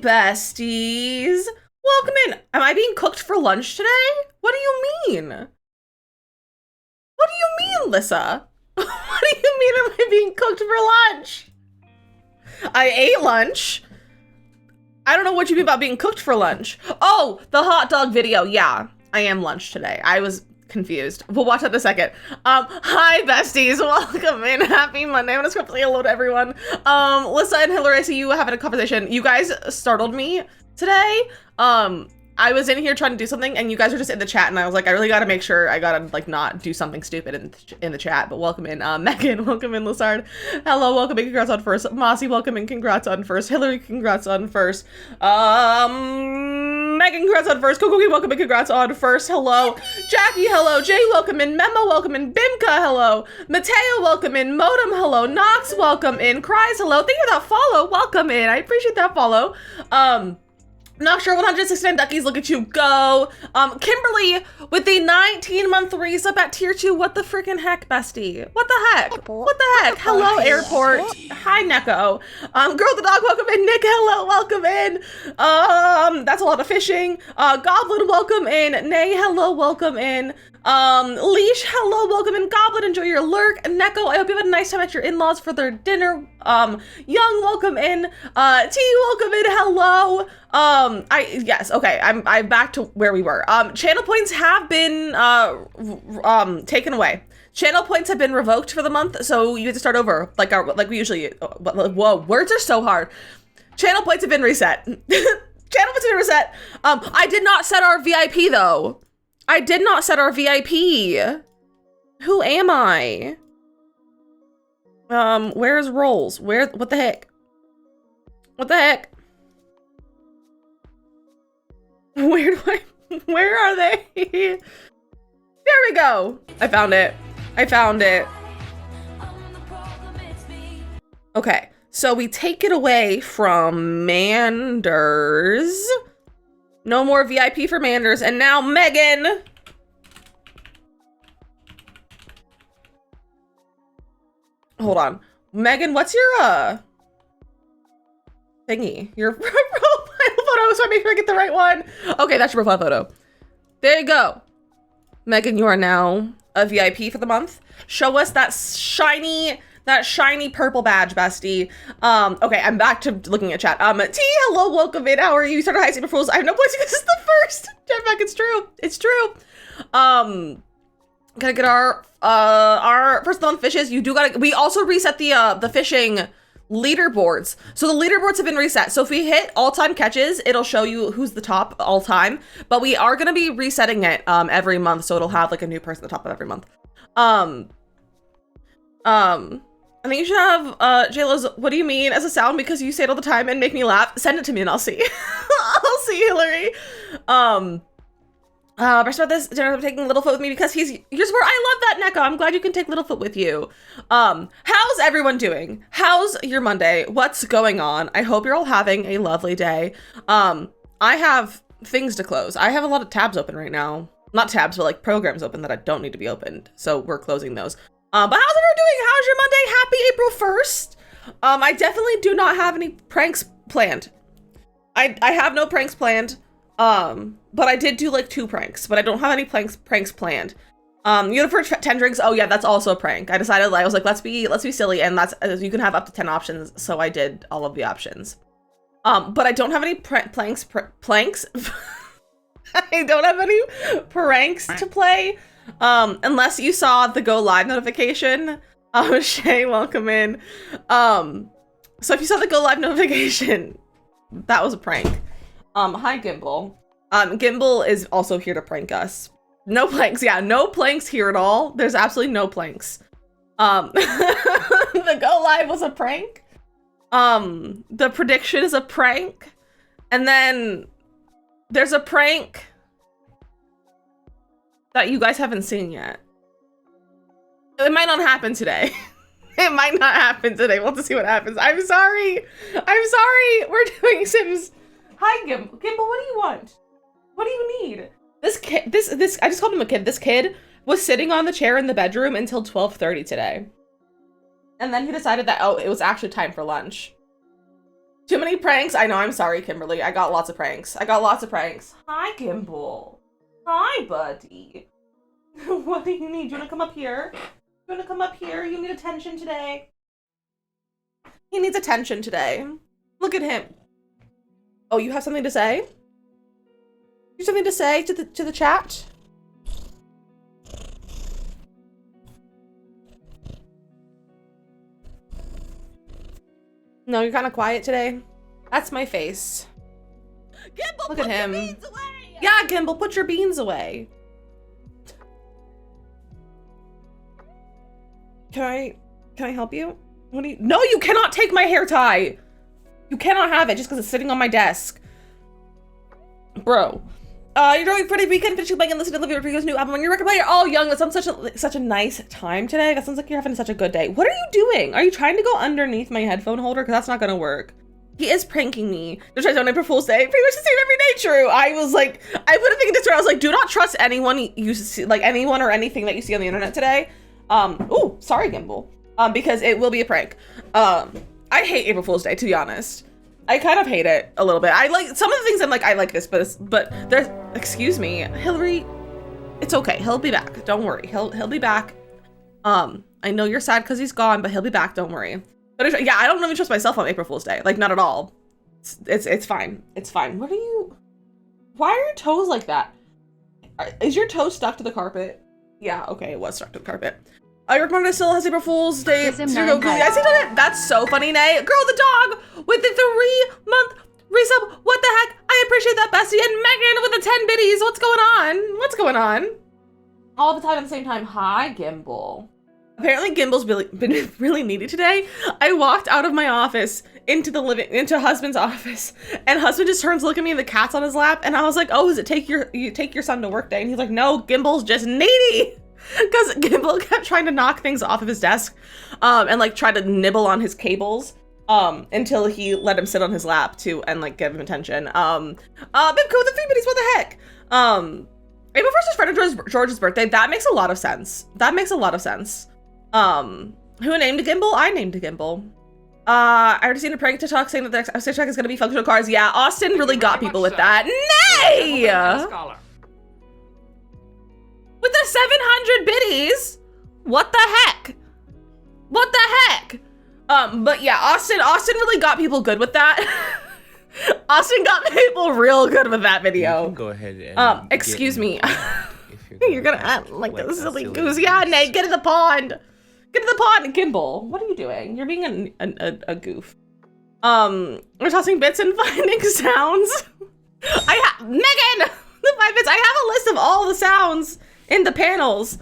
besties. Welcome in. Am I being cooked for lunch today? What do you mean? What do you mean, Lissa? What do you mean am I being cooked for lunch? I ate lunch. I don't know what you mean about being cooked for lunch. Oh, the hot dog video. Yeah, I am lunch today. I was confused. We'll watch that in a second. Hi besties, welcome in. Happy Monday. I'm gonna swiftly hello to everyone. Lissa and Hillary, I see you having a conversation. You guys startled me today. I was in here trying to do something and you guys were just in the chat and I was like, I really gotta make sure I gotta like not do something stupid in the chat, but welcome in. Megan, welcome in. Lissard, hello, welcome in, congrats on first. Mossy, welcome in, congrats on first. Hillary, congrats on first. Megan, congrats on first. Coco, welcome in, congrats on first. Hello. Jackie, hello. Jay, welcome in. Memo, welcome in. Bimka, hello. Mateo, welcome in. Modem, hello. Knox, welcome in. Cries, hello. Thank you for that follow. Welcome in. I appreciate that follow. Not sure 169 duckies, look at you go. Kimberly with the 19-month resub at tier 2. What the freaking heck, bestie? What the heck? What the heck? Hello, airport. Hi, Neko. Girl the dog, welcome in. Nick, hello, welcome in. That's a lot of fishing. Goblin, welcome in. Nay, hello, welcome in. Leash, hello, welcome in. Goblin, enjoy your lurk. Neko, I hope you have a nice time at your in-laws for their dinner. Young, welcome in. T, welcome in. Hello. Yes, okay, I'm back to where we were. Channel points have been taken away. Channel points have been revoked for the month, so you have to start over like we usually. Whoa, words are so hard. Channel points have been reset. Channel points have been reset. I did not set our VIP though. I did not set our VIP. Who am I? Where's Rolls? What the heck? What the heck? Where are they? There we go. I found it. I found it. Okay, so we take it away from Manders. No more VIP for Manders, and now Megan. Hold on. Megan, what's your thingy? Your profile photo, so I make sure I get the right one. Okay, that's your profile photo. There you go. Megan, you are now a VIP for the month. Show us that shiny purple badge, bestie. Okay, I'm back to looking at chat. T, hello, welcome in. How are you? You started high super fools. I have no points because it's the first. Jetpack, it's true. It's true. Gotta get our first of the month fishes. You do gotta. We also reset the fishing leaderboards. So the leaderboards have been reset. So if we hit all-time catches, it'll show you who's the top all time. But we are gonna be resetting it every month, so it'll have like a new person at the top of every month. I think you should have JLo's what do you mean as a sound because you say it all the time and make me laugh. Send it to me and I'll see. I'll see, Hillary. Rest about this, Jennifer taking Littlefoot with me because here's where I love that, Neko. I'm glad you can take Littlefoot with you. How's everyone doing? How's your Monday? What's going on? I hope you're all having a lovely day. I have things to close. I have a lot of tabs open right now. Not tabs, but like programs open that I don't need to be opened. So we're closing those. But how's everyone doing? How's your Monday? Happy April 1st. I definitely do not have any pranks planned. I have no pranks planned. But I did do like 2 pranks, but I don't have any pranks planned. Uniform 10 drinks. Oh yeah, that's also a prank. I decided I was like, let's be silly, and that's you can have up to 10 options. So I did all of the options. But I don't have any planks. I don't have any pranks to play. Unless you saw the go live notification. Shay, welcome in. So if you saw the go live notification, that was a prank. Hi Gimbal. Gimbal is also here to prank us. No planks, yeah, no planks here at all. There's absolutely no planks. The go live was a prank. The prediction is a prank. And then there's a prank that you guys haven't seen yet. It might not happen today. It might not happen today. We'll have to see what happens. I'm sorry. We're doing Sims. Hi, Gimbal, what do you want? What do you need? This kid, this, I just called him a kid. This kid was sitting on the chair in the bedroom until 12:30 today. And then he decided that, oh, it was actually time for lunch. Too many pranks. I know, I'm sorry, Kimberly. I got lots of pranks. Hi, Gimbal. Hi, buddy. What do you need? Do you want to come up here? You need attention today. He needs attention today. Look at him. Oh, you have something to say? You have something to say to the chat? No, you're kind of quiet today. That's my face. Gimbal, look at him. Your beans away. Yeah, Gimbal, put your beans away. Can I help you? What do you? No, you cannot take my hair tie. You cannot have it just because it's sitting on my desk. Bro. You're doing pretty weekend, finishing playing and listening to Olivia Rodrigo's new album on your record player. Oh, Young, that sounds such a nice time today. That sounds like you're having such a good day. What are you doing? Are you trying to go underneath my headphone holder? Because that's not gonna work. He is pranking me. They're trying to donate for Fool's Day. Pretty much the same every day, true. I was like, I put a thing in this where I was like, do not trust anyone you see, like anyone or anything that you see on the internet today. Oh, sorry, Gimbal. Because it will be a prank. I hate April Fool's Day, to be honest. I kind of hate it a little bit. I like some of the things I'm like, I like this, but there's, excuse me, Hillary, it's okay. He'll be back. Don't worry. He'll be back. I know you're sad because he's gone, but he'll be back. Don't worry. But yeah, I don't even trust myself on April Fool's Day. Like, not at all. It's fine. It's fine. What are you, why are your toes like that? Is your toe stuck to the carpet? Yeah, okay, it was stuck to the carpet. Your partner still has April Fool's Day. I see that. That's so funny, Nay. Girl, the dog with the 3-month resub. What the heck? I appreciate that, Bessie. And Megan with the 10 biddies. What's going on? What's going on? All the time at the same time. Hi, Gimbal. Apparently, Gimbal's been really needy today. I walked out of my office into husband's office, and husband just turns to look at me and the cat's on his lap, and I was like, oh, is it you take your son to work day? And he's like, no, Gimbal's just needy. Because Gimbal kept trying to knock things off of his desk and like try to nibble on his cables until he let him sit on his lap and like give him attention. Bimco with the 3 biddies, what the heck? April 1st is Fred George's birthday. That makes a lot of sense. Who named Gimbal? I named Gimbal. I already seen a prank TikTok saying that the next TikTok is going to be functional cars. Yeah, Austin really got people with that. Nay! With the 700 biddies? What the heck? What the heck? But yeah, Austin really got people good with that. Austin got people real good with that video. You can go ahead and excuse me. You're gonna act like a silly goose. Yeah, Nate, get in the pond. Get in the pond, Gimbal. What are you doing? You're being a goof. We're tossing bits and finding sounds. Megan, the 5 bits. I have a list of all the sounds in the panels.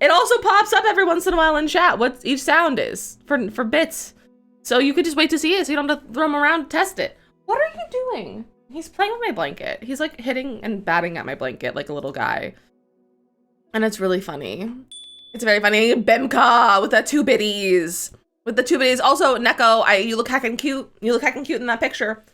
It also pops up every once in a while in chat what each sound is for bits. So you could just wait to see it so you don't have to throw them around and test it. What are you doing? He's playing with my blanket. He's like hitting and batting at my blanket like a little guy. And it's really funny. It's very funny. Bimka with the 2 biddies. Also, Neko, you look heckin' cute. You look heckin' cute in that picture.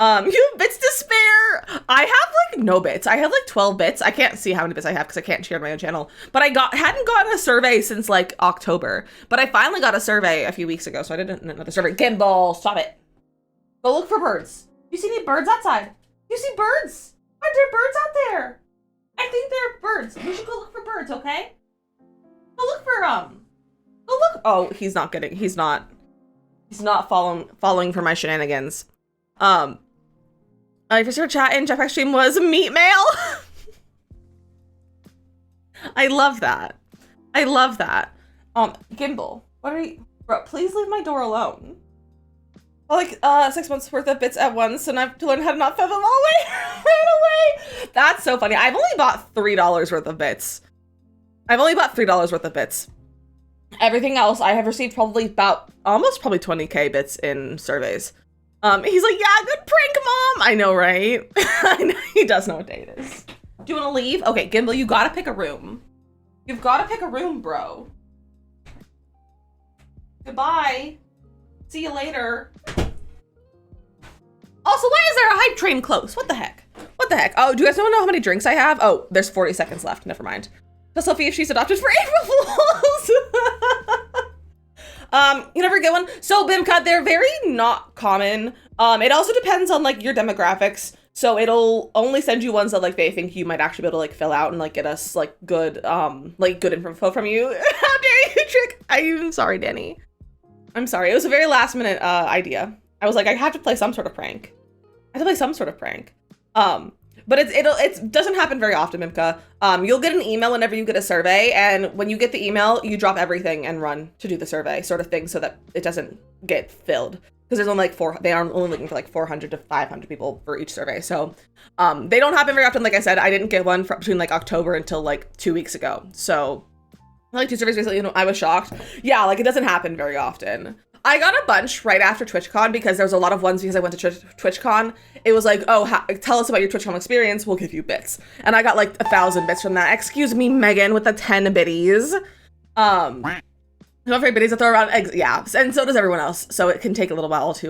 You have bits to spare. I have like no bits. I have like 12 bits. I can't see how many bits I have because I can't share my own channel. But I hadn't gotten a survey since like October. But I finally got a survey a few weeks ago, so I did another survey. Gimbal, stop it. Go look for birds. You see any birds outside? You see birds? Are there birds out there? I think there are birds. We should go look for birds, okay? Go look for Go look. Oh, he's not following for my shenanigans. I first started chatting, Jetpack stream was meat mail. I love that. Gimbal, what are you, bro, please leave my door alone. Like 6 months worth of bits at once, and I have to learn how to not throw them all away right away. That's so funny. I've only bought $3 worth of bits. Everything else I have received probably almost 20k bits in surveys. He's like, yeah, good prank, Mom. I know, right? I know, he does know what day it is. Do you want to leave? Okay, Gimbal, you gotta pick a room. You've gotta pick a room, bro. Goodbye. See you later. Also, why is there a hype train close? What the heck? Oh, do you guys know how many drinks I have? Oh, there's 40 seconds left. Never mind. Tell Sophie if she's adopted for April Fools. You never get one. So Bimka, they're very not common. It also depends on like your demographics. So it'll only send you ones that like they think you might actually be able to like fill out and like get us like good info from you. How dare you trick? I'm sorry, Danny. I'm sorry. It was a very last minute idea. I was like, I have to play some sort of prank. But it doesn't happen very often, Mimka. You'll get an email whenever you get a survey, and when you get the email, you drop everything and run to do the survey, sort of thing, so that it doesn't get filled. Because there's only like they are only looking for like 400 to 500 people for each survey. So they don't happen very often. Like I said, I didn't get one between like October until like 2 weeks ago. So like 2 surveys recently, I was shocked. Yeah, like it doesn't happen very often. I got a bunch right after TwitchCon because there was a lot of ones because I went to TwitchCon. It was like, oh, tell us about your TwitchCon experience. We'll give you bits. And I got like 1,000 bits from that. Excuse me, Megan, with the 10 biddies. Not very biddies to throw around eggs. Yeah, and so does everyone else. So it can take a little while to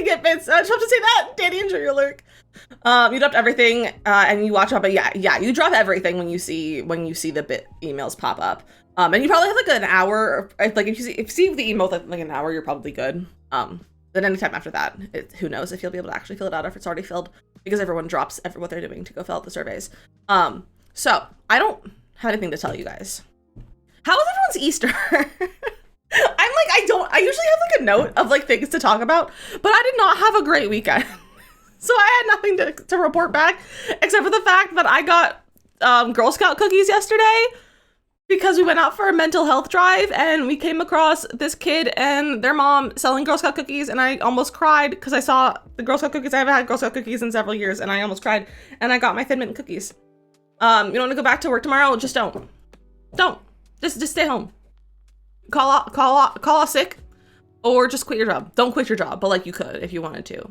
get bits. I just have to say that, Danny, enjoy your lurk. You dropped everything, and you watch out. But yeah, you drop everything when you see the bit emails pop up. And you probably have like an hour. Like if you see the email with like an hour, you're probably good. Then anytime after that, who knows if you'll be able to actually fill it out or if it's already filled because everyone drops what they're doing to go fill out the surveys. So I don't have anything to tell you guys. How was everyone's Easter? I usually have like a note of like things to talk about, but I did not have a great weekend. So I had nothing to report back except for the fact that I got Girl Scout cookies yesterday because we went out for a mental health drive and we came across this kid and their mom selling Girl Scout cookies, and I almost cried because I saw the Girl Scout cookies. I haven't had Girl Scout cookies in several years and I almost cried, and I got my Thin Mint cookies. You don't want to go back to work tomorrow? Just don't. Just stay home. Call off sick, or just quit your job. Don't quit your job, but like you could if you wanted to.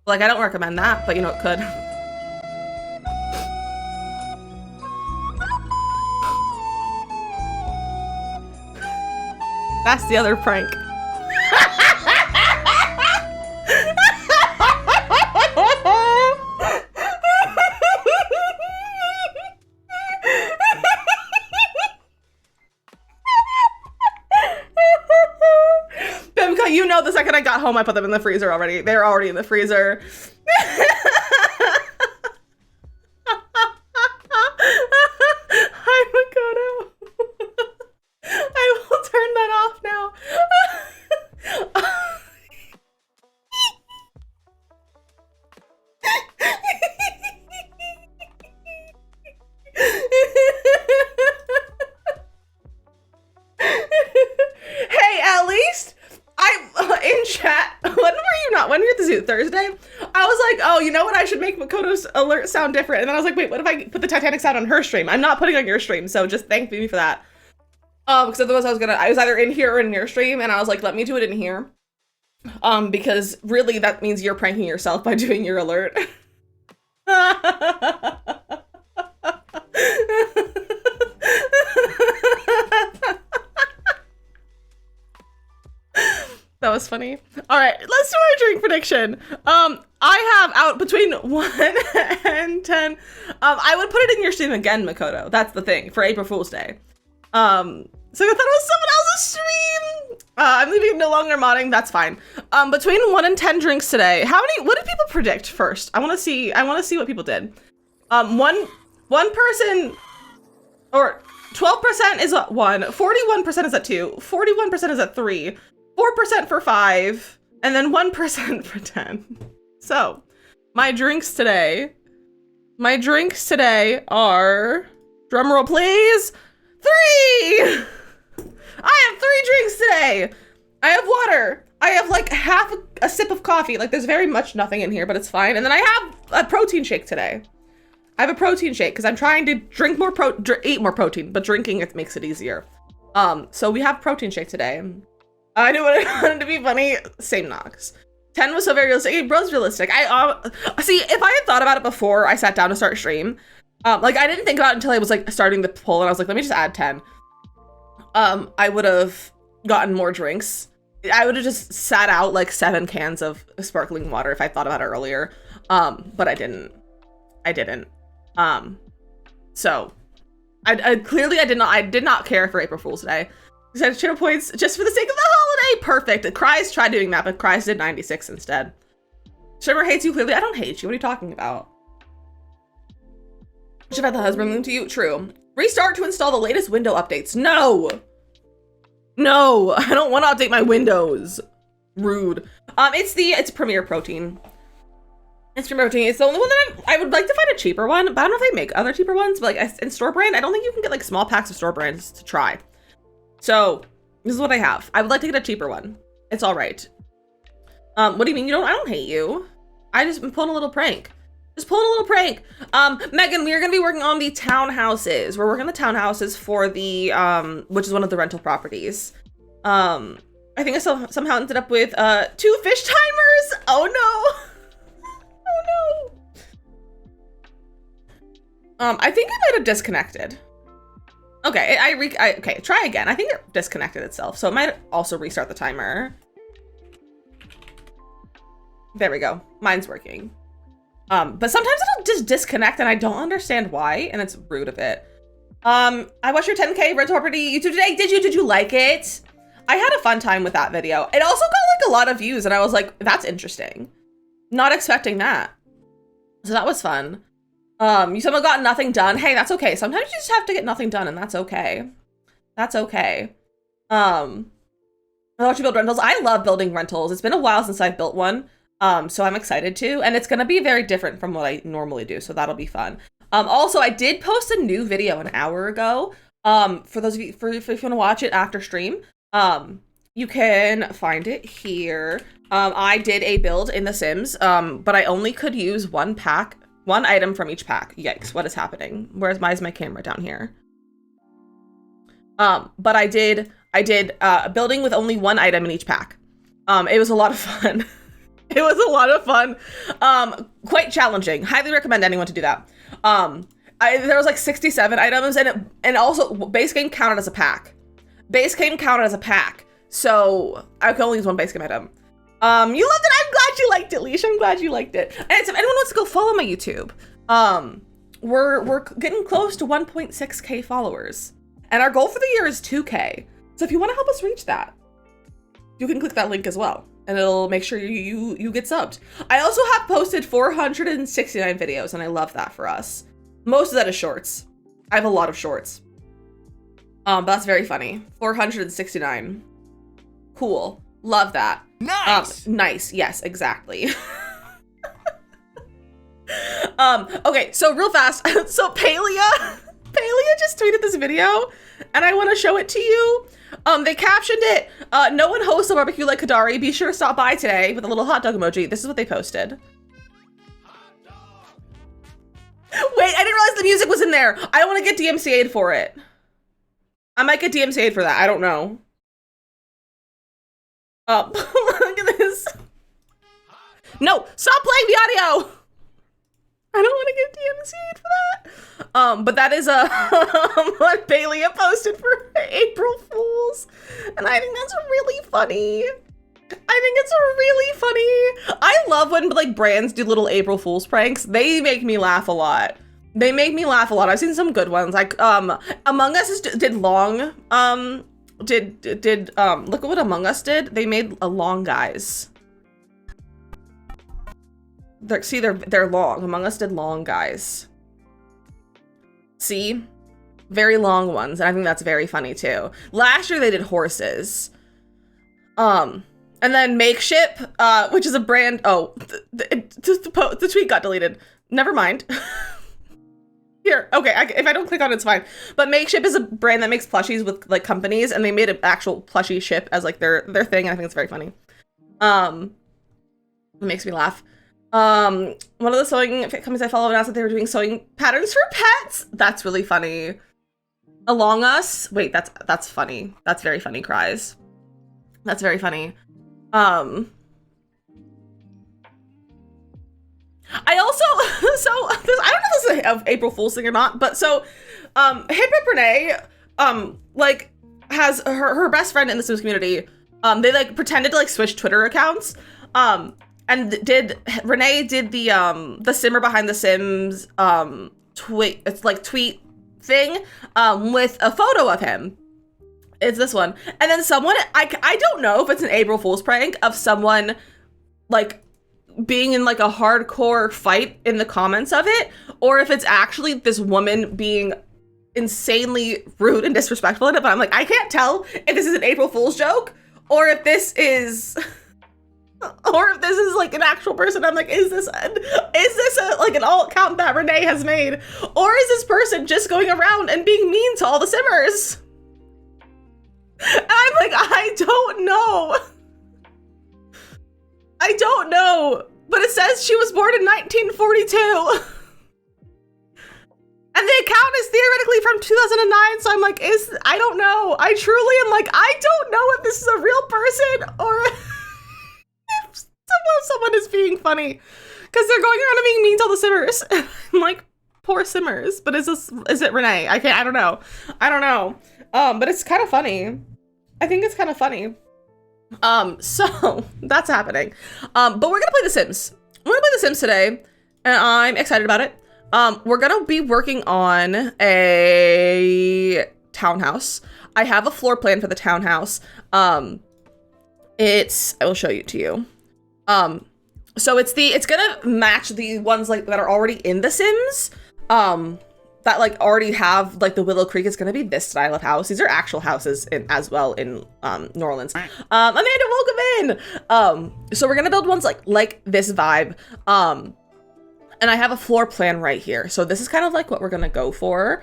Like I don't recommend that, but you know it could. That's the other prank. You know, the second I got home, I put them in the freezer already. They're already in the freezer. Hi, Makoto. I will turn that off now. Hey, at least in chat, when were you at the zoo? Thursday? I was like, oh, you know what? I should make Makoto's alert sound different. And then I was like, wait, what if I put the Titanic sound on her stream? I'm not putting on your stream, so just thank me for that. Because otherwise I was either in here or in your stream, and I was like, let me do it in here. Because really that means you're pranking yourself by doing your alert. That was funny. All right, let's do our drink prediction. I have out between 1 and 10. I would put it in your stream again, Makoto. That's the thing for April Fool's Day. So I thought it was someone else's stream. I'm leaving no longer modding. That's fine. Between 1 and 10 drinks today. What did people predict first? I want to see what people did. One person, or 12% is at 1, 41% is at 2, 41% is at 3, 4% for 5, and then 1% for 10. So, my drinks today are, drumroll please, 3! I have 3 drinks today! I have water. I have like half a sip of coffee. Like there's very much nothing in here, but it's fine. And then I have a protein shake today. I have a protein shake because I'm trying to eat more protein, but drinking it makes it easier. So we have protein shake today. I knew what I wanted to be funny. Same knocks. 10 was so very realistic. 8 was realistic. See, if I had thought about it before I sat down to start stream, like I didn't think about it until I was like starting the poll, and I was like, let me just add 10. I would have gotten more drinks. I would have just sat out like 7 cans of sparkling water if I thought about it earlier. But I didn't. So I clearly did not care for April Fool's Day. I said channel points just for the sake of the holiday. Perfect. Cries tried doing that, but Cries did 96 instead. Shimmer hates you clearly. I don't hate you. What are you talking about? Should have had the husband loom to you. True. Restart to install the latest window updates. No. No, I don't want to update my Windows. Rude. It's Premier Protein. It's Premier Protein. It's the only one that I would like to find a cheaper one, but I don't know if they make other cheaper ones. But like in store brand, I don't think you can get like small packs of store brands to try. So this is what I have. I would like to get a cheaper one. It's all right. What do you mean you don't? I don't hate you. I just been pulling a little prank. Just pulling a little prank. Megan, we are going to be working on the townhouses. We're working on the townhouses for the, which is one of the rental properties. I think I somehow ended up with 2 fish timers. Oh no. Oh no. I think it might have disconnected. Okay, okay, try again. I think it disconnected itself, so it might also restart the timer. There we go. Mine's working. But sometimes it'll just disconnect and I don't understand why, and it's rude of it. I watched your 10K rental property YouTube today. Did you like it? I had a fun time with that video. It also got like a lot of views and I was like, that's interesting. Not expecting that. So that was fun. You somehow got nothing done. Hey, that's okay. Sometimes you just have to get nothing done and that's okay. That's okay. I watch you build rentals. I love building rentals. It's been a while since I've built one. So I'm excited to, and it's going to be very different from what I normally do. So that'll be fun. Also, I did post a new video an hour ago. For those of you, if you want to watch it after stream, you can find it here. I did a build in The Sims, but I only could use one item from each pack. Yikes, what is happening? Why is my camera down here? But I did a building with only one item in each pack. It was a lot of fun. It was a lot of fun. Quite challenging. Highly recommend anyone to do that. There was like 67 items and also base game counted as a pack. Base game counted as a pack. So I could only use one base game item. You loved it. I'm glad you liked it, Leash. I'm glad you liked it. And if anyone wants to go follow my YouTube, we're getting close to 1.6K followers. And our goal for the year is 2K. So if you want to help us reach that, you can click that link as well. And it'll make sure you get subbed. I also have posted 469 videos, and I love that for us. Most of that is shorts. I have a lot of shorts. But that's very funny. 469. Cool. Love that. Nice. Nice. Yes, exactly. Okay, so real fast. So Palia just tweeted this video, and I want to show it to you. They captioned it, no one hosts a barbecue like Kadari. Be sure to stop by today with a little hot dog emoji. This is what they posted. Wait, I didn't realize the music was in there. I want to get DMCA'd for it. I might get DMCA'd for that. I don't know. Look at this. No, stop playing the audio. I don't want to get DMCA'd for that. But that is what Bailey posted for April Fools. And I think that's really funny. I think it's really funny. I love when like brands do little April Fools pranks. They make me laugh a lot. They make me laugh a lot. I've seen some good ones. Like Among Us did long. Look at what Among Us did. They made a long guys. They're long. Among Us did long guys. See? Very long ones. And I think that's very funny too. Last year they did horses. And then Makeship, which is a brand. Oh, the tweet got deleted. Never mind. Here, okay, if I don't click on it, it's fine. But Makeship is a brand that makes plushies with like companies, and they made an actual plushie ship as like their thing, and I think it's very funny. It makes me laugh. One of the sewing companies I follow announced that they were doing sewing patterns for pets. That's really funny. Along Us. Wait, that's funny. That's very funny, Cries. That's very funny. I also, so I don't know if this is an April Fool's thing or not, but so Hip Hip Renee like has her best friend in the Sims community. They like pretended to like switch Twitter accounts. And Renee did the Simmer behind the Sims tweet thing with a photo of him. It's this one. And then someone, I don't know if it's an April Fool's prank of someone like being in like a hardcore fight in the comments of it, or if it's actually this woman being insanely rude and disrespectful in it. But I'm like, I can't tell if this is an April Fool's joke or if this is like an actual person. I'm like, is this like an alt account that Renee has made, or is this person just going around and being mean to all the simmers? And I'm like, I don't know, but it says she was born in 1942. And the account is theoretically from 2009, so I'm like, I don't know. I truly am like, I don't know if this is a real person or if someone is being funny. Because they're going around and being mean to all the simmers. I'm like, poor simmers. But is it Renee? I don't know. But it's kind of funny. I think it's kind of funny. So that's happening. But we're gonna play The Sims. We're gonna play The Sims today, and I'm excited about it. We're gonna be working on a townhouse. I have a floor plan for the townhouse. I will show it to you. So it's gonna match the ones like that are already in The Sims. That like already have like the Willow Creek is gonna be this style of house. These are actual houses as well in New Orleans. Amanda, welcome in. So we're gonna build ones like this vibe. And I have a floor plan right here. So this is kind of like what we're gonna go for,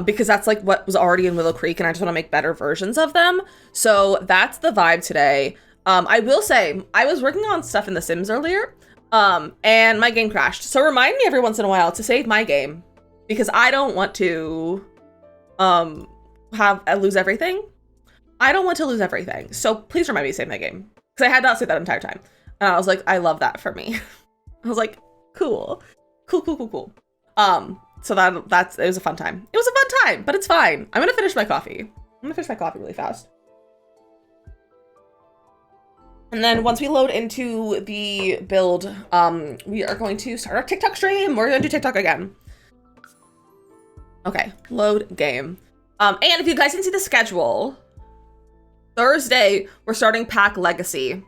because that's like what was already in Willow Creek and I just wanna make better versions of them. So that's the vibe today. I will say, I was working on stuff in The Sims earlier, and my game crashed. So remind me every once in a while to save my game, because I don't want to lose everything. I don't want to lose everything. So please remind me to save my game, because I had not saved that entire time. And I was like, I love that for me. I was like, cool. So it was a fun time. It was a fun time, but it's fine. I'm gonna finish my coffee. Really fast. And then once we load into the build, we are going to start our TikTok stream. We're gonna do TikTok again. Okay, load game. And if you guys didn't see the schedule, Thursday, we're starting Pack Legacy.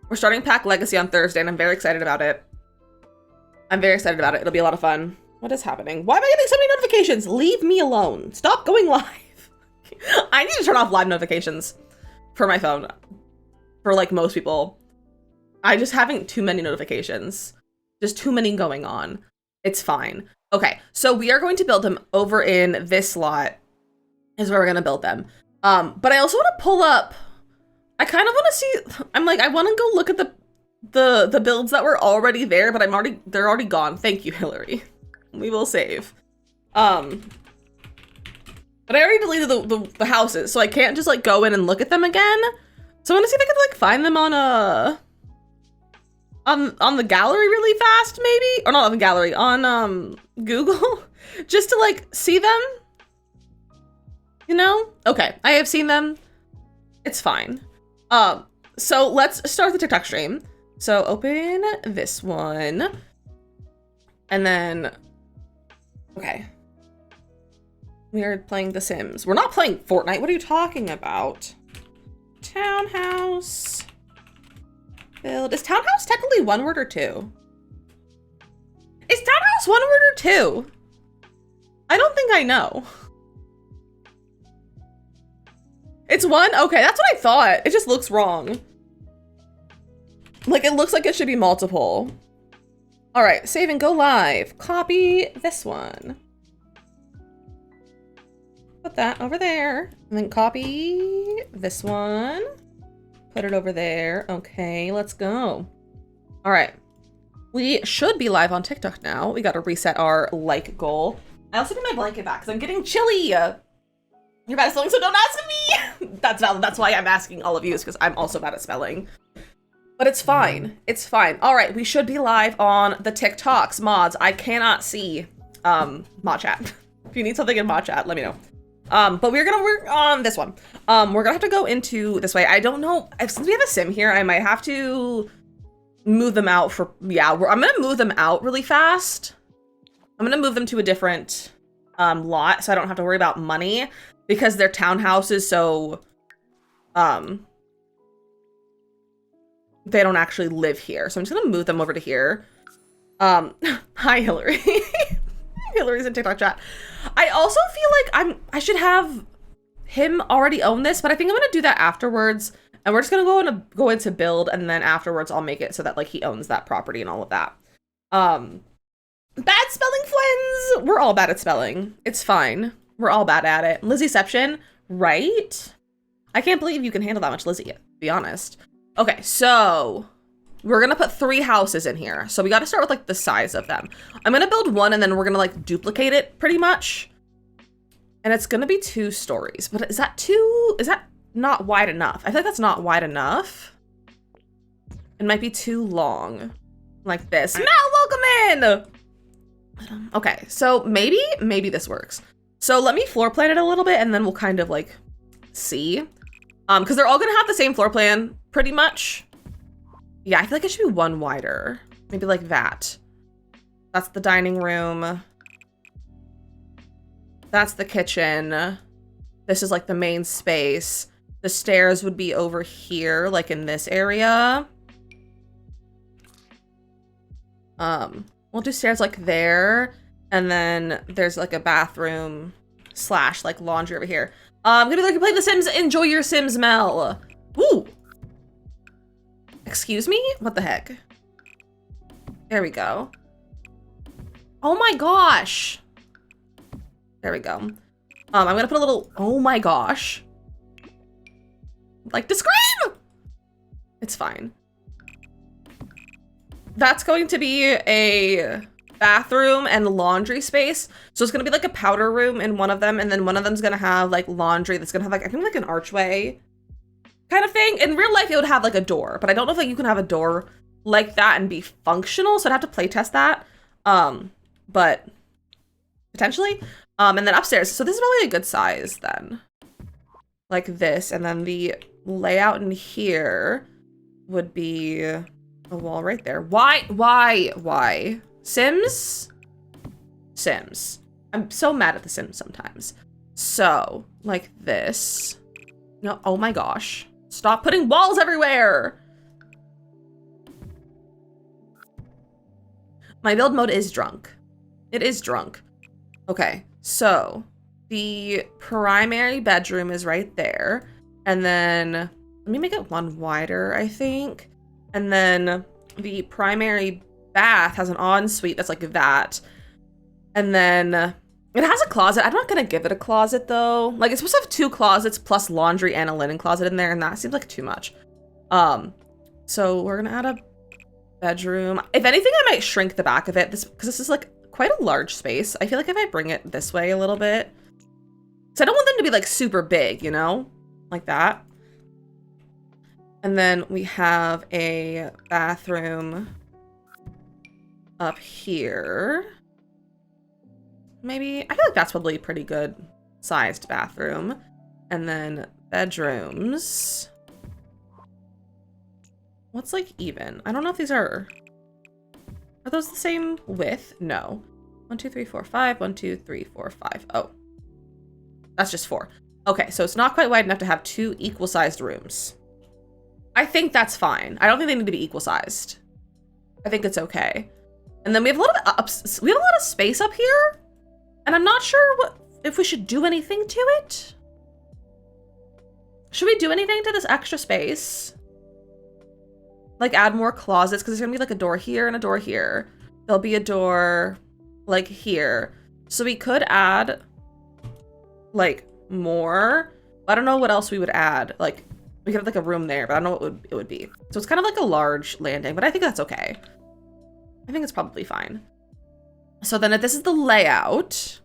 We're starting Pack Legacy on Thursday, and I'm very excited about it. It'll be a lot of fun. What is happening? Why am I getting so many notifications? Leave me alone. Stop going live. I need to turn off live notifications for my phone. For like most people. I'm just having too many notifications. Just too many going on. It's fine. Okay, so we are going to build them over in this lot. Is where we're gonna build them. But I also want to pull up. I kind of want to see. I want to go look at the builds that were already there, but they're already gone. Thank you, Hillary. We will save. But I already deleted the houses, so I can't just like go in and look at them again. So I want to see if I could like find them on the gallery really fast, maybe, or not on the gallery, on Google, just to like see them. You know? Okay, I have seen them. It's fine. So let's start the TikTok stream. So open this one. And then, okay. We are playing The Sims. We're not playing Fortnite. What are you talking about? Townhouse. Build. Is Townhouse technically one word or two? Is Townhouse one word or two? I don't think I know. It's one? Okay, that's what I thought. It just looks wrong. Like, it looks like it should be multiple. All right, save and go live. Copy this one. Put that over there. And then copy this one. Put it over there. Okay, let's go. All right. We should be live on TikTok now. We got to reset our like goal. I also need my blanket back because I'm getting chilly. You're bad at spelling, so don't ask me. That's valid. That's why I'm asking all of you, is because I'm also bad at spelling. But it's fine. It's fine. All right, we should be live on the TikToks. Mods, I cannot see mod chat. If you need something in mod chat, let me know. But we're gonna work on this one. We're gonna have to go into this way. I don't know, since we have a sim here, I might have to move them out for, yeah, I'm gonna move them out really fast. I'm gonna move them to a different lot so I don't have to worry about money, because their townhouse is so they don't actually live here. So I'm just gonna move them over to here. Hi, Hillary. Hillary's in TikTok chat. I also feel like I should have him already own this, but I think I'm gonna do that afterwards. And we're just gonna go into build, and then afterwards I'll make it so that like he owns that property and all of that. Bad spelling, Flins! We're all bad at spelling. It's fine. We're all bad at it. Lizzieception, right? I can't believe you can handle that much Lizzie, to be honest. Okay, so we're gonna put 3 houses in here. So we gotta start with like the size of them. I'm gonna build one and then we're gonna like duplicate it pretty much. And it's gonna be 2 stories, but is that not wide enough? I feel like that's not wide enough. It might be too long, like this. Mel, welcome in! Okay, so maybe this works. So let me floor plan it a little bit and then we'll kind of like see. Because they're all gonna have the same floor plan, pretty much. Yeah, I feel like it should be 1 wider. Maybe like that. That's the dining room. That's the kitchen. This is like the main space. The stairs would be over here, like in this area. We'll do stairs like there. And then there's like a bathroom / like laundry over here. I'm gonna be like playing The Sims. Enjoy your Sims, Mel. Ooh. Excuse me? What the heck? There we go. Oh my gosh. There we go. I'm gonna put a little, oh my gosh. Like to scream! It's fine. That's going to be a bathroom and laundry space. So it's gonna be like a powder room in one of them, and then one of them's gonna have like laundry that's gonna have like, I think like an archway kind of thing. In real life, it would have like a door, but I don't know if like you can have a door like that and be functional. So I'd have to play test that. But potentially. And then upstairs. So this is probably a good size then. Like this. And then the layout in here would be a wall right there. Why? Sims? Sims. I'm so mad at the Sims sometimes. So, like this. No, oh my gosh. Stop putting walls everywhere! My build mode is drunk. It is drunk. Okay, so the primary bedroom is right there. And then, let me make it 1 wider, I think. And then the primary bath has an ensuite that's like that. And then it has a closet. I'm not gonna give it a closet though. Like it's supposed to have 2 closets plus laundry and a linen closet in there, and that seems like too much. So we're gonna add a bedroom. If anything, I might shrink the back of it because this is like quite a large space. I feel like if I bring it this way a little bit, so I don't want them to be like super big, you know, like that. And then we have a bathroom up here. Maybe, I feel like that's probably a pretty good sized bathroom. And then bedrooms. What's like even? I don't know if these are those the same width? No. 1, 2, 3, 4, 5. 1, 2, 3, 4, 5. Oh, that's just 4. Okay, so it's not quite wide enough to have 2 equal sized rooms. I think that's fine. I don't think they need to be equal sized. I think it's okay. And then we have a lot of space up here. And I'm not sure if we should do anything to it. Should we do anything to this extra space? Like add more closets, because there's gonna be like a door here and a door here. There'll be a door like here. So we could add like more. I don't know what else we would add. Like we could have like a room there, but I don't know what it would be. So it's kind of like a large landing, but I think that's okay. I think it's probably fine. So then if this is the layout,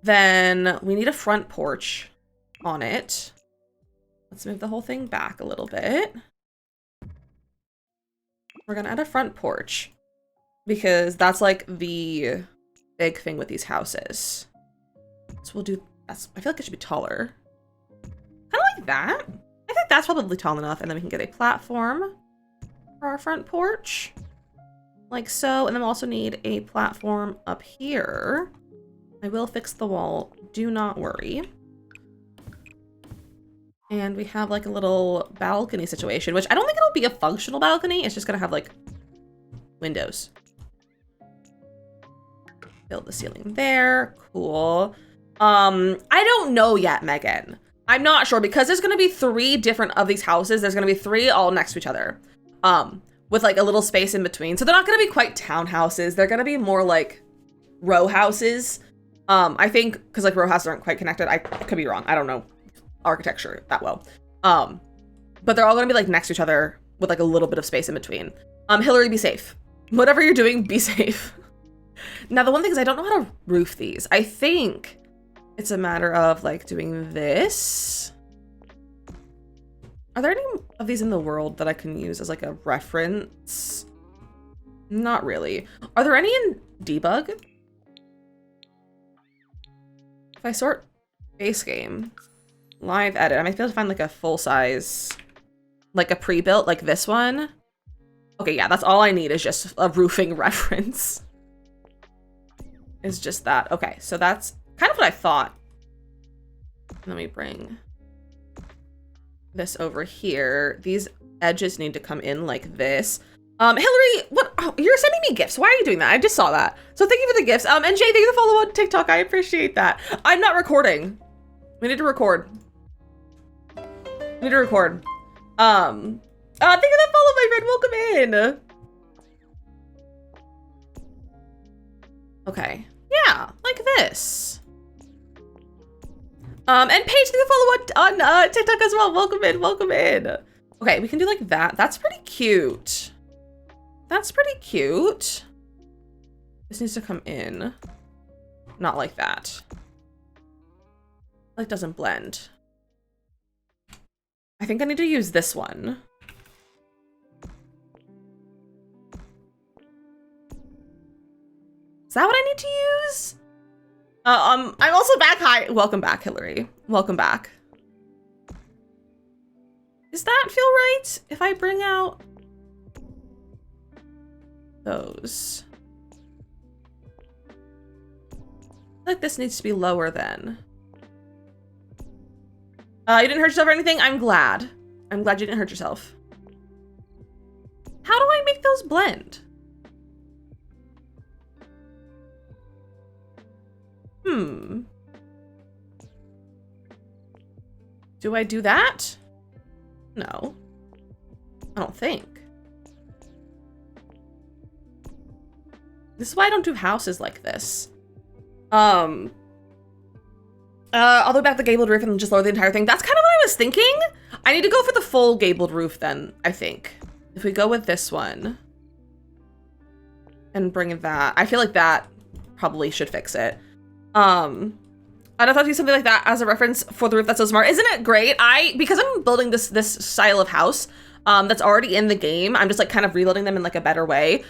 then we need a front porch on it. Let's move the whole thing back a little bit. We're gonna add a front porch because that's like the big thing with these houses. So we'll do, I feel like it should be taller. Kind of like that. I think that's probably tall enough. And then we can get a platform for our front porch. Like so, and then we'll also need a platform up here. I will fix the wall, do not worry. And we have like a little balcony situation, which I don't think it'll be a functional balcony. It's just gonna have like windows. Build the ceiling there. Cool. I don't know yet, Megan. I'm not sure because there's gonna be 3 different of these houses. There's gonna be 3 all next to each other. With like a little space in between. So they're not gonna be quite townhouses. They're gonna be more like row houses. I think because like row houses aren't quite connected. I could be wrong. I don't know architecture that well. But they're all gonna be like next to each other with like a little bit of space in between. Hillary, be safe. Whatever you're doing, be safe. Now the one thing is I don't know how to roof these. I think it's a matter of like doing this. Are there any of these in the world that I can use as like a reference? Not really. Are there any in debug? If I sort base game, live edit, I might be able to find like a full size, like a pre-built like this one. Okay, yeah, that's all I need is just a roofing reference. It's just that. Okay, so that's kind of what I thought. Let me bring this over here. These edges need to come in like this. Hillary, what? Oh, you're sending me gifts. Why are you doing that? I just saw that. So thank you for the gifts. And Jay, thank you for the follow on TikTok. I appreciate that. I'm not recording. We need to record. We need to record. Thank you for that follow, my friend. Welcome in. Okay. Yeah, like this. And Paige, thank you for follow on TikTok as well. Welcome in, welcome in. Okay, we can do like that. That's pretty cute. That's pretty cute. This needs to come in. Not like that. Like doesn't blend. I think I need to use this one. Is that what I need to use? I'm also back. Hi, welcome back, Hillary. Welcome back. Does that feel right? If I bring out those. I feel like this needs to be lower then. You didn't hurt yourself or anything? I'm glad. I'm glad you didn't hurt yourself. How do I make those blend? Do I do that? No. I don't think. This is why I don't do houses like this. I'll do back the gabled roof and just lower the entire thing. That's kind of what I was thinking. I need to go for the full gabled roof then, I think. If we go with this one and bring that, I feel like that probably should fix it. I'd have thought to do something like that as a reference for the roof. That's so smart. Isn't it great? Because I'm building this style of house that's already in the game, I'm just like kind of reloading them in like a better way.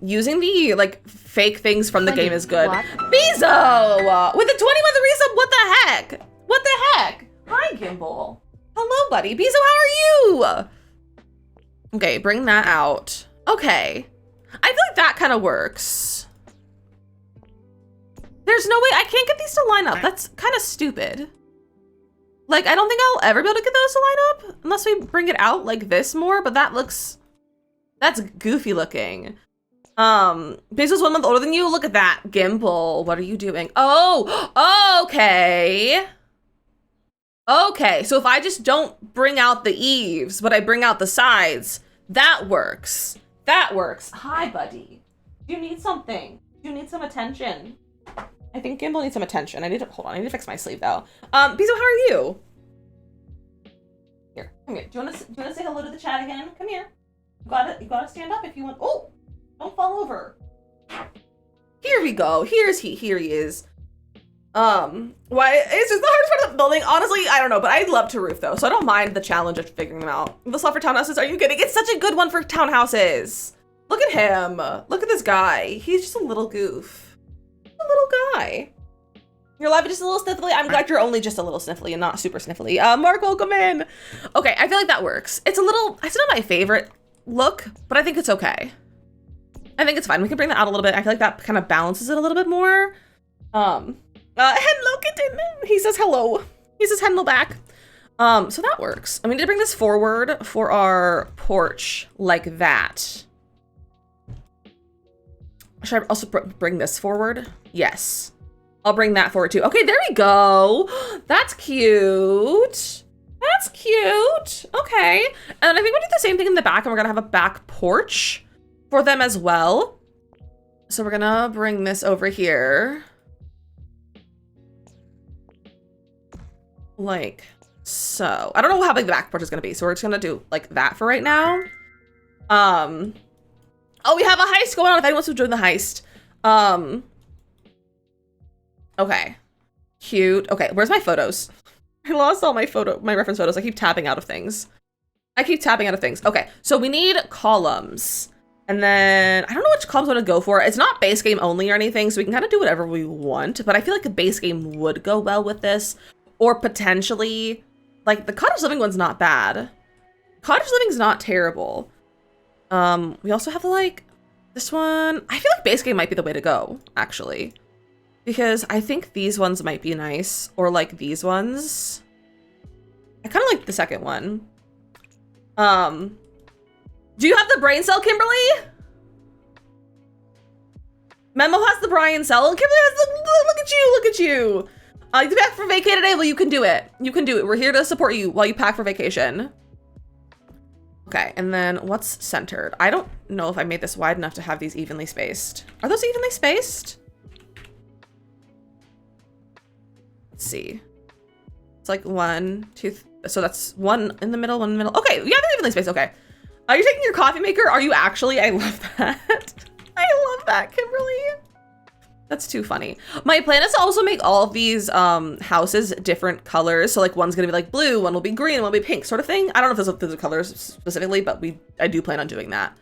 Using the like fake things from the game is good. Bezo! With a 20-month resub, what the heck? What the heck? Hi, Gimbal. Hello, buddy. Bezo, how are you? Okay, bring that out. Okay. I feel like that kind of works. There's no way, I can't get these to line up. That's kind of stupid. Like, I don't think I'll ever be able to get those to line up unless we bring it out like this more, but that's goofy looking. Basil's 1 month older than you. Look at that, Gimbal. What are you doing? Oh, okay. Okay, so if I just don't bring out the eaves, but I bring out the sides, that works. That works. Hi, buddy. Do you need something? Do you need some attention? I think Gimbal needs some attention. Hold on, I need to fix my sleeve though. Bezo, how are you? Here, come here. Do you wanna say hello to the chat again? Come here. You gotta stand up if you want. Oh, don't fall over. Here we go. Here he is. Why it's just the hardest part of the building. Honestly, I don't know, but I'd love to roof though, so I don't mind the challenge of figuring them out. The slot for townhouses, are you kidding? It's such a good one for townhouses. Look at him. Look at this guy. He's just a little goof. A little guy. You're live just a little sniffly. I'm glad you're only just a little sniffly and not super sniffly. Mark, welcome in. Okay, I feel like that works. It's not my favorite look, but I think it's okay. I think it's fine. We can bring that out a little bit. I feel like that kind of balances it a little bit more. Hello, kitten. He says hello. He says hello back. So that works. And we need to bring this forward for our porch like that. Should I also bring this forward? Yes. I'll bring that forward too. Okay, there we go. That's cute. That's cute. Okay. And I think we'll do the same thing in the back, and we're gonna have a back porch for them as well. So we're gonna bring this over here. Like so. I don't know how big the back porch is gonna be, so we're just gonna do like that for right now. Oh, we have a heist going on if anyone wants to join the heist. Okay. Cute. Okay, where's my photos? I lost all my reference photos. I keep tapping out of things. Okay, so we need columns. And then, I don't know which columns I want to go for. It's not base game only or anything, so we can kind of do whatever we want. But I feel like the base game would go well with this. Or potentially, like, the cottage living one's not bad. Cottage living's not terrible. We also have, like, this one. I feel like base game might be the way to go, actually. Because I think these ones might be nice. Or, like, these ones. I kind of like the second one. Do you have the brain cell, Kimberly? Memo has the brain cell. Kimberly has the, look at you. You pack for vacay today? Well, you can do it. We're here to support you while you pack for vacation. Okay, and then what's centered? I don't know if I made this wide enough to have these evenly spaced. Are those evenly spaced? Let's see. It's like 1, 2, so that's 1 in the middle, 1 in the middle. Okay, yeah, they're evenly spaced, okay. Are you taking your coffee maker? Are you actually? I love that. I love that, Kimberly. That's too funny. My plan is to also make all of these houses different colors. So like one's gonna be like blue, one will be green, one will be pink, sort of thing. I don't know if those are colors specifically, but I do plan on doing that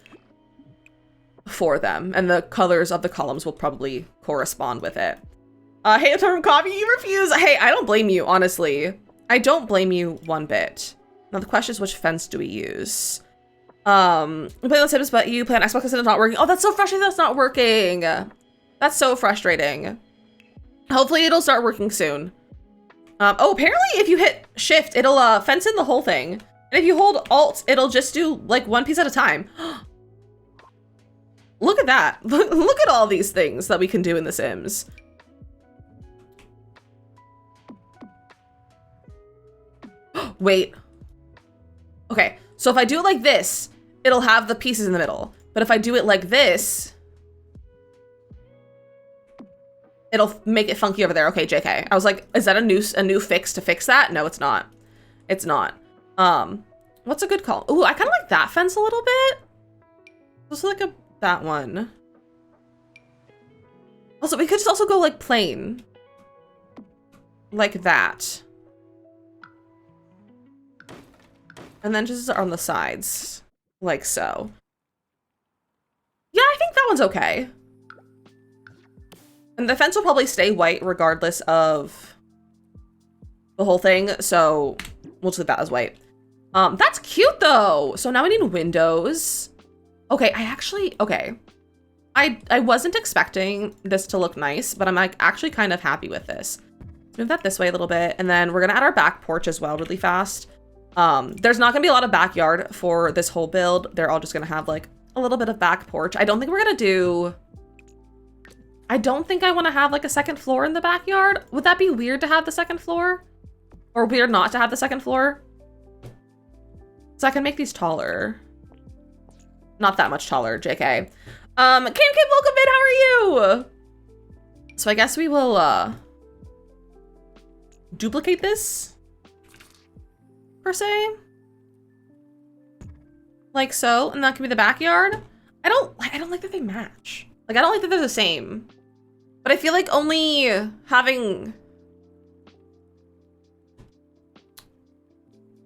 for them. And the colors of the columns will probably correspond with it. Hey, a term coffee, you refuse. Hey, I don't blame you, honestly. I don't blame you one bit. Now the question is, which fence do we use? We play on Sims, but you play on Xbox because it's not working. Oh, that's so frustrating that's not working. That's so frustrating. Hopefully it'll start working soon. Oh, apparently if you hit shift, it'll fence in the whole thing. And if you hold alt, it'll just do like one piece at a time. Look at that. Look at all these things that we can do in The Sims. Wait. Okay, so if I do it like this, it'll have the pieces in the middle. But if I do it like this, it'll make it funky over there. Okay, JK. I was like, is that a new fix to fix that? No, it's not. It's not. What's a good call? Ooh, I kind of like that fence a little bit. Just like that one. Also, we could just also go like plain. Like that. And then just on the sides. Like so. Yeah, I think that one's okay. And the fence will probably stay white regardless of the whole thing, so we'll just leave that as white. That's cute though. So now we need windows. Okay, I wasn't expecting this to look nice, but I'm like actually kind of happy with this. Move that this way a little bit, and then we're gonna add our back porch as well really fast. There's not gonna be a lot of backyard for this whole build. They're all just gonna have like a little bit of back porch. I don't think I want to have like a second floor in the backyard. Would that be weird to have the second floor? Or weird not to have the second floor? So I can make these taller. Not that much taller, JK. Kim, welcome in, how are you? So I guess we will duplicate this, per se. Like so, and that can be the backyard. I don't like that they match. Like, I don't like that they're the same. But I feel like only having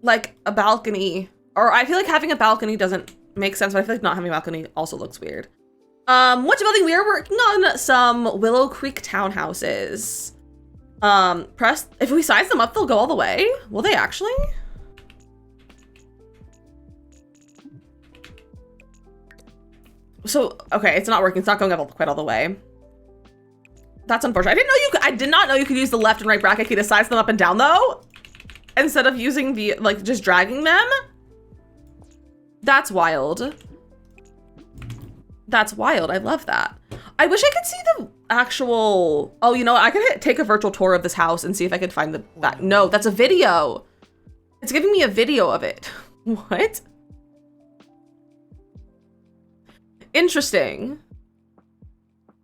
like a balcony, or I feel like having a balcony doesn't make sense, but I feel like not having a balcony also looks weird. What's building? We are working on some Willow Creek townhouses. If we size them up, they'll go all the way. Will they actually? So, okay, it's not working. It's not going up quite all the way. That's unfortunate. I did not know you could use the left and right bracket key to size them up and down though. instead of using the, like, just dragging them. That's wild. That's wild. I love that. I wish I could see the actual... Oh, you know what? I could take a virtual tour of this house and see if I could find the back. No, that's a video. It's giving me a video of it. What? Interesting.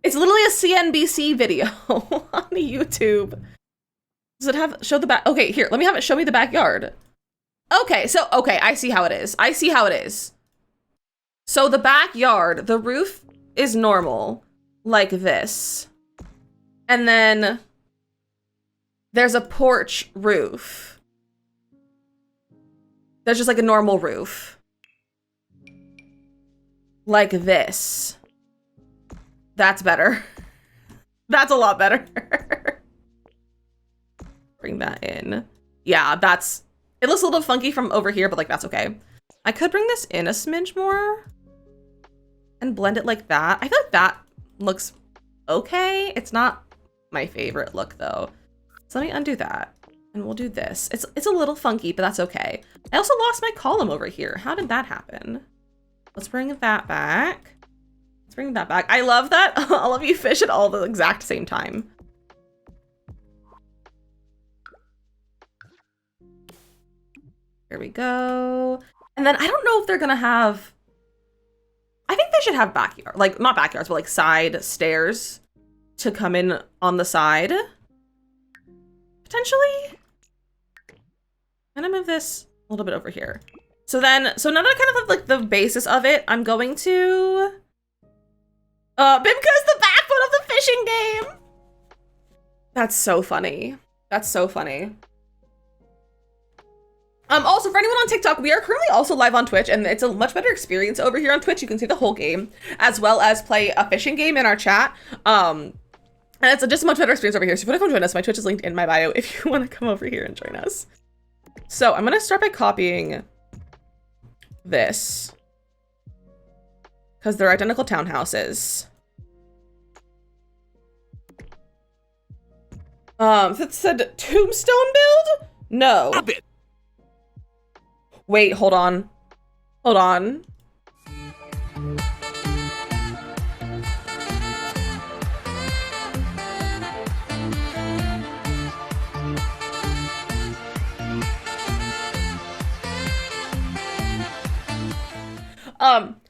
It's literally a CNBC video on YouTube. Does it have... Show the back... Okay, here. Let me have it show me the backyard. Okay, so... Okay, I see how it is. I see how it is. So the backyard, the roof is normal. Like this. And then there's a porch roof. There's just like a normal roof. Like this. That's better. That's a lot better. Bring that in. Yeah, that's... It looks a little funky from over here, but like that's okay. I could bring this in a smidge more. And blend it like that. I feel like that looks okay. It's not my favorite look though. So let me undo that and we'll do this. It's a little funky, but that's okay. I also lost my column over here. How did that happen? Let's bring that back. Let's bring that back. I love that all of you fish at all the exact same time. Here we go. And then I don't know if they're gonna have... I think they should have backyard, like not backyards, but like side stairs to come in on the side. Potentially. I'm gonna move this a little bit over here. So now that I kind of have like the basis of it, I'm going to... Bimka's the backbone of the fishing game! That's so funny. That's so funny. Also, for anyone on TikTok, we are currently also live on Twitch, and it's a much better experience over here on Twitch. You can see the whole game, as well as play a fishing game in our chat. And it's just a much better experience over here. So if you want to come join us, my Twitch is linked in my bio if you want to come over here and join us. So I'm going to start by copying this, because they're identical townhouses. It said tombstone build? No. Stop it. Wait, hold on. Hold on.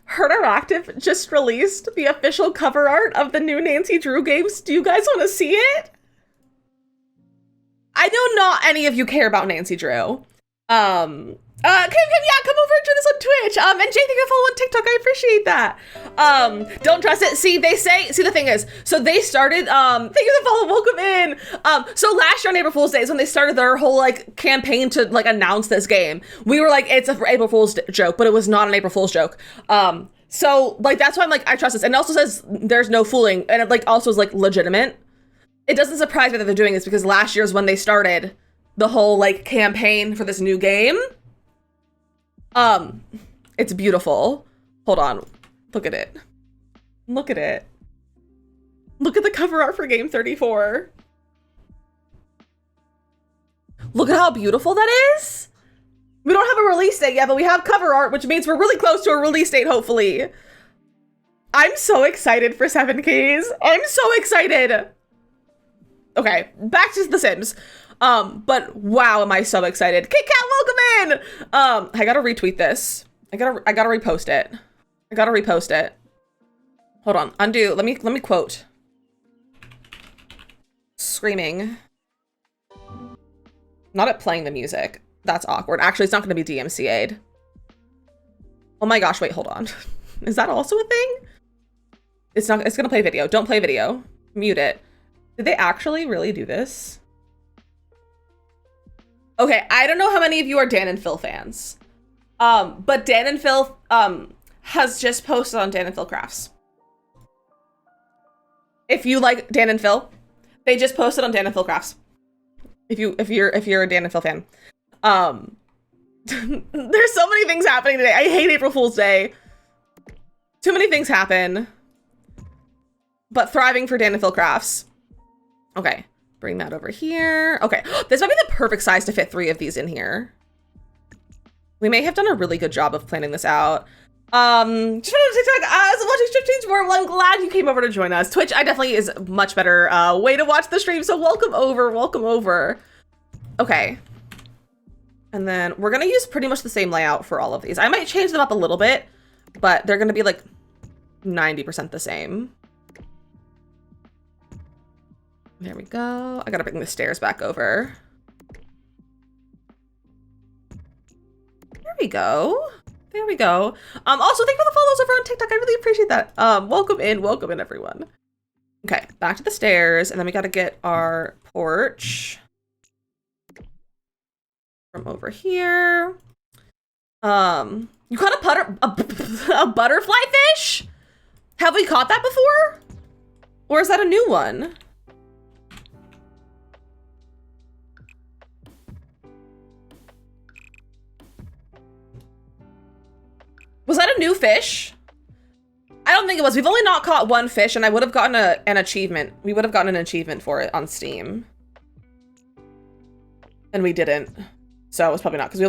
Herd Interactive just released the official cover art of the new Nancy Drew games. Do you guys want to see it? I know not any of you care about Nancy Drew. Yeah, come over and join us on Twitch. And Jay, thank you for following TikTok. I appreciate that. Don't trust it. See, the thing is, so they started, thank you for following, welcome in. So last year on April Fool's Day is when they started their whole, like, campaign to, like, announce this game. We were like, it's a April Fool's joke, but it was not an April Fool's joke. So, like, that's why I'm like, I trust this. And it also says there's no fooling, and it, like, also is, like, legitimate. It doesn't surprise me that they're doing this, because last year is when they started the whole, like, campaign for this new game. It's beautiful. Hold on. Look at it. Look at it. Look at the cover art for Game 34. Look at how beautiful that is. We don't have a release date yet, but we have cover art, which means we're really close to a release date, hopefully. I'm so excited for 7 Keys. I'm so excited. Okay, back to The Sims. But wow, am I so excited. Kit Kat, welcome in! I gotta retweet this. I gotta repost it. I gotta repost it. Hold on, undo, let me quote. Screaming. Not at playing the music. That's awkward. Actually, it's not gonna be DMCA'd. Oh my gosh, wait, hold on. Is that also a thing? It's gonna play video. Don't play video. Mute it. Did they actually really do this? Okay, I don't know how many of you are Dan and Phil fans. But Dan and Phil has just posted on Dan and Phil Crafts. If you like Dan and Phil, they just posted on Dan and Phil Crafts. If you're a Dan and Phil fan. There's so many things happening today. I hate April Fool's Day. Too many things happen. But thriving for Dan and Phil Crafts. Okay. Bring that over here. Okay, this might be the perfect size to fit 3 of these in here. We may have done a really good job of planning this out. Just wanted to TikTok as watching stream teams more. Well, I'm glad you came over to join us. Twitch, I definitely is a much better way to watch the stream. So welcome over, welcome over. Okay. And then we're gonna use pretty much the same layout for all of these. I might change them up a little bit, but they're gonna be like 90% the same. There we go. I gotta bring the stairs back over. There we go. There we go. Also, thank you for the follows over on TikTok. I really appreciate that. Welcome in, everyone. Okay, back to the stairs, and then we gotta get our porch from over here. You caught a butterfly fish? Have we caught that before? Or is that a new one? Was that a new fish? I don't think it was. We've only not caught 1 fish, and I would have gotten an achievement. We would have gotten an achievement for it on Steam. And we didn't. So it's probably not, because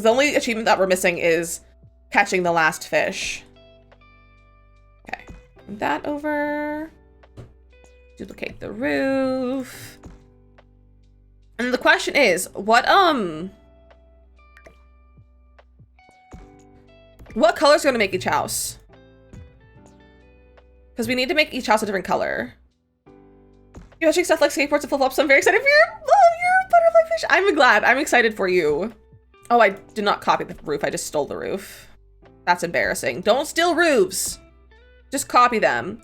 the only achievement that we're missing is catching the last fish. Okay. Bring that over. Duplicate the roof. And the question is, what color is going to make each house? Because we need to make each house a different color. You're watching stuff like skateboards and flip-flops, so I'm very excited for your butterfly fish. I'm glad. I'm excited for you. Oh, I did not copy the roof. I just stole the roof. That's embarrassing. Don't steal roofs. Just copy them.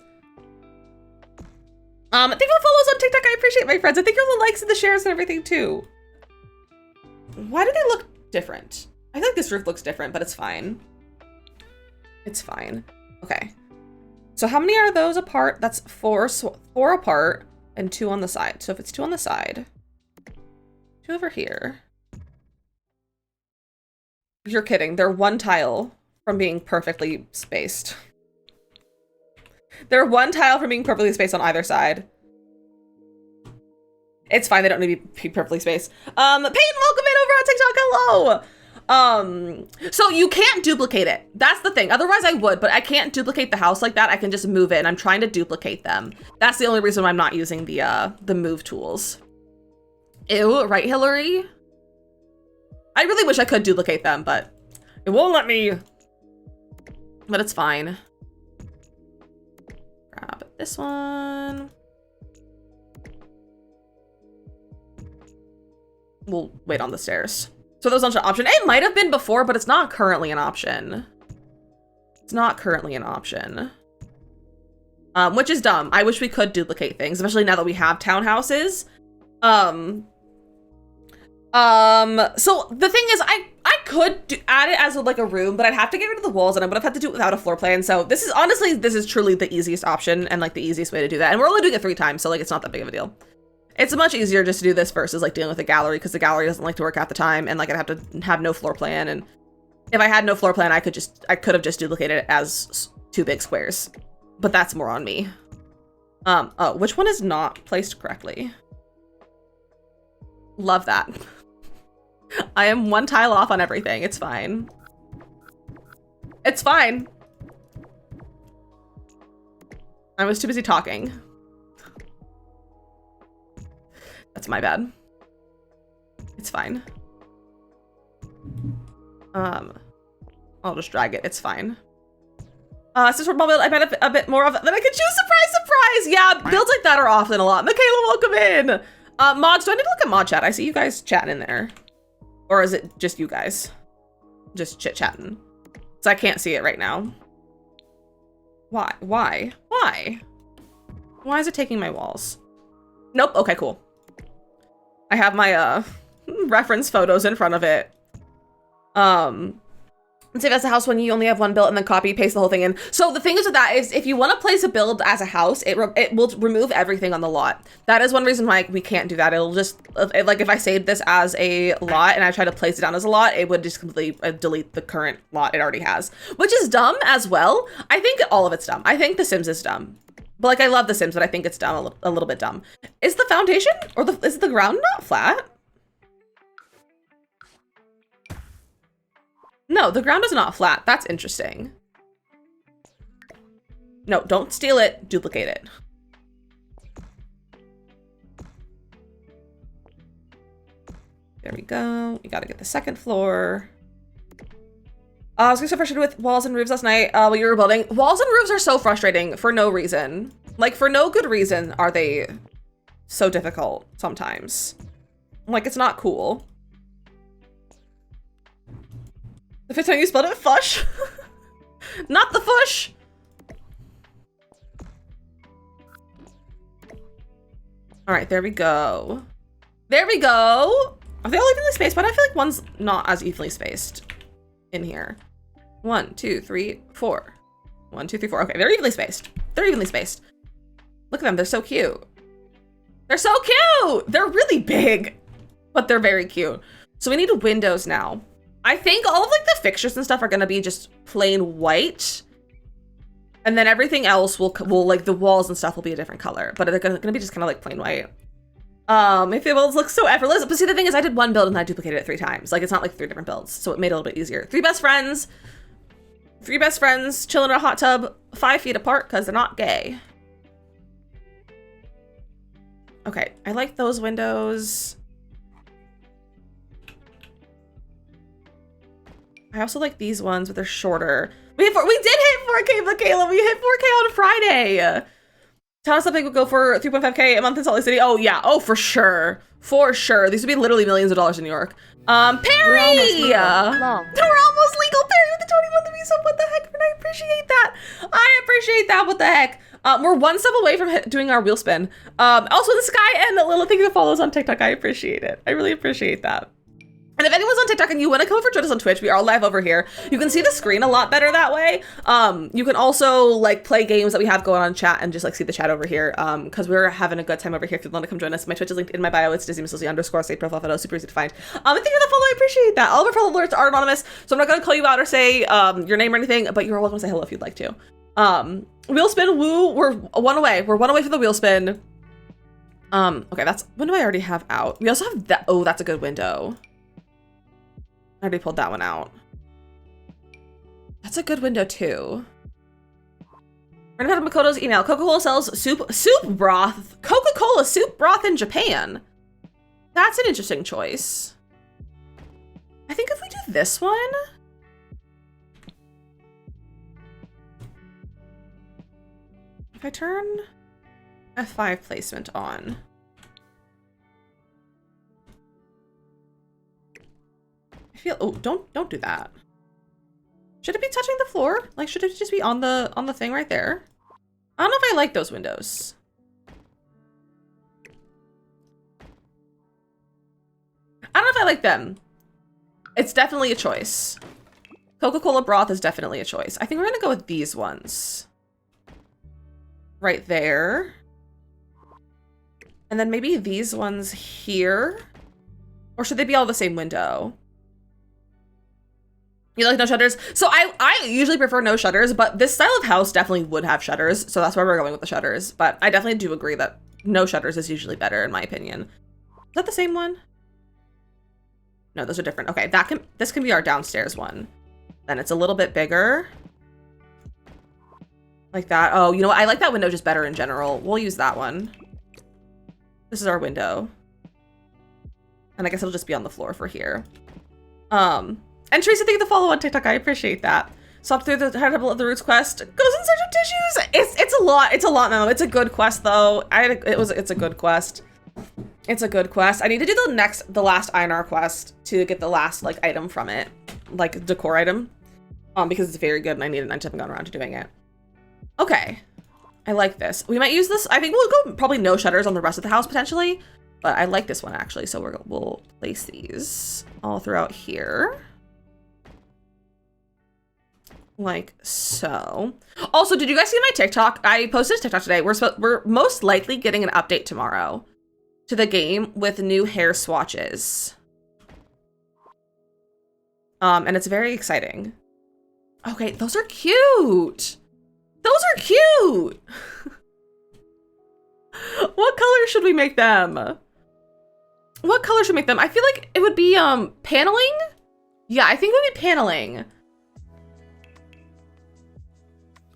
Thank you for the follows on TikTok. I appreciate my friends. I think you're the likes and the shares and everything too. Why do they look different? I feel like this roof looks different, but it's fine. It's fine. Okay. So how many are those apart? That's 4 apart and 2 on the side. So if it's 2 on the side, 2 over here. You're kidding. They're 1 tile from being perfectly spaced. They're 1 tile from being perfectly spaced on either side. It's fine. They don't need to be perfectly spaced. Peyton, welcome in over on TikTok. Hello. So you can't duplicate it. That's the thing. Otherwise I would, but I can't duplicate the house like that. I can just move it, and I'm trying to duplicate them. That's the only reason why I'm not using the move tools. Ew, right, Hillary? I really wish I could duplicate them, but it won't let me. But it's fine. Grab this one. We'll wait on the stairs. So that was not an option. It might have been before, but it's not currently an option. It's not currently an option. Which is dumb. I wish we could duplicate things, especially now that we have townhouses. So the thing is, I could add it as like a room, but I'd have to get rid of the walls, and I would have had to do it without a floor plan. So this is honestly, this is truly the easiest option and like the easiest way to do that. And we're only doing it 3 times, so like it's not that big of a deal. It's much easier just to do this versus like dealing with a gallery, because the gallery doesn't like to work half the time, and like I'd have to have no floor plan. And if I had no floor plan, I could have just duplicated it as 2 big squares, but that's more on me. Oh, which one is not placed correctly? Love that. I am 1 tile off on everything. It's fine. It's fine. I was too busy talking. That's my bad. It's fine. I'll just drag it. It's fine. Since we're mobile, I bet a bit more of it than I can choose. Surprise! Yeah, builds like that are often a lot. Michaela, welcome in. Mods, do I need to look at mod chat? I see you guys chatting in there. Or is it just you guys? Just chit-chatting. So I can't see it right now. Why? Why? Why? Why is it taking my walls? Nope. Okay, cool. I have my reference photos in front of it. Let's say that's a house when you only have 1 built and then copy paste the whole thing in. So the thing is with that is if you want to place a build as a house, it will remove everything on the lot. That is one reason why we can't do that. It'll just like if I saved this as a lot and I try to place it down as a lot, it would just completely delete the current lot it already has, which is dumb as well. I think all of it's dumb. I think The Sims is dumb. But like, I love The Sims, but I think it's dumb, a little bit dumb. Is the foundation or is the ground not flat? No, the ground is not flat. That's interesting. No, don't steal it, duplicate it. There we go. You gotta get the second floor. I was getting so frustrated with walls and roofs last night while you were building. Walls and roofs are so frustrating for no reason. Like, for no good reason are they so difficult sometimes. Like, it's not cool. The fifth time you spelled it, fush. Not the fush. All right, there we go. There we go. Are they all evenly spaced? But I feel like one's not as evenly spaced in here. 1, 2, 3, 4. 1, 2, 3, 4. Okay, they're evenly spaced. They're evenly spaced. Look at them, they're so cute. They're so cute. They're really big, but they're very cute. So we need windows now. I think all of like the fixtures and stuff are gonna be just plain white. And then everything else will like the walls and stuff will be a different color, but they're gonna be just kind of like plain white. If the builds look so effortless, but see the thing is I did one build and I duplicated it 3 times. Like it's not like 3 different builds, so it made it a little bit easier. 3 best friends chilling in a hot tub 5 feet apart because they're not gay. Okay, I like those windows. I also like these ones, but they're shorter. We did hit 4K, Michaela. We hit 4K on Friday. Townhouse something would go for 3.5K a month in Salt Lake City. Oh yeah, oh for sure. For sure. These would be literally millions of dollars in New York. Perry! We're almost legal. Perry with the 21 sub. What the heck? And I appreciate that. I appreciate that. What the heck? We're 1 step away from doing our wheel spin. Also the Sky and the little thing that follows on TikTok. I appreciate it. I really appreciate that. And if anyone's on TikTok and you want to come over, join us on Twitch. We are live over here. You can see the screen a lot better that way. You can also like play games that we have going on in chat and just like see the chat over here. Because we're having a good time over here. If you want to come join us, my Twitch is linked in my bio. It's Disney_, save profile photo, super easy to find. And thank you for the follow. I appreciate that. All of our follow alerts are anonymous, so I'm not going to call you out or say your name or anything, but you're welcome to say hello if you'd like to. Wheel spin, woo. We're 1 away. We're 1 away from the wheel spin. Okay, that's when do I already have out? We also have that. Oh, that's a good window. I already pulled that one out. That's a good window too. Right about Makoto's email. Coca-Cola sells soup broth. Coca-Cola soup broth in Japan. That's an interesting choice. I think if we do this one. If I turn F5 placement on. Oh, don't do that. Should it be touching the floor? Like, should it just be on the thing right there? I don't know if I like those windows. I don't know if I like them. It's definitely a choice. Coca-Cola broth is definitely a choice. I think we're gonna go with these ones. Right there. And then maybe these ones here. Or should they be all the same window? You like no shutters? So I usually prefer no shutters, but this style of house definitely would have shutters. So that's why we're going with the shutters. But I definitely do agree that no shutters is usually better in my opinion. Is that the same one? No, those are different. Okay, this can be our downstairs one. Then it's a little bit bigger. Like that. Oh, you know what? I like that window just better in general. We'll use that one. This is our window. And I guess it'll just be on the floor for here. And Teresa, thank you for the follow on TikTok. I appreciate that. Swap through the Table of the Roots quest. Goes in search of tissues. It's a lot. It's a lot, Memo. It's a good quest though. It's a good quest. It's a good quest. I need to do the last Einar quest to get the last like item from it, like decor item, because it's very good and I just haven't gone around to doing it. Okay, I like this. We might use this. I think we'll go probably no shutters on the rest of the house potentially, but I like this one actually. So we'll place these all throughout here. Like so. Also, did you guys see my TikTok? I posted a TikTok today. We're most likely getting an update tomorrow to the game with new hair swatches. And it's very exciting. Okay, those are cute. Those are cute. What color should we make them? What color should we make them? I feel like it would be paneling. Yeah, I think it would be paneling.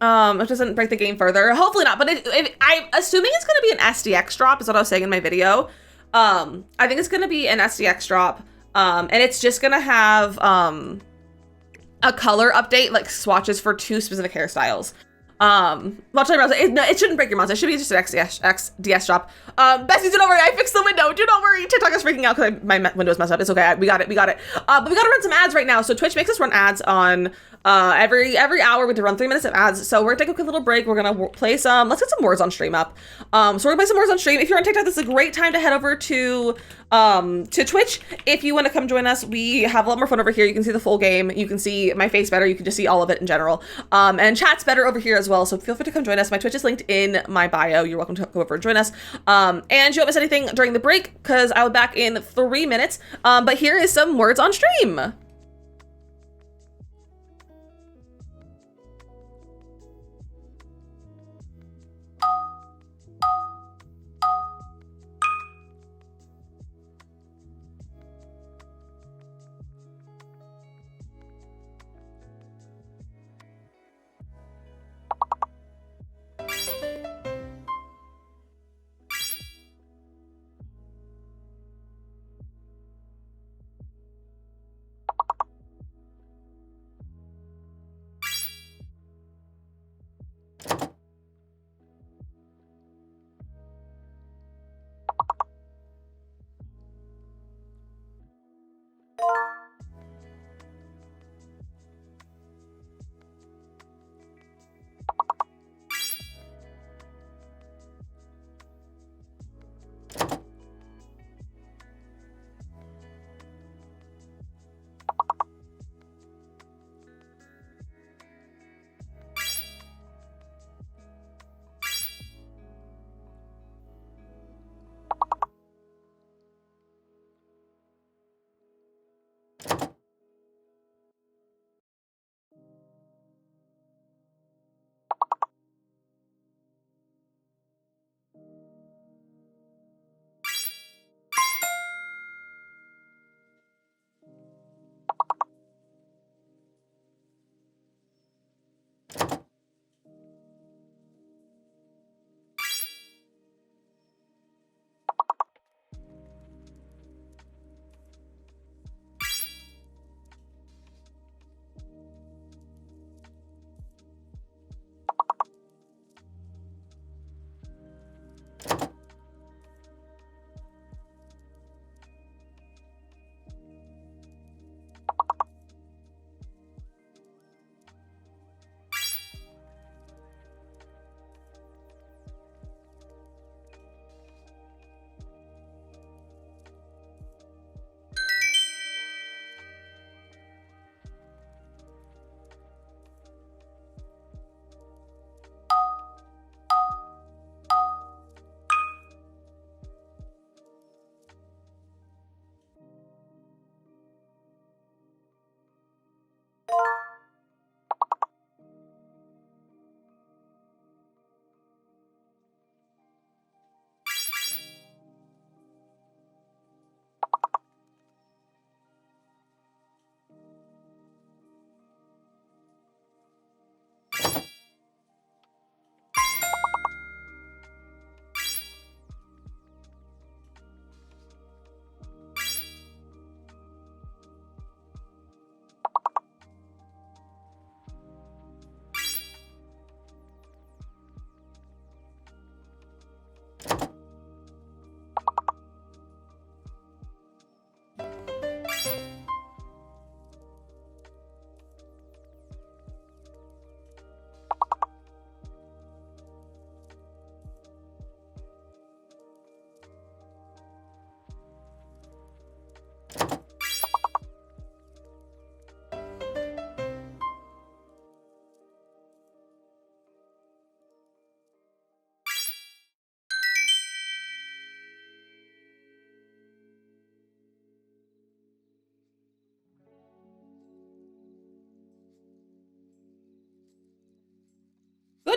It doesn't break the game further. Hopefully not, but I'm assuming it's gonna be an SDX drop, is what I was saying in my video. I think it's gonna be an SDX drop. And it's just gonna have a color update, like swatches for 2 specific hairstyles. It shouldn't break your monster. It should be just an XDS drop. Bessie, do not worry. I fixed the window. Do not worry. TikTok is freaking out because my window's messed up. It's okay. We got it. But we got to run some ads right now. So Twitch makes us run ads on every hour. We have to run 3 minutes of ads. So we're gonna take a quick little break. We're gonna play some. Let's get some words on stream up. So we're gonna play some words on stream. If you're on TikTok, this is a great time to head over to Twitch. If you want to come join us, we have a lot more fun over here. You can see the full game. You can see my face better. You can just see all of it in general. And chat's better over here as well. So feel free to come join us. My Twitch is linked in my bio. You're welcome to go over and join us. And you won't miss anything during the break because I'll be back in 3 minutes. But here is some words on stream.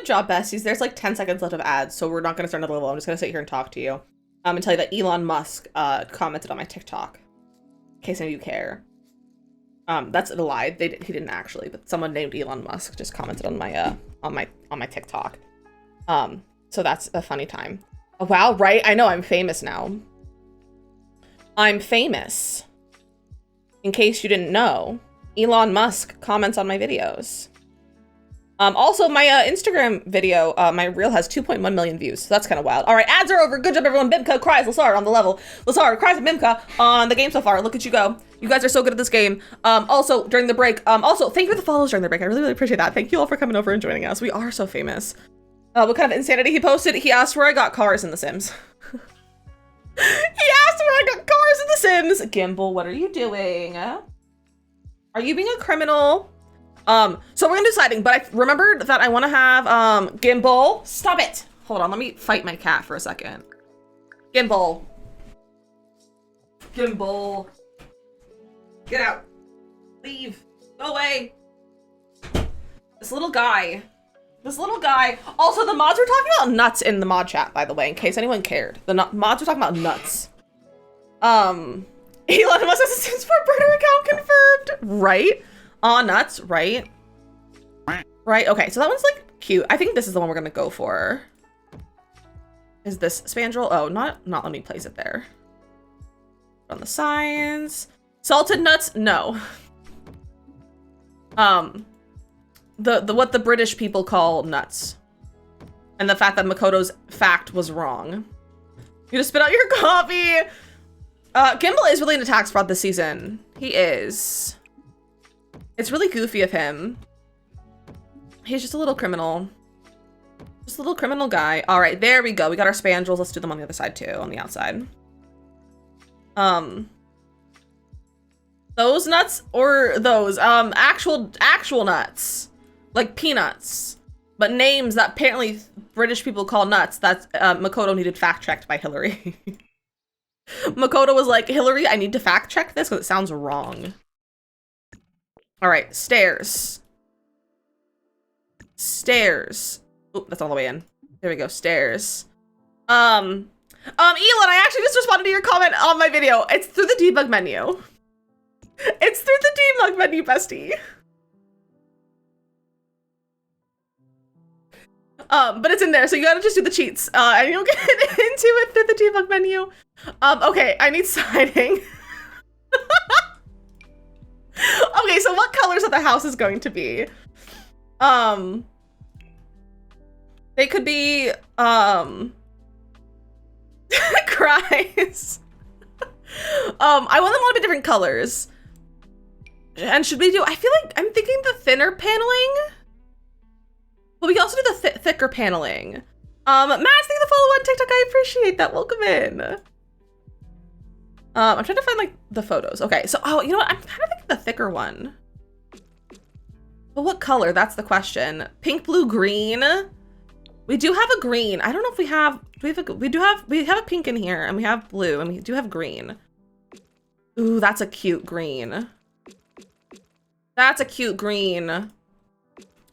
Good job, besties. There's like 10 seconds left of ads, so we're not going to start another level. I'm just going to sit here and talk to you. And tell you that Elon Musk commented on my TikTok. In case any of you care. That's a lie. He didn't actually, but someone named Elon Musk just commented on my TikTok. So that's a funny time. Oh, wow, right? I know, I'm famous now. I'm famous. In case you didn't know, Elon Musk comments on my videos. Also, my Instagram video, my reel has 2.1 million views, so that's kind of wild. All right, ads are over. Good job, everyone. Bimka, Cries, Lasar on the level. Lasar, Cries, and Bimka on the game so far. Look at you go. You guys are so good at this game. Also, during the break, also, thank you for the follows during the break. I really, really appreciate that. Thank you all for coming over and joining us. We are so famous. What kind of insanity he posted? He asked where I got cars in The Sims. He asked where I got cars in The Sims. Gimbal, what are you doing? Are you being a criminal? So we're deciding, but I remembered that I want to have, Gimbal. Stop it. Hold on, let me fight my cat for a second. Gimbal. Gimbal. Get out. Leave. Go away. This little guy. Also, the mods were talking about nuts in the mod chat, by the way, in case anyone cared. The mods were talking about nuts. Elon Musk has a Sims 4 burner account confirmed. Right? Aw, nuts, right? Right, okay, so that one's like cute. I think this is the one we're gonna go for. Is this Spandrel? Oh, not let me place it there. On the signs. Salted nuts, no. What the British people call nuts. And the fact that Makoto's fact was wrong. You just spit out your coffee. Gimbal is really into tax fraud this season. He is. It's really goofy of him. He's just a little criminal. Just a little criminal guy. All right, there we go. We got our spandrels. Let's do them on the other side too, on the outside. Those nuts or those? Actual nuts. Like peanuts. But names that apparently British people call nuts. That's, Makoto needed fact checked by Hillary. Makoto was like, Hillary, I need to fact check this because it sounds wrong. All right, stairs. Stairs. Oh, that's all the way in. There we go, stairs. Elon, I actually just responded to your comment on my video. It's through the debug menu. It's through the debug menu, bestie. But it's in there, so you gotta just do the cheats. And you'll get into it through the debug menu. Okay, I need siding. Okay, so what colors of the house is going to be? They could be, Cries. I want them all to be different colors. And should we do, I feel like I'm thinking the thinner paneling, but we can also do the thicker paneling. Matt, thank you for the follow on TikTok. I appreciate that. Welcome in. I'm trying to find like the photos. Okay, so, oh, you know what? I'm kind of thinking the thicker one. But what color? That's the question. Pink, blue, green. We do have a green. I don't know if we have, we have a pink in here and we have blue and we do have green. Ooh, that's a cute green. That's a cute green.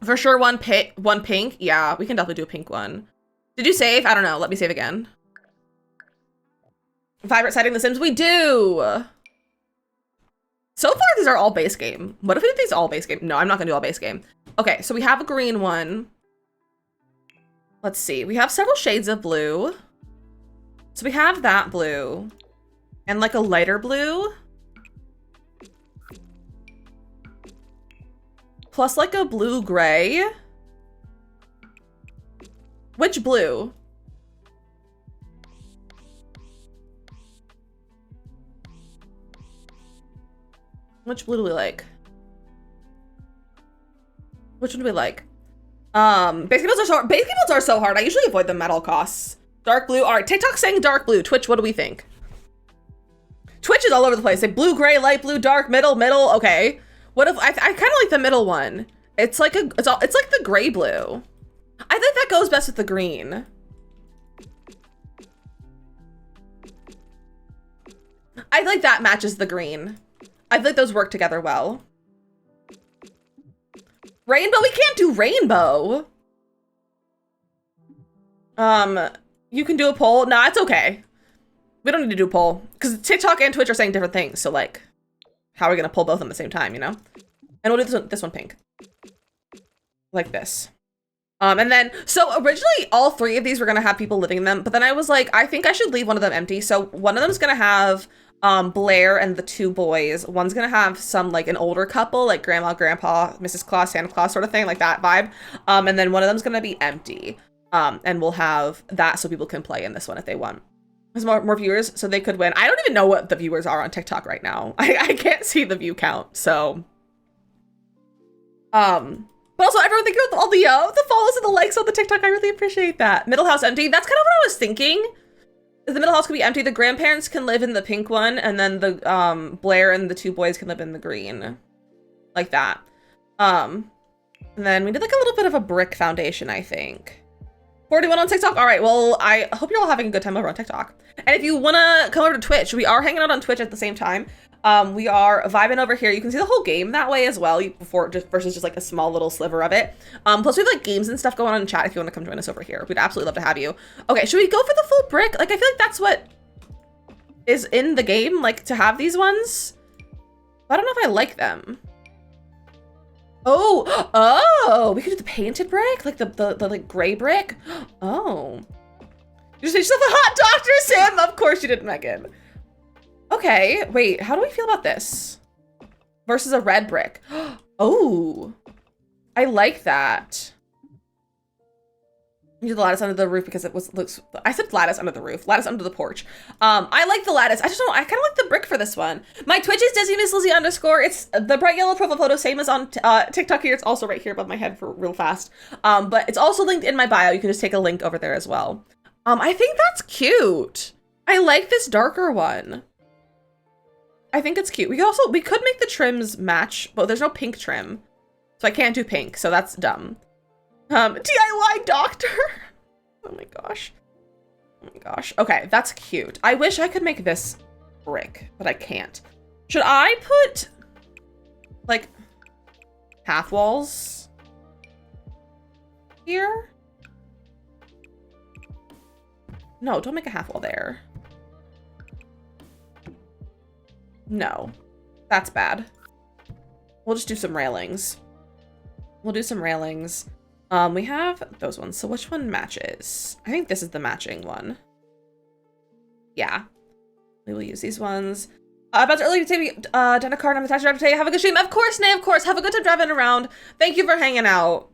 For sure, one pink. Yeah, we can definitely do a pink one. Did you save? I don't know. Let me save again. Vibrant setting The Sims. We do. So far, these are all base game. What if we did these all base game? No, I'm not gonna do all base game. Okay, so we have a green one. Let's see. We have several shades of blue. So we have that blue and like a lighter blue. Plus like a blue gray. Which blue? Which blue do we like? Which one do we like? Basic builds are so hard. I usually avoid them at all costs. Dark blue. All right, TikTok's saying dark blue. Twitch, what do we think? Twitch is all over the place. Like blue, gray, light blue, dark, middle. Okay. What if I kind of like the middle one? It's like it's like the gray blue. I think that goes best with the green. I like that matches the green. I feel like those work together well. Rainbow? We can't do rainbow. You can do a poll. Nah, it's okay. We don't need to do a poll because TikTok and Twitch are saying different things. So like, how are we gonna pull both at the same time, you know? And we'll do this one pink. Like this. And then, so originally all 3 of these were gonna have people living in them, but then I was like, I think I should leave one of them empty. So one of them's gonna have Blair and the 2 boys. One's gonna have some like an older couple, like grandma, grandpa, Mrs. Claus, Santa Claus sort of thing, like that vibe. And then one of them's gonna be empty. And we'll have that so people can play in this one if they want. There's more viewers, so they could win. I don't even know what the viewers are on TikTok right now. I can't see the view count, so. But also, everyone, thank you for all the follows and the likes on the TikTok. I really appreciate that. Middle house empty. That's kind of what I was thinking. The middle house could be empty. The grandparents can live in the pink one, and then the Blair and the 2 boys can live in the green, like that. And then we did like a little bit of a brick foundation, I think. 41 on TikTok. All right. Well, I hope you're all having a good time over on TikTok. And if you want to come over to Twitch, we are hanging out on Twitch at the same time. We are vibing over here. You can see the whole game that way as well, versus just like a small little sliver of it. Plus we have like games and stuff going on in chat if you want to come join us over here. We'd absolutely love to have you. Okay, should we go for the full brick? Like, I feel like that's what is in the game, like to have these ones. But I don't know if I like them. Oh, we could do the painted brick, like the like gray brick. Oh, you just made yourself a hot Dr. Sim. Of course you did, Megan. Okay, wait, how do we feel about this? Versus a red brick. Oh, I like that. You did the lattice under the roof because it looks, I said lattice under the roof, lattice under the porch. I like the lattice. I just don't know, I kind of like the brick for this one. My Twitch is DesiMissLizzy_. It's the bright yellow profile photo, same as on TikTok here. It's also right here above my head for real fast. But it's also linked in my bio. You can just take a link over there as well. I think that's cute. I like this darker one. I think it's cute. We could make the trims match, but there's no pink trim. So I can't do pink, so that's dumb. DIY doctor. Oh my gosh. Oh my gosh. Okay, that's cute. I wish I could make this brick, but I can't. Should I put like half walls here? No, don't make a half wall there. No, that's bad. We'll just do some railings. We'll do some railings. We have those ones. So which one matches? I think this is the matching one. Yeah. We will use these ones. About to early today, done a card. I'm attached to today. Have a good stream. Of course, Nay, of course. Have a good time driving around. Thank you for hanging out.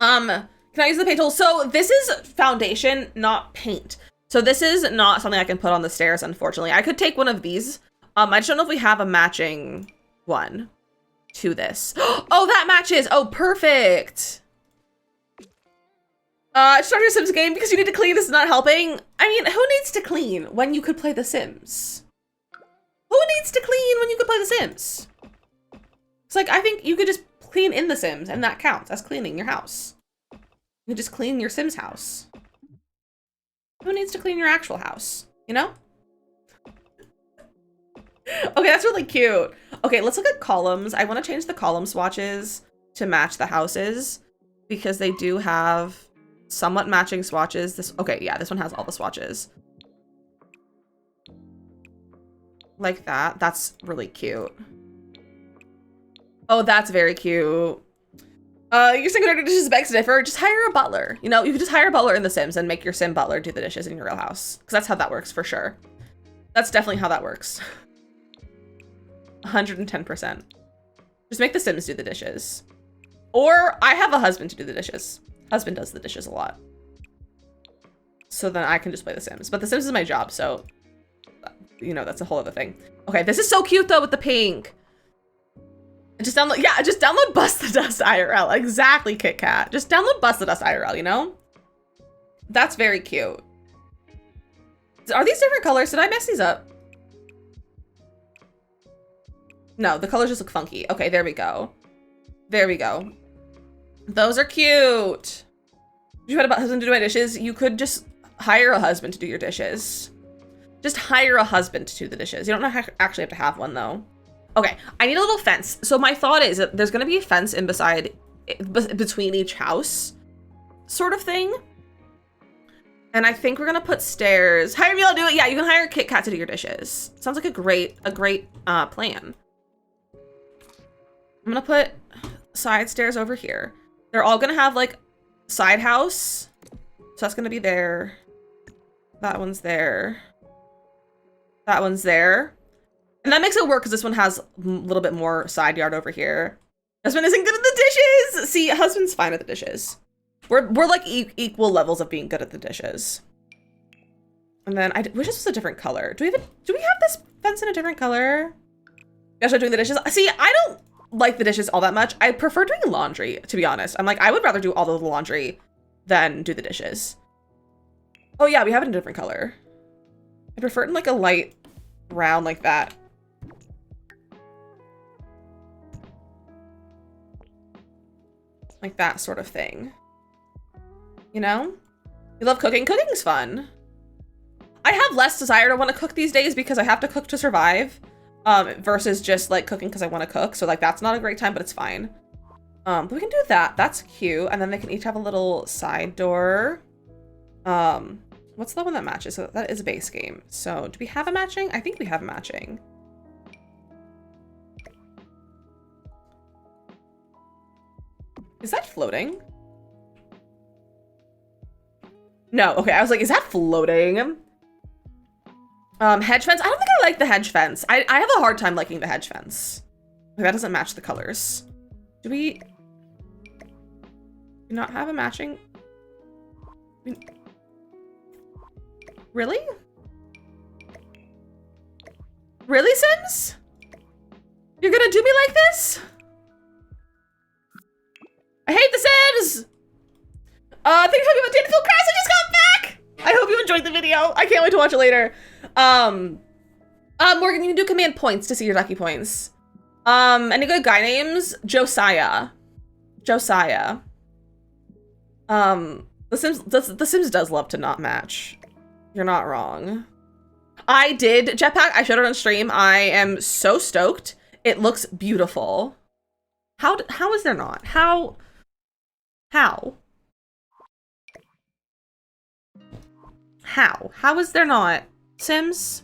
Can I use the paint tool? So this is foundation, not paint. So this is not something I can put on the stairs, unfortunately. I could take one of these. I just don't know if we have a matching one to this. Oh, that matches. Oh, perfect. Start your Sims game because you need to clean. This is not helping. I mean, who needs to clean when you could play The Sims? Who needs to clean when you could play The Sims? It's like, I think you could just clean in The Sims and that counts as cleaning your house. You just clean your Sims house. Who needs to clean your actual house? You know? Okay, that's really cute. Okay, let's look at columns. I want to change the column swatches to match the houses because they do have somewhat matching swatches. Okay, yeah, this one has all the swatches. Like that. That's really cute. Oh, that's very cute. Your single dishes begs to differ. Just hire a butler. You know, you could just hire a butler in The Sims and make your Sim butler do the dishes in your real house. Because that's how that works for sure. That's definitely how that works. 110%. Just make the Sims do the dishes. Or I have a husband to do the dishes. Husband does the dishes a lot. So then I can just play The Sims. But The Sims is my job, so, you know, that's a whole other thing. Okay, this is so cute though with the pink. Just download, yeah, just download Bust the Dust IRL. Exactly, Kit Kat. Just download Bust the Dust IRL, you know? That's very cute. Are these different colors? Did I mess these up? No, the colors just look funky. Okay, there we go. There we go. Those are cute. You had about husband to do my dishes. You could just hire a husband to do your dishes. Just hire a husband to do the dishes. You don't actually have to have one though. Okay, I need a little fence. So my thought is that there's gonna be a fence between each house, sort of thing. And I think we're gonna put stairs. Hire me, I'll do it. Yeah, you can hire Kit Kat to do your dishes. Sounds like a great plan. I'm gonna put side stairs over here. They're all gonna have like side house. So that's gonna be there. That one's there. That one's there. And that makes it work because this one has a little bit more side yard over here. Husband isn't good at the dishes. See, husband's fine at the dishes. We're like equal levels of being good at the dishes. And then I wish this was a different color. Do we have this fence in a different color? Gosh, I'm doing the dishes. See, I don't like the dishes all that much. I prefer doing laundry, to be honest. I'm like, I would rather do all of the laundry than do the dishes. Oh yeah, we have it in a different color. I prefer it in like a light brown like that. Like that sort of thing. You know? You love cooking? Cooking's fun. I have less desire to want to cook these days because I have to cook to survive. Versus just like cooking because I want to cook. So like that's not a great time, but it's fine. But we can do that. That's cute. And then they can each have a little side door. What's the one that matches? So that is a base game. So do we have a matching? I think we have a matching. Is that floating? No, okay, I was like, is that floating? Hedge fence? I don't think I like the hedge fence. I have a hard time liking the hedge fence. Like, that doesn't match the colors. Do we not have a matching? Really? Really, Sims? You're gonna do me like this? I hate the Sims! Thanks for talking about Danville Crash, I just got back! I hope you enjoyed the video. I can't wait to watch it later. Morgan, you can do command points to see your lucky points. Any good guy names? Josiah. Josiah. The Sims does love to not match. You're not wrong. I did jetpack. I showed it on stream. I am so stoked. It looks beautiful. How is there not? How? How is there not? Sims?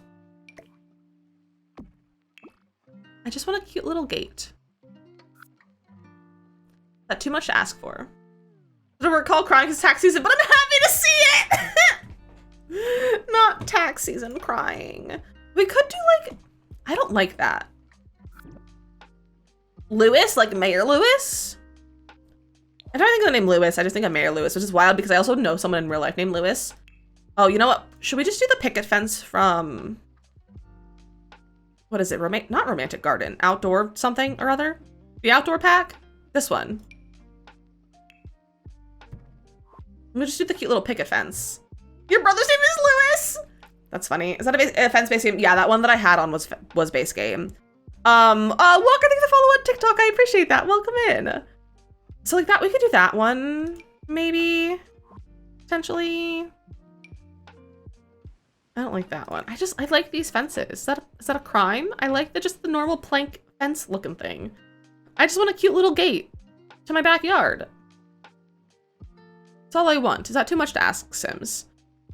I just want a cute little gate. Is that too much to ask for? We're called crying because tax season, but I'm happy to see it! Not tax season crying. We could do like, I don't like that. Lewis, like Mayor Lewis? I don't think of the name Lewis, I just think of Mayor Lewis, which is wild because I also know someone in real life named Lewis. Oh, you know what? Should we just do the picket fence from, what is it? Not Romantic Garden, Outdoor something or other? The outdoor pack? This one. We'll just do the cute little picket fence. Your brother's name is Lewis! That's funny. Is that a fence-based game? Yeah, that one that I had on was base game. Walker, thanks for follow on TikTok. I appreciate that. Welcome in. So like that, we could do that one, maybe, potentially. I don't like that one. I like these fences. Is that a crime? I like just the normal plank fence looking thing. I just want a cute little gate to my backyard. That's all I want. Is that too much to ask, Sims?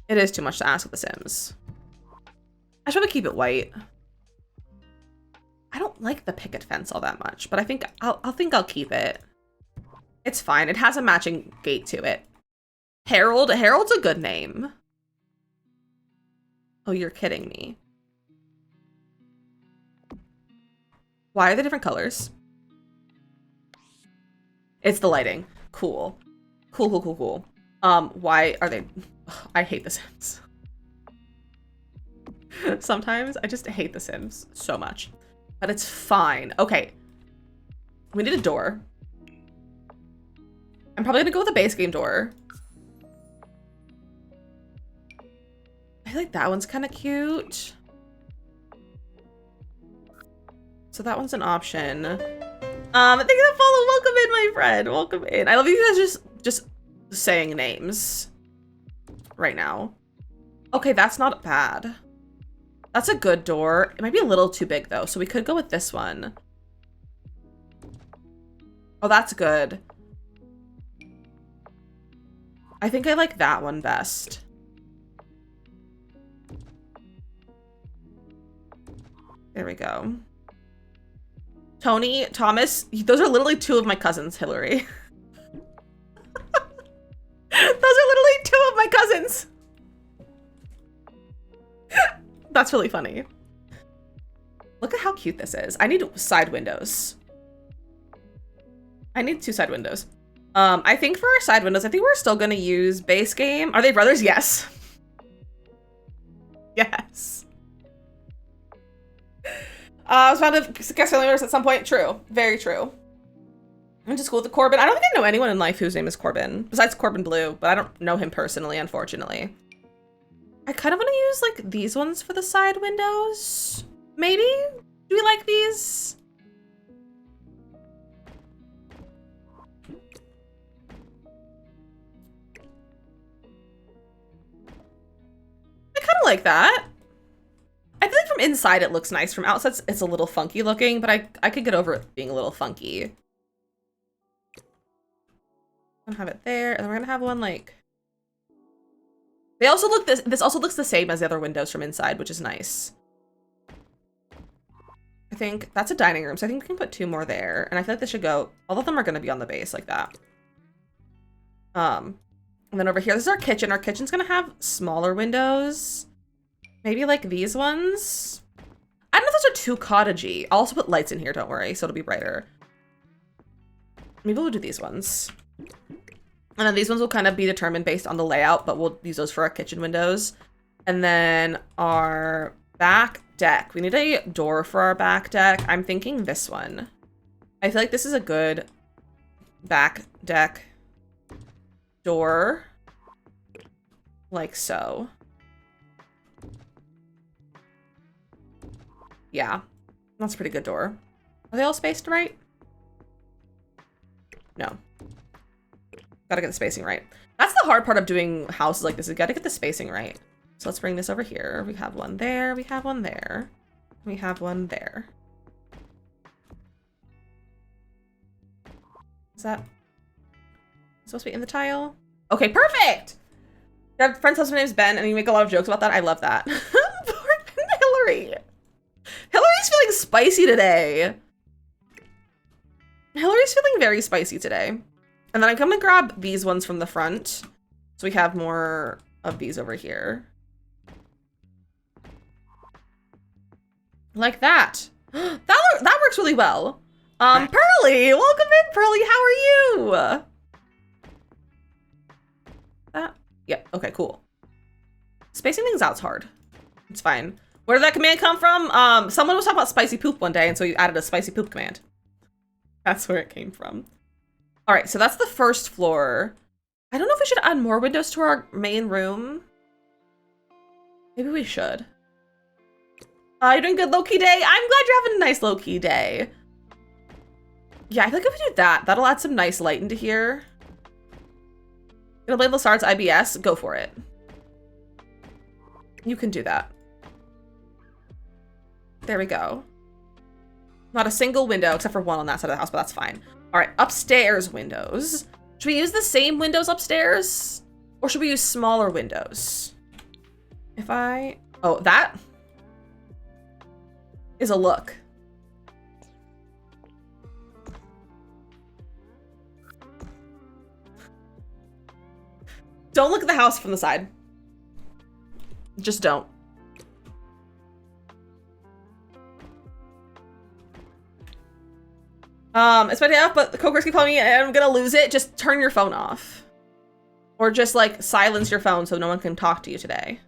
It is too much to ask of the Sims. I should probably keep it white. I don't like the picket fence all that much, but I think I'll keep it. It's fine. It has a matching gate to it. Harold? Harold's a good name. Oh, you're kidding me. Why are they different colors? It's the lighting. Cool. Cool. Why are they... Ugh, I hate The Sims. Sometimes I just hate The Sims so much. But it's fine. Okay. We need a door. I'm probably gonna go with a base game door. I feel like that one's kind of cute. So that one's an option. Thank you for the follow. Welcome in, my friend. Welcome in. I love you guys just saying names right now. Okay, that's not bad. That's a good door. It might be a little too big though, so we could go with this one. Oh, that's good. I think I like that one best. There we go. Tony, Thomas, those are literally two of my cousins, Hillary. Those are literally two of my cousins. That's really funny. Look at how cute this is. I need side windows. I need 2 side windows. I think for our side windows, I think we're still gonna use base game. Are they brothers? Yes. Yes. I was found to guess family members at some point. True. Very true. I went to school with Corbin. I don't think I know anyone in life whose name is Corbin, besides Corbin Blue, but I don't know him personally, unfortunately. I kind of want to use like these ones for the side windows. Maybe? Do we like these? I kind of like that. I feel like from inside it looks nice. From outside it's a little funky looking, but I could get over it being a little funky. I'm gonna have it there, and then we're gonna have one like... They also look this also looks the same as the other windows from inside, which is nice. I think that's a dining room, so I think we can put 2 more there. And I feel like this should go, all of them are gonna be on the base like that. And then over here, this is our kitchen. Our kitchen's gonna have smaller windows. Maybe like these ones. I don't know if those are too cottagey. I'll also put lights in here, don't worry, so it'll be brighter. Maybe we'll do these ones. And then these ones will kind of be determined based on the layout, but we'll use those for our kitchen windows. And then our back deck. We need a door for our back deck. I'm thinking this one. I feel like this is a good back deck door. Like so. Yeah, that's a pretty good door. Are they all spaced right? No. Gotta get the spacing right. That's the hard part of doing houses like this. You gotta get the spacing right. So let's bring this over here. We have one there. We have one there. We have one there. Is that supposed to be in the tile? Okay, perfect! Your friend's husband name is Ben, and you make a lot of jokes about that. I love that. Poor Hillary. Hillary's feeling spicy today. Hillary's feeling very spicy today. And then I'm gonna grab these ones from the front. So we have more of these over here. Like that. That works really well. Pearly, welcome in, Pearly. How are you? That, yeah, okay, cool. Spacing things out's hard. It's fine. Where did that command come from? Someone was talking about spicy poop one day, and so you added a spicy poop command. That's where it came from. All right, so that's the first floor. I don't know if we should add more windows to our main room. Maybe we should. You're doing good low-key day? I'm glad you're having a nice low-key day. Yeah, I feel like if we do that, that'll add some nice light into here. Gonna blame Lassard's IBS? Go for it. You can do that. There we go. Not a single window except for one on that side of the house, but that's fine. All right, upstairs windows. Should we use the same windows upstairs? Or should we use smaller windows? Oh, that is a look. Don't look at the house from the side. Just don't. It's my day off, but the coworkers keep calling me and I'm gonna lose it. Just turn your phone off. Or just like silence your phone so no one can talk to you today.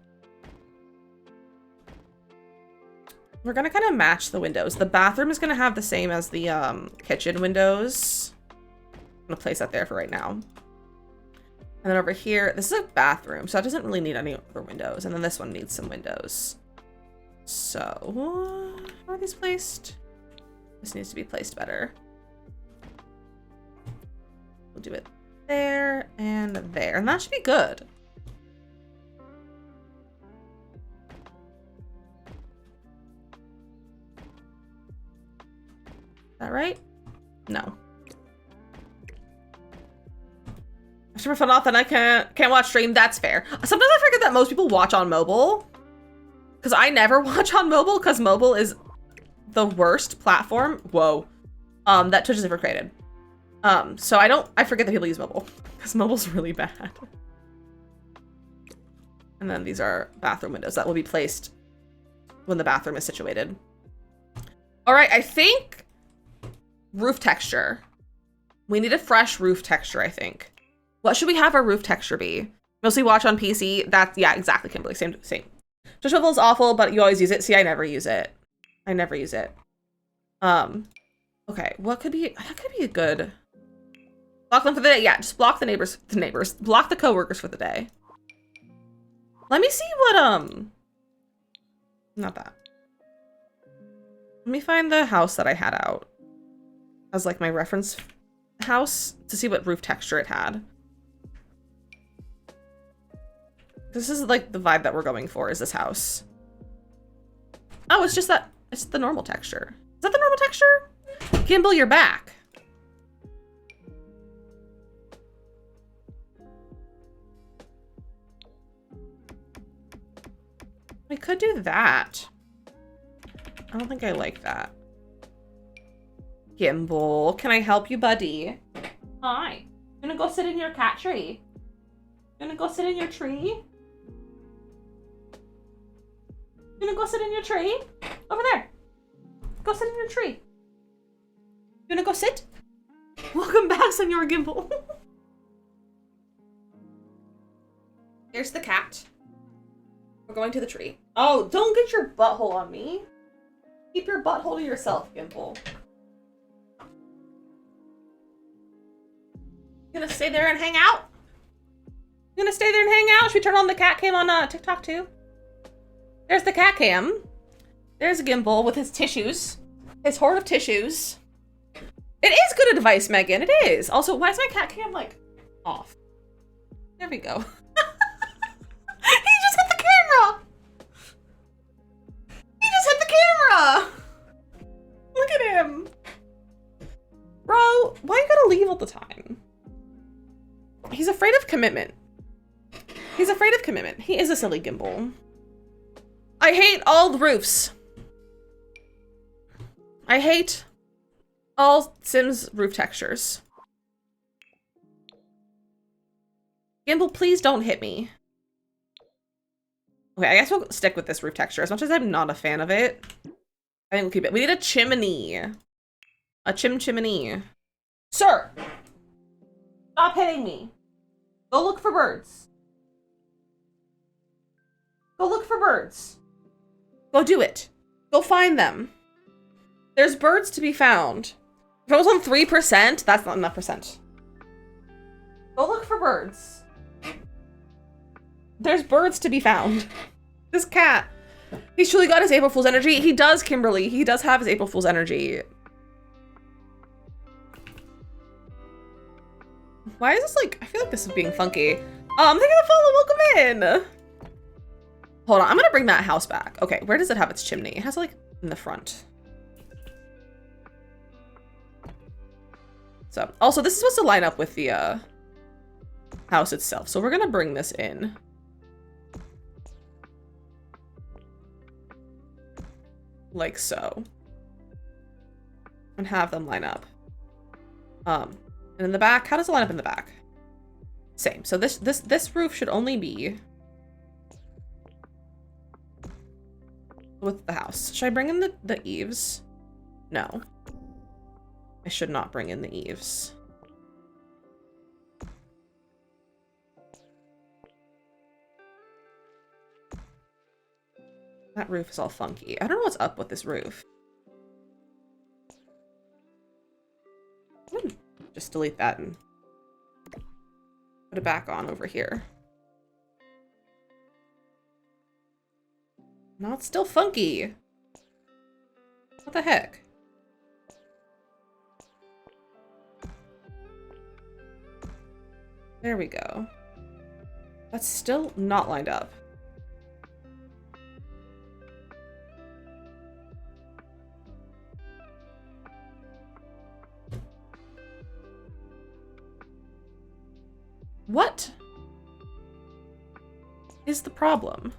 We're gonna kind of match the windows. The bathroom is gonna have the same as the kitchen windows. I'm gonna place that there for right now. And then over here, this is a bathroom, so that doesn't really need any other windows. And then this one needs some windows. So, how are these placed? This needs to be placed better. We'll do it there and there, and that should be good. Is that right? No. I should have fun off, then I can't watch stream. That's fair. Sometimes I forget that most people watch on mobile. Because I never watch on mobile, because mobile is the worst platform, whoa, that Twitch has ever created. So I forget that people use mobile, because mobile's really bad. And then these are bathroom windows that will be placed when the bathroom is situated. All right, I think roof texture. We need a fresh roof texture, I think. What should we have our roof texture be? Mostly watch on PC. That's, yeah, exactly, Kimberly, same. Twitch mobile is awful, but you always use it. See, I never use it. Okay, what could be, that could be a good, block them for the day. Yeah, just block the neighbors, block the coworkers for the day. Let me see what, not that. Let me find the house that I had out as like my reference house to see what roof texture it had. This is like the vibe that we're going for, is this house. Oh, it's just that, it's the normal texture. Is that the normal texture? Gimbal, you're back. We could do that. I don't think I like that. Gimbal, can I help you, buddy? Hi. You gonna go sit in your cat tree? You gonna go sit in your tree? You gonna go sit in your tree? Over there. Go sit in your tree. You gonna go sit? Welcome back, Senor Gimbal. Here's the cat. We're going to the tree. Oh, don't get your butthole on me. Keep your butthole to yourself, Gimbal. You gonna stay there and hang out? You gonna stay there and hang out? Should we turn on the cat cam on TikTok too? There's the cat cam. There's Gimbal with his tissues. His hoard of tissues. It is good advice, Megan. It is. Also, why is my cat cam like off? There we go. He just hit the camera. He just hit the camera. Look at him. Bro, why you gotta leave all the time? He's afraid of commitment. He's afraid of commitment. He is a silly Gimbal. I hate all the roofs. I hate all Sims roof textures. Gimbal, please don't hit me. Okay, I guess we'll stick with this roof texture. As much as I'm not a fan of it, I think we'll keep it. We need a chimney. A chimney. Sir! Stop hitting me. Go look for birds. Go look for birds. Go do it. Go find them. There's birds to be found. If I was on 3%, that's not enough percent. Go look for birds. There's birds to be found. This cat. He's truly got his April Fool's energy. He does, Kimberly. He does have his April Fool's energy. Why is this like, I feel like this is being funky. Thank you for the follow, welcome in. Hold on, I'm gonna bring that house back. Okay, where does it have its chimney? It has it like in the front. So, also this is supposed to line up with the house itself. So we're gonna bring this in. Like so. And have them line up. And in the back, how does it line up in the back? Same. So this roof should only be with the house. Should I bring in the eaves? No. I should not bring in the eaves. That roof is all funky. I don't know what's up with this roof. Just delete that and put it back on over here. No, it's still funky. What the heck? There we go. That's still not lined up. What is the problem?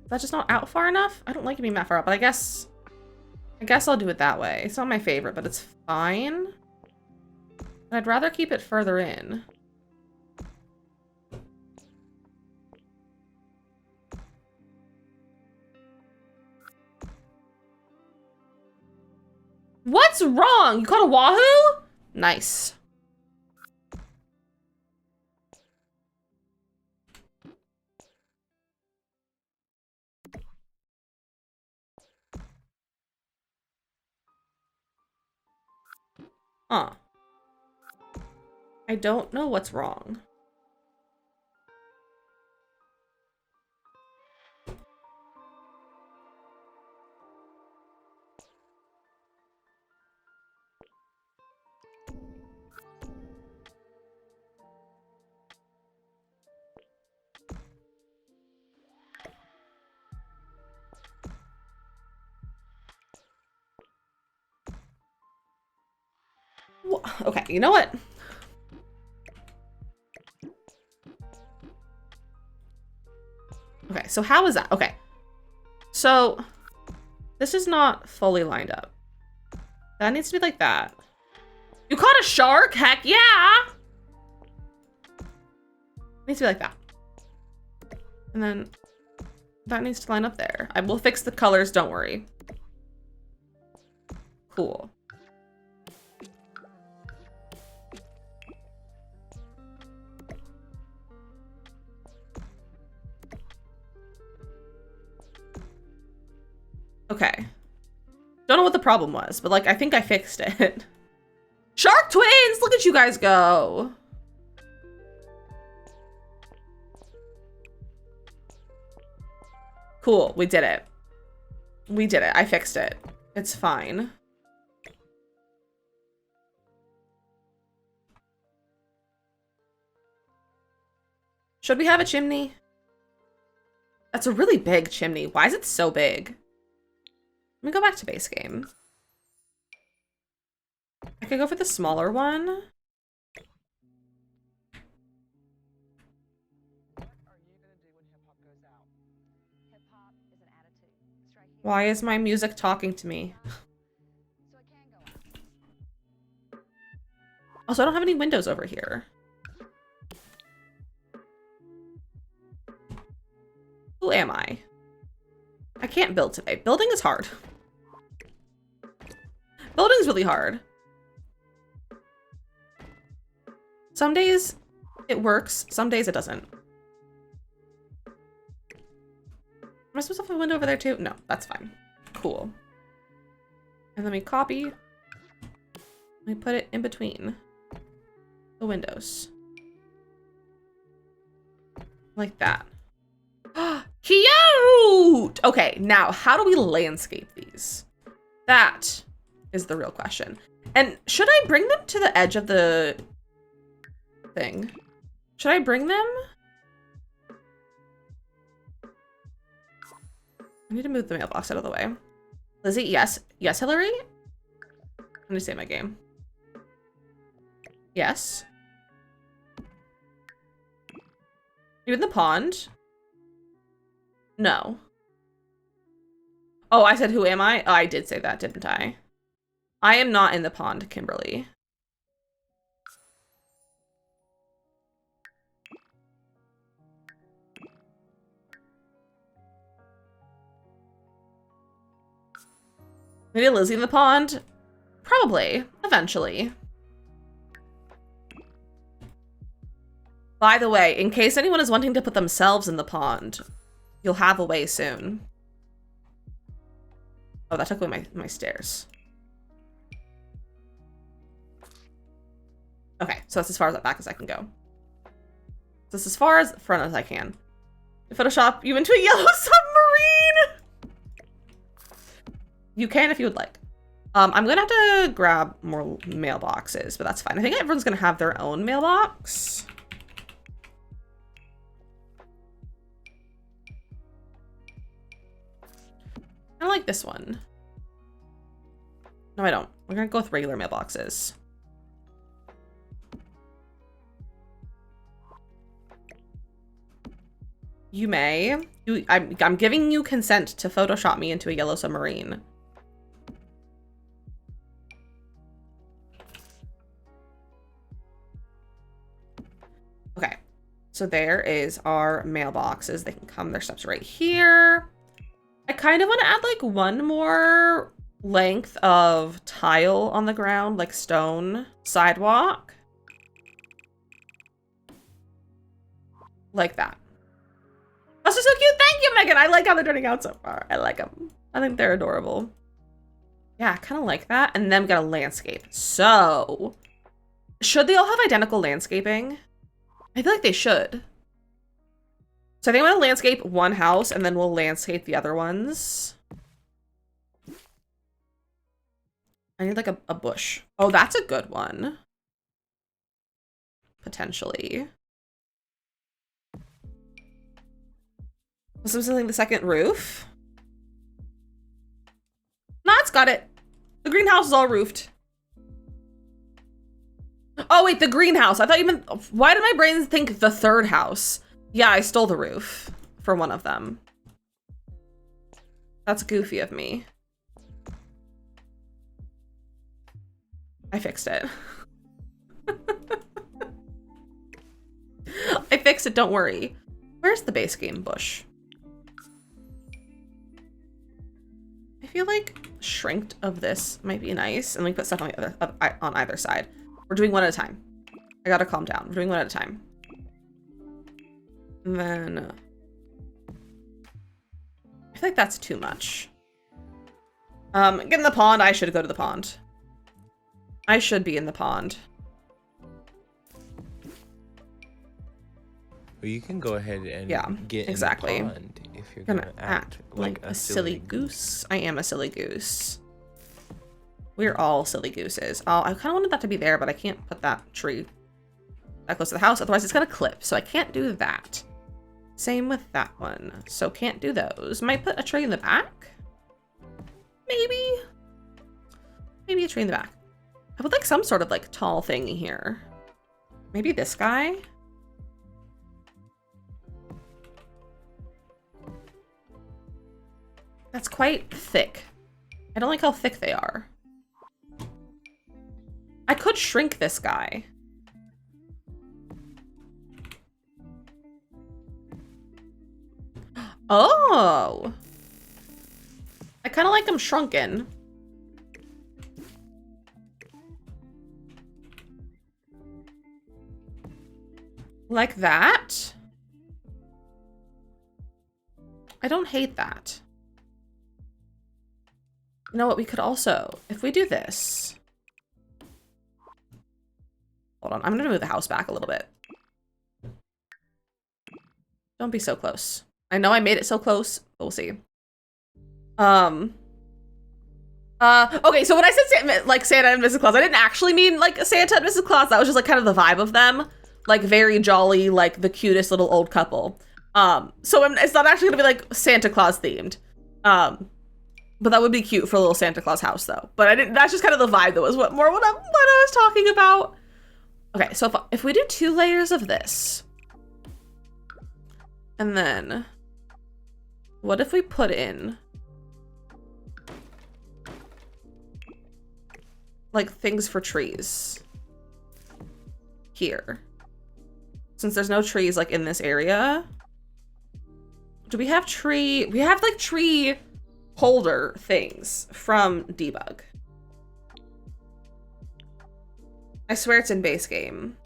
Is that just not out far enough? I don't like it being that far up, but I guess I'll do it that way. It's not my favorite, but it's fine. I'd rather keep it further in. What's wrong? You caught a wahoo? Nice. Huh. I don't know what's wrong. Okay, you know what? Okay, so how is that? Okay. So, this is not fully lined up. That needs to be like that. You caught a shark? Heck yeah! Needs to be like that. And then that needs to line up there. I will fix the colors, don't worry. Cool. Okay. Don't know what the problem was, but like, I think I fixed it. Shark twins! Look at you guys go. Cool, we did it. We did it, I fixed it. It's fine. Should we have a chimney? That's a really big chimney. Why is it so big? Let me go back to base game. I could go for the smaller one. Why is my music talking to me? Also, I don't have any windows over here. Who am I? I can't build today. Building is hard. Building's really hard. Some days it works, some days it doesn't. Am I supposed to have a window over there too? No, that's fine. Cool. And let me copy. Let me put it in between the windows. Like that. Cute! Okay, now how do we landscape these? That is the real question. And should I bring them to the edge of the thing? Should I bring them? I need to move the mailbox out of the way. Lizzie, yes. Yes, Hillary? Let me save my game. Yes. You in the pond? No. Oh, I said, who am I? Oh, I did say that, didn't I? I am not in the pond, Kimberly. Maybe Lizzie in the pond? Probably, eventually. By the way, in case anyone is wanting to put themselves in the pond, you'll have a way soon. Oh, that took away my stairs. Okay, so that's as far as back as I can go. That's as far as front as I can. Photoshop you into a yellow submarine! You can if you would like. I'm gonna have to grab more mailboxes, but that's fine. I think everyone's gonna have their own mailbox. I like this one. No, I don't. We're gonna go with regular mailboxes. You may. I'm giving you consent to Photoshop me into a yellow submarine. Okay. So there is our mailboxes. They can come, their steps right here. I kind of want to add like one more length of tile on the ground, like stone sidewalk. Like that. Those are so cute. Thank you, Megan. I like how they're turning out so far. I like them. I think they're adorable. Yeah, I kind of like that. And then we got a landscape. So, should they all have identical landscaping? I feel like they should. So I think I'm gonna landscape one house and then we'll landscape the other ones. I need like a bush. Oh, that's a good one. Potentially. Something the second roof. Nah, it's got it. The greenhouse is all roofed. Oh wait, the greenhouse. I thought you meant, why did my brain think the third house? Yeah, I stole the roof for one of them. That's goofy of me. I fixed it. I fixed it, don't worry. Where's the base game bush? I feel like shrinked of this might be nice, and we put stuff on the other on either side. We're doing one at a time. I gotta calm down. We're doing one at a time. And then I feel like that's too much. Get in the pond. I should go to the pond. I should be in the pond. Well, you can go ahead and get exactly. in the pond if you're gonna act like a silly goose. I am a silly goose. We're all silly gooses. Oh, I kind of wanted that to be there, but I can't put that tree that close to the house. Otherwise, it's gonna clip. So I can't do that. Same with that one. So can't do those. Might put a tree in the back. Maybe. Maybe a tree in the back. I would like some sort of like tall thing here. Maybe this guy. That's quite thick. I don't like how thick they are. I could shrink this guy. Oh. I kind of like them shrunken. Like that. I don't hate that. You know what, we could also, if we do this. Hold on, I'm gonna move the house back a little bit. Don't be so close. I know I made it so close, but we'll see. Okay, so when I said like Santa and Mrs. Claus, I didn't actually mean like Santa and Mrs. Claus. That was just like kind of the vibe of them. Like very jolly, like the cutest little old couple. So it's not actually gonna be like Santa Claus themed. But that would be cute for a little Santa Claus house though. But I didn't, that's just kind of the vibe that was what I was talking about. Okay, so if we do 2 layers of this, and then what if we put in like things for trees here? Since there's no trees like in this area. Do we have tree? We have like tree holder things from debug. I swear it's in base game.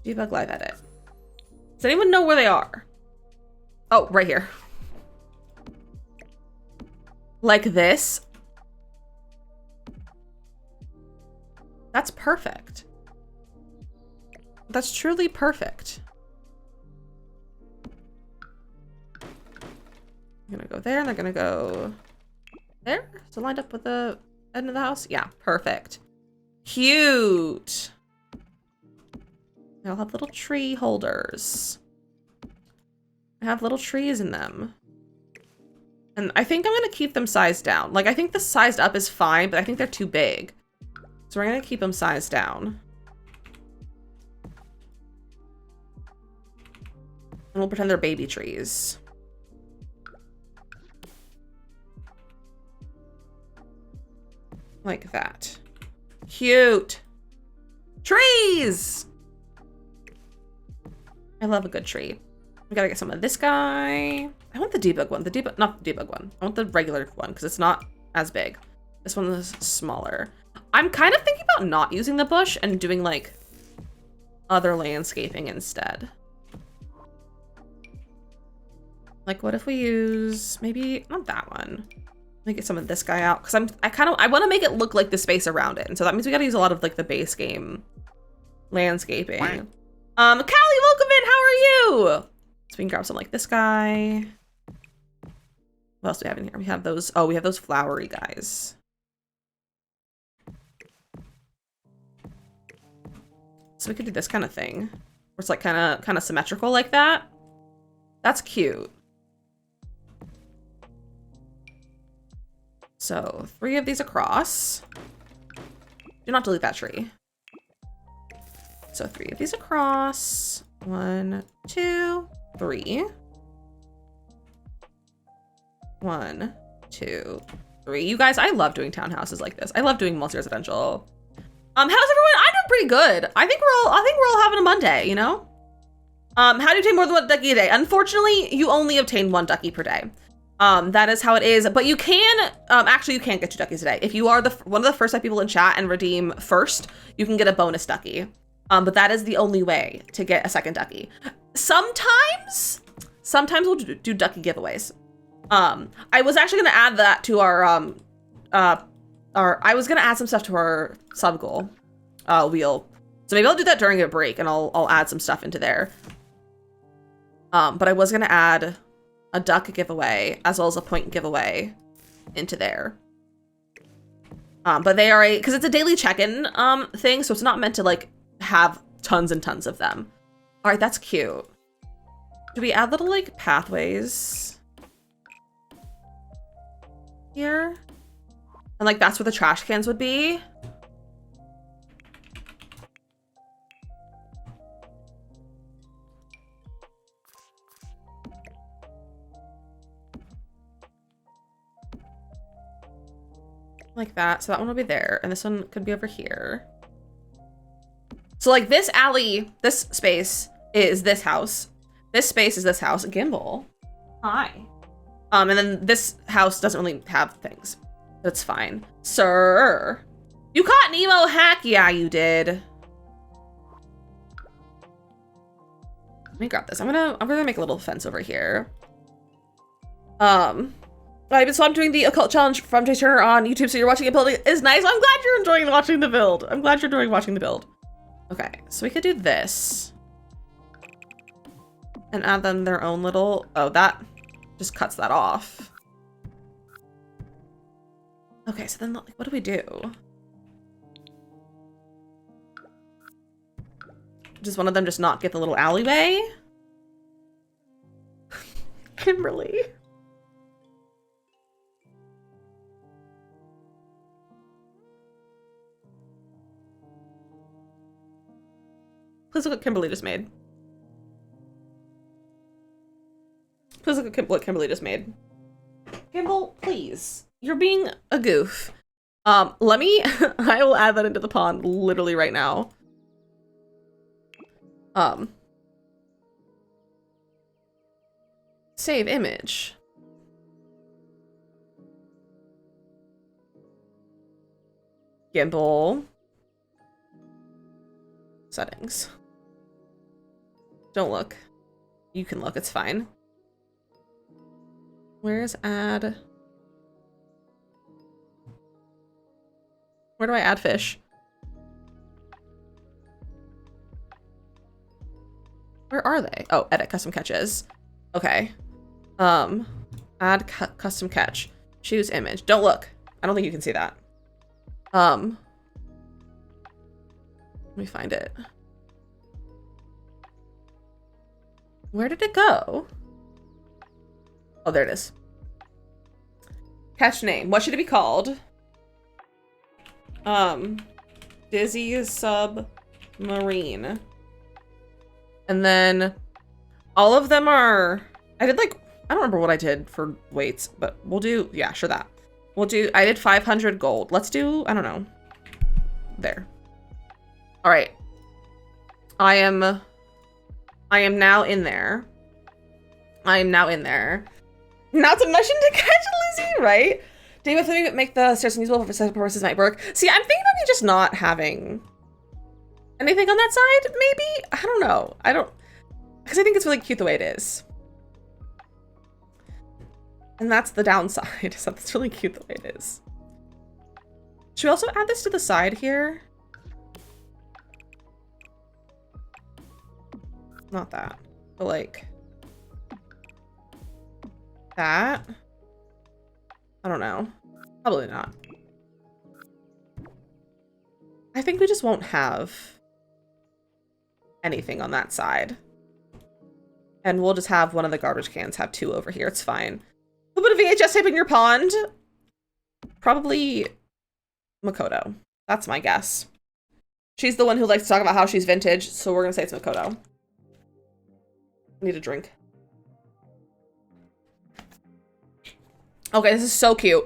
Debug live edit. Does anyone know where they are? Oh, right here. Like this. That's perfect. That's truly perfect. I'm gonna go there, and they're gonna go there. So lined up with the end of the house. Yeah, perfect. Cute. They'll have little tree holders. I have little trees in them. And I think I'm gonna keep them sized down. Like, I think the sized up is fine, but I think they're too big. So we're gonna keep them sized down. And we'll pretend they're baby trees. Like that. Cute. Trees! I love a good tree. We gotta get some of this guy. I want the debug one. Not the debug one. I want the regular one because it's not as big. This one is smaller. I'm kind of thinking about not using the bush and doing like other landscaping instead. Like what if we use maybe not that one. Let me get some of this guy out because I want to make it look like the space around it. And so that means we got to use a lot of like the base game landscaping. Callie, welcome in. How are you? So we can grab some like this guy. What else do we have in here? We have those. Oh, we have those flowery guys. So we could do this kind of thing where it's like kind of symmetrical like that. That's cute. So 3 of these across. Do not delete that tree. So 3 of these across. 1, 2, 3. 1, 2, 3. You guys, I love doing townhouses like this. I love doing multi-residential. How's everyone? I'm doing pretty good. I think we're all having a Monday, you know? How do you obtain more than 1 ducky a day? Unfortunately, you only obtain 1 ducky per day. That is how it is, but you can, actually you can't get 2 duckies a day. If you are one of the first 5 people in chat and redeem first, you can get a bonus ducky. But that is the only way to get a second ducky. Sometimes we'll do ducky giveaways. I was actually gonna add that to I was gonna add some stuff to our sub goal wheel. So maybe I'll do that during a break and I'll add some stuff into there. But I was gonna add a duck giveaway as well as a point giveaway into there. But they are because it's a daily check-in thing, so it's not meant to like have tons and tons of them. All right, that's cute. Do we add little like pathways here? And like that's where the trash cans would be. Like that. So that one will be there. And this one could be over here. So like this alley, this space is this house. This space is this house. Gimbal. Hi. And then this house doesn't really have things. That's fine. Sir. You caught Nemo hack? Yeah, you did. Let me grab this. I'm gonna make a little fence over here. So I'm doing the occult challenge from Jay Turner on YouTube, so you're watching it build is nice. I'm glad you're enjoying watching the build. I'm glad you're enjoying watching the build. Okay, so we could do this. And add them their own little, oh, that just cuts that off. Okay, so then what do we do? Does one of them just not get the little alleyway? Kimberly. Please look what Kimberly just made. Please look at what Kimberly just made. Kimball, please. You're being a goof. Let me, I will add that into the pond literally right now. Save image. Gimbal. Settings. Don't look. You can look, it's fine. Where's add? Where do I add fish? Where are they? Oh, edit custom catches. Okay. Add custom catch. Choose image. Don't look. I don't think you can see that. Let me find it. Where did it go? Oh, there it is. Catch name. What should it be called? Dizzy Submarine. And then All of them are, I did like, I don't remember what I did for weights, but we'll do, yeah, sure that. We'll do, I did 500 gold. Let's do, I don't know. There. All right. I am now in there. I am now in there. Not to mention to catch Lizzie, right? David, if we make the stairs unusable for set purposes might work. See, I'm thinking about me just not having anything on that side, maybe? I don't know. Because I think it's really cute the way it is. And that's the downside, so that's really cute the way it is. Should we also add this to the side here? Not that, but like that. I don't know. Probably not. I think we just won't have anything on that side. And we'll just have one of the garbage cans have two over here. It's fine. Who put a VHS tape in your pond? Probably Makoto. That's my guess. She's the one who likes to talk about how she's vintage, so we're gonna say it's Makoto. I need a drink. Okay, this is so cute.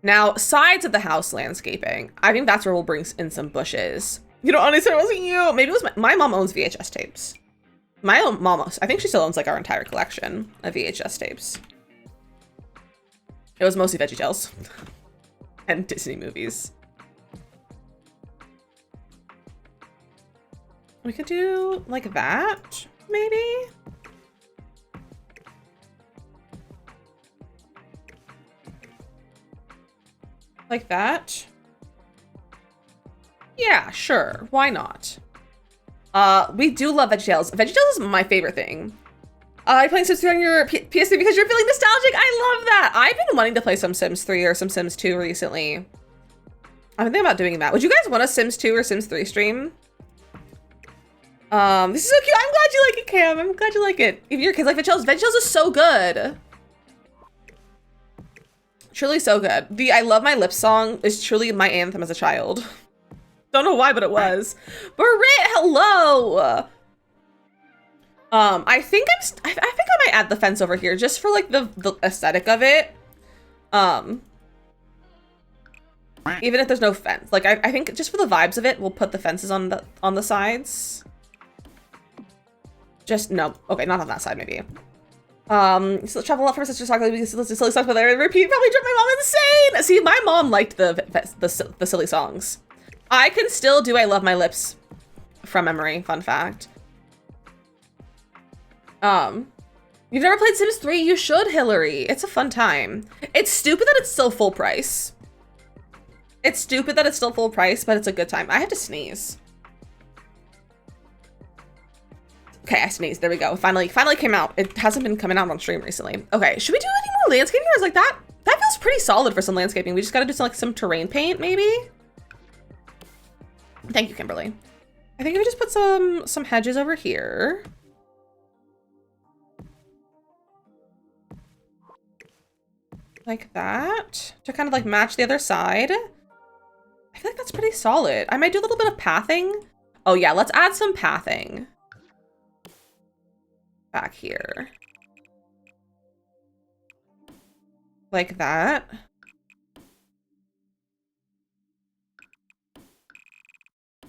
Now, sides of the house landscaping. I think that's where we'll bring in some bushes. You know, honestly, it wasn't you. Maybe it was my mom owns VHS tapes. My own mom, I think she still owns like our entire collection of VHS tapes. It was mostly VeggieTales and Disney movies. We could do like that, maybe? Like that? Yeah, sure. Why not? We do love VeggieTales. VeggieTales is my favorite thing. Are you playing Sims 3 on your PS3 because you're feeling nostalgic? I love that. I've been wanting to play some Sims 3 or some Sims 2 recently. I've been thinking about doing that. Would you guys want a Sims 2 or Sims 3 stream? This is so cute. I'm glad you like it, Cam. I'm glad you like it. If your kids like VeggieTales, VeggieTales is so good. Truly so good. The I Love My Lips song is truly my anthem as a child. Don't know why, but it was. Barit, hello. I think I might add the fence over here just for like the aesthetic of it. Even if there's no fence, like I think just for the vibes of it, we'll put the fences on the sides. Just no, okay, not on that side maybe. So travel a lot for my sister's soccer because it's silly songs, but I repeat probably drove my mom insane. See, my mom liked the silly songs. I can still do I Love My Lips from memory, fun fact. You've never played Sims 3? You should, Hillary. It's a fun time. It's stupid that it's still full price. It's stupid that it's still full price, but it's a good time. I had to sneeze. Okay, I sneezed. There we go. Finally came out. It hasn't been coming out on stream recently. Okay, should we do any more landscaping or is like that? That feels pretty solid for some landscaping. We just gotta do some terrain paint, maybe? Thank you, Kimberly. I think we just put some hedges over here. Like that, to kind of like match the other side. I feel like that's pretty solid. I might do a little bit of pathing. Oh yeah, let's add some pathing. Back here. Like that.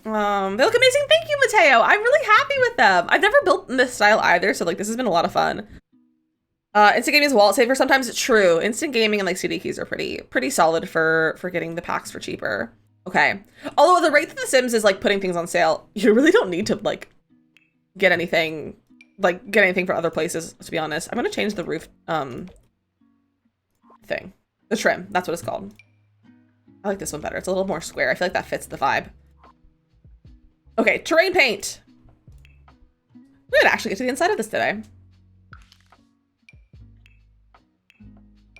They look amazing. Thank you, Mateo. I'm really happy with them. I've never built in this style either, so like this has been a lot of fun. Instant gaming is wallet saver. Sometimes it's true. Instant gaming and like CD keys are pretty solid for getting the packs for cheaper. Okay. Although the rate that The Sims is like putting things on sale, you really don't need to like get anything for other places, to be honest. I'm gonna change the roof thing. The trim, that's what it's called. I like this one better. It's a little more square. I feel like that fits the vibe. Okay, terrain paint. We're gonna actually get to the inside of this today.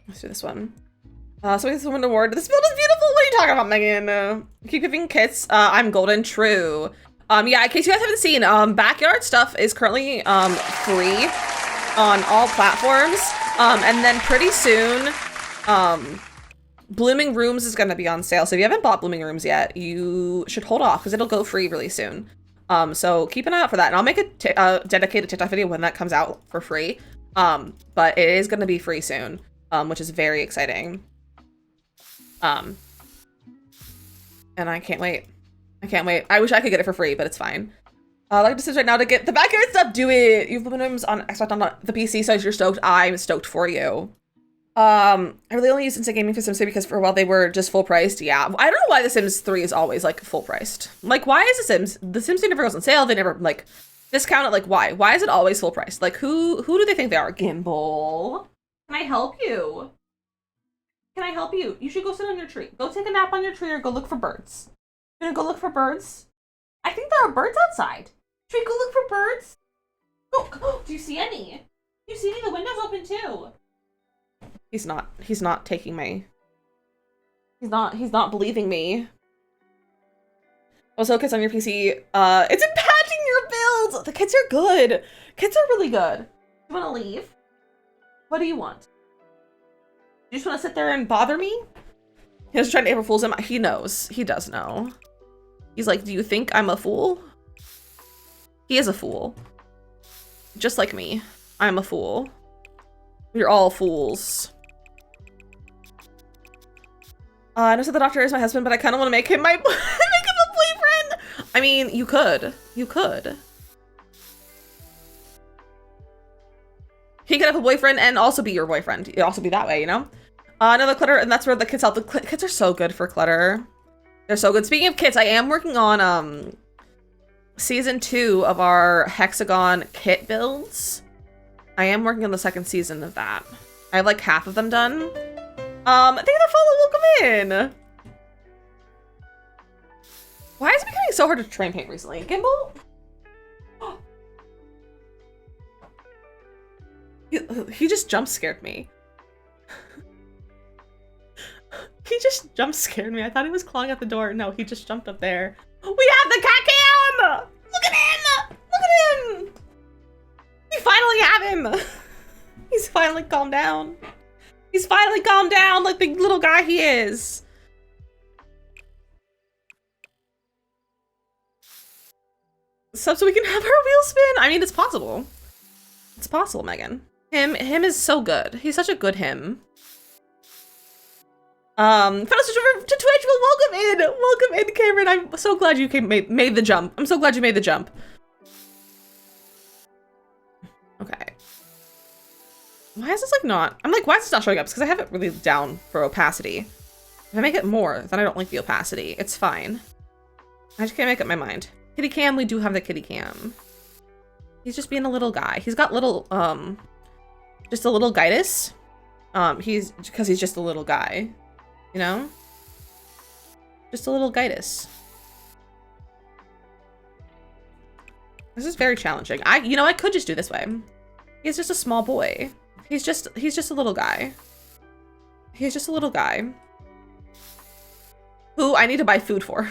Let's do this one. So we have this one award. This build is beautiful. What are you talking about, Megan? Keep giving kits. I'm golden. True. Yeah, in case you guys haven't seen, backyard stuff is currently free on all platforms. And then pretty soon, Blooming Rooms is gonna be on sale. So if you haven't bought Blooming Rooms yet, you should hold off because it'll go free really soon. So keep an eye out for that, and I'll make a dedicated TikTok video when that comes out for free. But it is gonna be free soon, which is very exciting. And I can't wait. I can't wait. I wish I could get it for free, but it's fine. Like decisions right now to get the backyard stuff. Do it. You've been on Xbox on the PC, so you're stoked. I'm stoked for you. I really only use Instant Gaming for Sims 3 because for a while they were just full priced. Yeah, I don't know why The Sims 3 is always like full priced. Like, why is The Sims 3 never goes on sale? They never like discount it. Like, why? Why is it always full priced? Like, who do they think they are? Gimbal, can I help you? Can I help you? You should go sit on your tree. Go take a nap on your tree or go look for birds. You gonna go look for birds? I think there are birds outside. Should we go look for birds? Go. Do you see any? Do you see any? The window's open too. He's not taking me. He's not believing me. Also, kids on your PC, it's impacting your builds! The kids are good. Kids are really good. You wanna leave? What do you want? You just wanna sit there and bother me? He's trying to April Fool's him. He knows. He does know. He's like, do you think I'm a fool? He is a fool. Just like me. I'm a fool. We're all fools. I know that the doctor is my husband, but I kind of want to make him my make him a boyfriend. I mean, you could. You could. He could have a boyfriend and also be your boyfriend. It'd also be that way, you know? Another clutter, and that's where the kids help. The kids are so good for clutter. They're so good. Speaking of kits, I am working on season 2 of our hexagon kit builds. I am working on the 2nd season of that. I have like half of them done. Thank you for follow. Welcome in. Why is it becoming so hard to train paint recently? Gimbal? He just jump scared me. He just jump scared me. I thought he was clawing at the door. No, he just jumped up there. We have the cat cam! Look at him! Look at him! We finally have him! He's finally calmed down. He's finally calmed down like the little guy he is. So we can have our wheel spin? I mean, it's possible. It's possible, Megan. Him is so good. He's such a good him. Fellow subscriber to Twitch, well, welcome in, Cameron. I'm so glad you made the jump. I'm so glad you made the jump. Okay. Why is this like not? I'm like, why is this not showing up? It's because I have it really down for opacity. If I make it more, then I don't like the opacity. It's fine. I just can't make up my mind. Kitty cam, we do have the kitty cam. He's just being a little guy. He's got little, just a little guitus. Because he's just a little guy. You know? Just a little guitus. This is very challenging. You know, I could just do this way. He's just a small boy. He's just a little guy. He's just a little guy. Who I need to buy food for.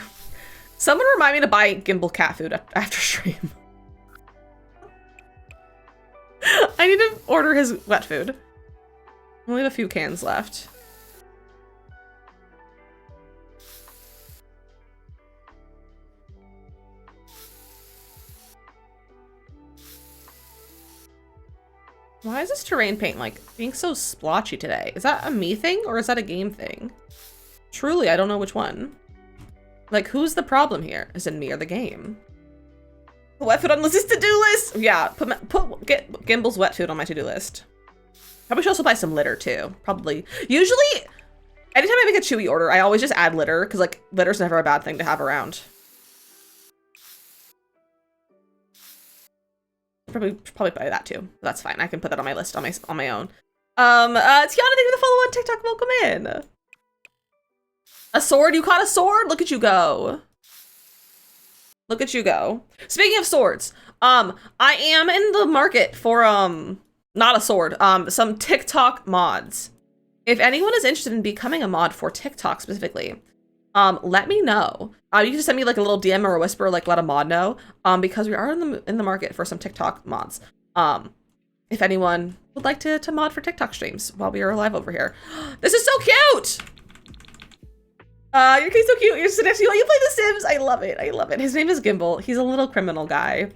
Someone remind me to buy Gimbal cat food after stream. I need to order his wet food. We only have a few cans left. Why is this terrain paint like being so splotchy today? Is that a me thing or is that a game thing? Truly, I don't know which one. Like, who's the problem here? Is it me or the game? Wet food on Liz's to-do list? Yeah, get Gimbal's wet food on my to-do list. Probably should also buy some litter too. Probably. Usually, anytime I make a Chewy order, I always just add litter because like litter's never a bad thing to have around. Probably buy that too. That's fine. I can put that on my list on my own. Tiana, thank you for the follow on TikTok. Welcome in. A sword? You caught a sword? Look at you go. Look at you go. Speaking of swords, I am in the market for not a sword, some TikTok mods. If anyone is interested in becoming a mod for TikTok specifically, let me know. You can just send me like a little DM or a whisper, like let a mod know, because we are in the market for some TikTok mods. If anyone would like to mod for TikTok streams while we are live over here. This is so cute! You're so cute. You're so next to you. You play The Sims. I love it. I love it. His name is Gimbal. He's a little criminal guy.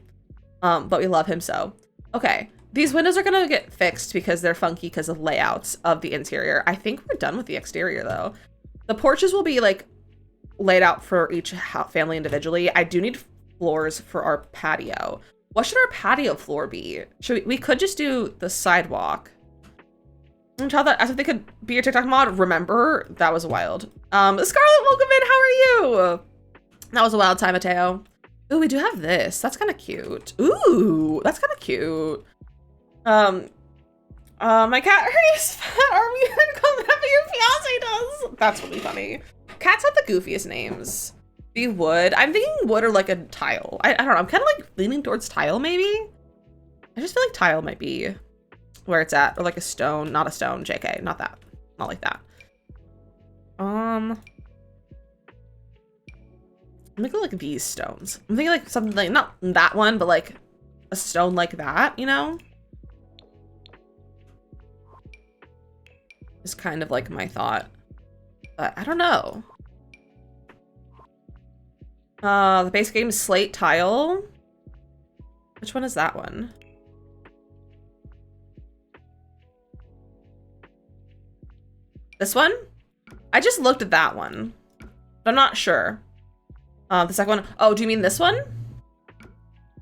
But we love him so. Okay. These windows are gonna get fixed because they're funky because of layouts of the interior. I think we're done with the exterior though. The porches will be like laid out for each family individually. I do need floors for our patio. What should our patio floor be? We could just do the sidewalk. And tell that as if they could be your TikTok mod. Remember, that was wild. Scarlett, welcome in. How are you? That was a wild time, Mateo. Ooh, we do have this. That's kind of cute. Ooh, that's kind of cute. My cat heard his fat army and called whatever your fiance does. That's really funny. Cats have the goofiest names. Be wood. I'm thinking wood or like a tile. I don't know. I'm kind of like leaning towards tile maybe. I just feel like tile might be where it's at, or like a stone. Not a stone. JK. Not that. Not like that. I'm thinking like these stones. I'm thinking like something like not that one, but like a stone like that. You know. Is kind of like my thought, but I don't know. The base game is slate tile. Which one is that one? This one? I just looked at that one, but I'm not sure. The second one. Oh, do you mean this one?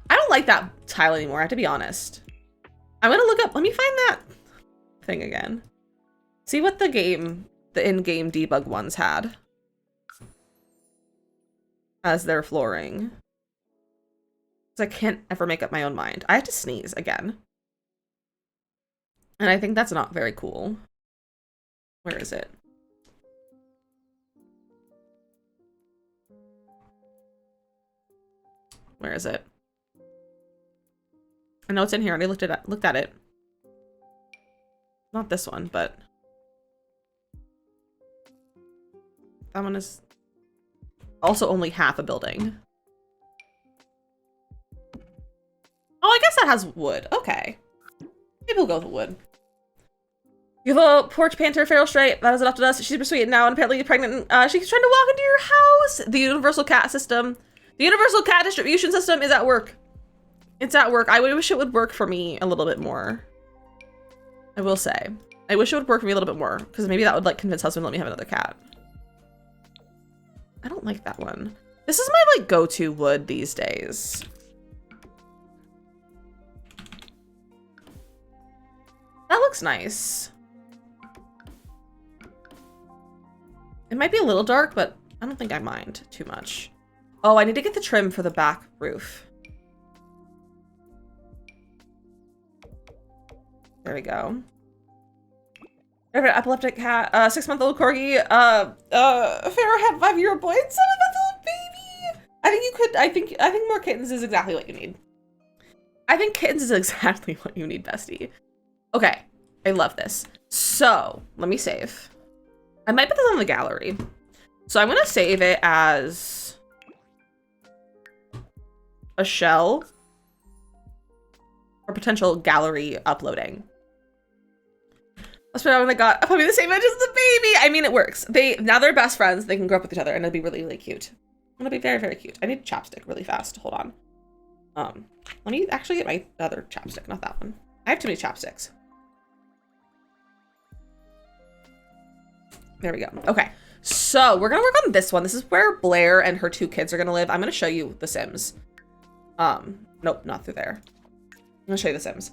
I don't like that tile anymore, I have to be honest. I'm gonna look up, let me find that thing again. See what the in-game debug ones had as their flooring. Because I can't ever make up my own mind. I have to sneeze again. And I think that's not very cool. Where is it? Where is it? I know it's in here and I looked at it. Not this one, but that one is also only half a building. Oh, I guess that has wood. Okay. Maybe we'll go with wood. You have a porch panther feral stray that has adopted us. She's super sweet now and apparently pregnant. She's trying to walk into your house. The universal cat system. The universal cat distribution system is at work. It's at work. I wish it would work for me a little bit more. I will say. I wish it would work for me a little bit more because maybe that would like convince husband to let me have another cat. I don't like that one. This is my like go-to wood these days. That looks nice. It might be a little dark, but I don't think I mind too much. Oh, I need to get the trim for the back roof. There we go. Favorite epileptic cat, 6-month-old corgi, Pharaoh had 5-year-old boy and 7-month-old baby. I think more kittens is exactly what you need. I think kittens is exactly what you need, bestie. Okay, I love this. So, let me save. I might put this on the gallery. So I'm gonna save it as a shell or potential gallery uploading. That's what I got. Probably the same age as the baby. I mean, it works. Now they're best friends. They can grow up with each other and it'll be really, really cute. It'll be very, very cute. I need a chapstick really fast. Hold on. Let me actually get my other chapstick, not that one. I have too many chapsticks. There we go. Okay. So we're gonna work on this one. This is where Blair and her 2 kids are gonna live. I'm gonna show you The Sims. Nope, not through there. I'm gonna show you The Sims.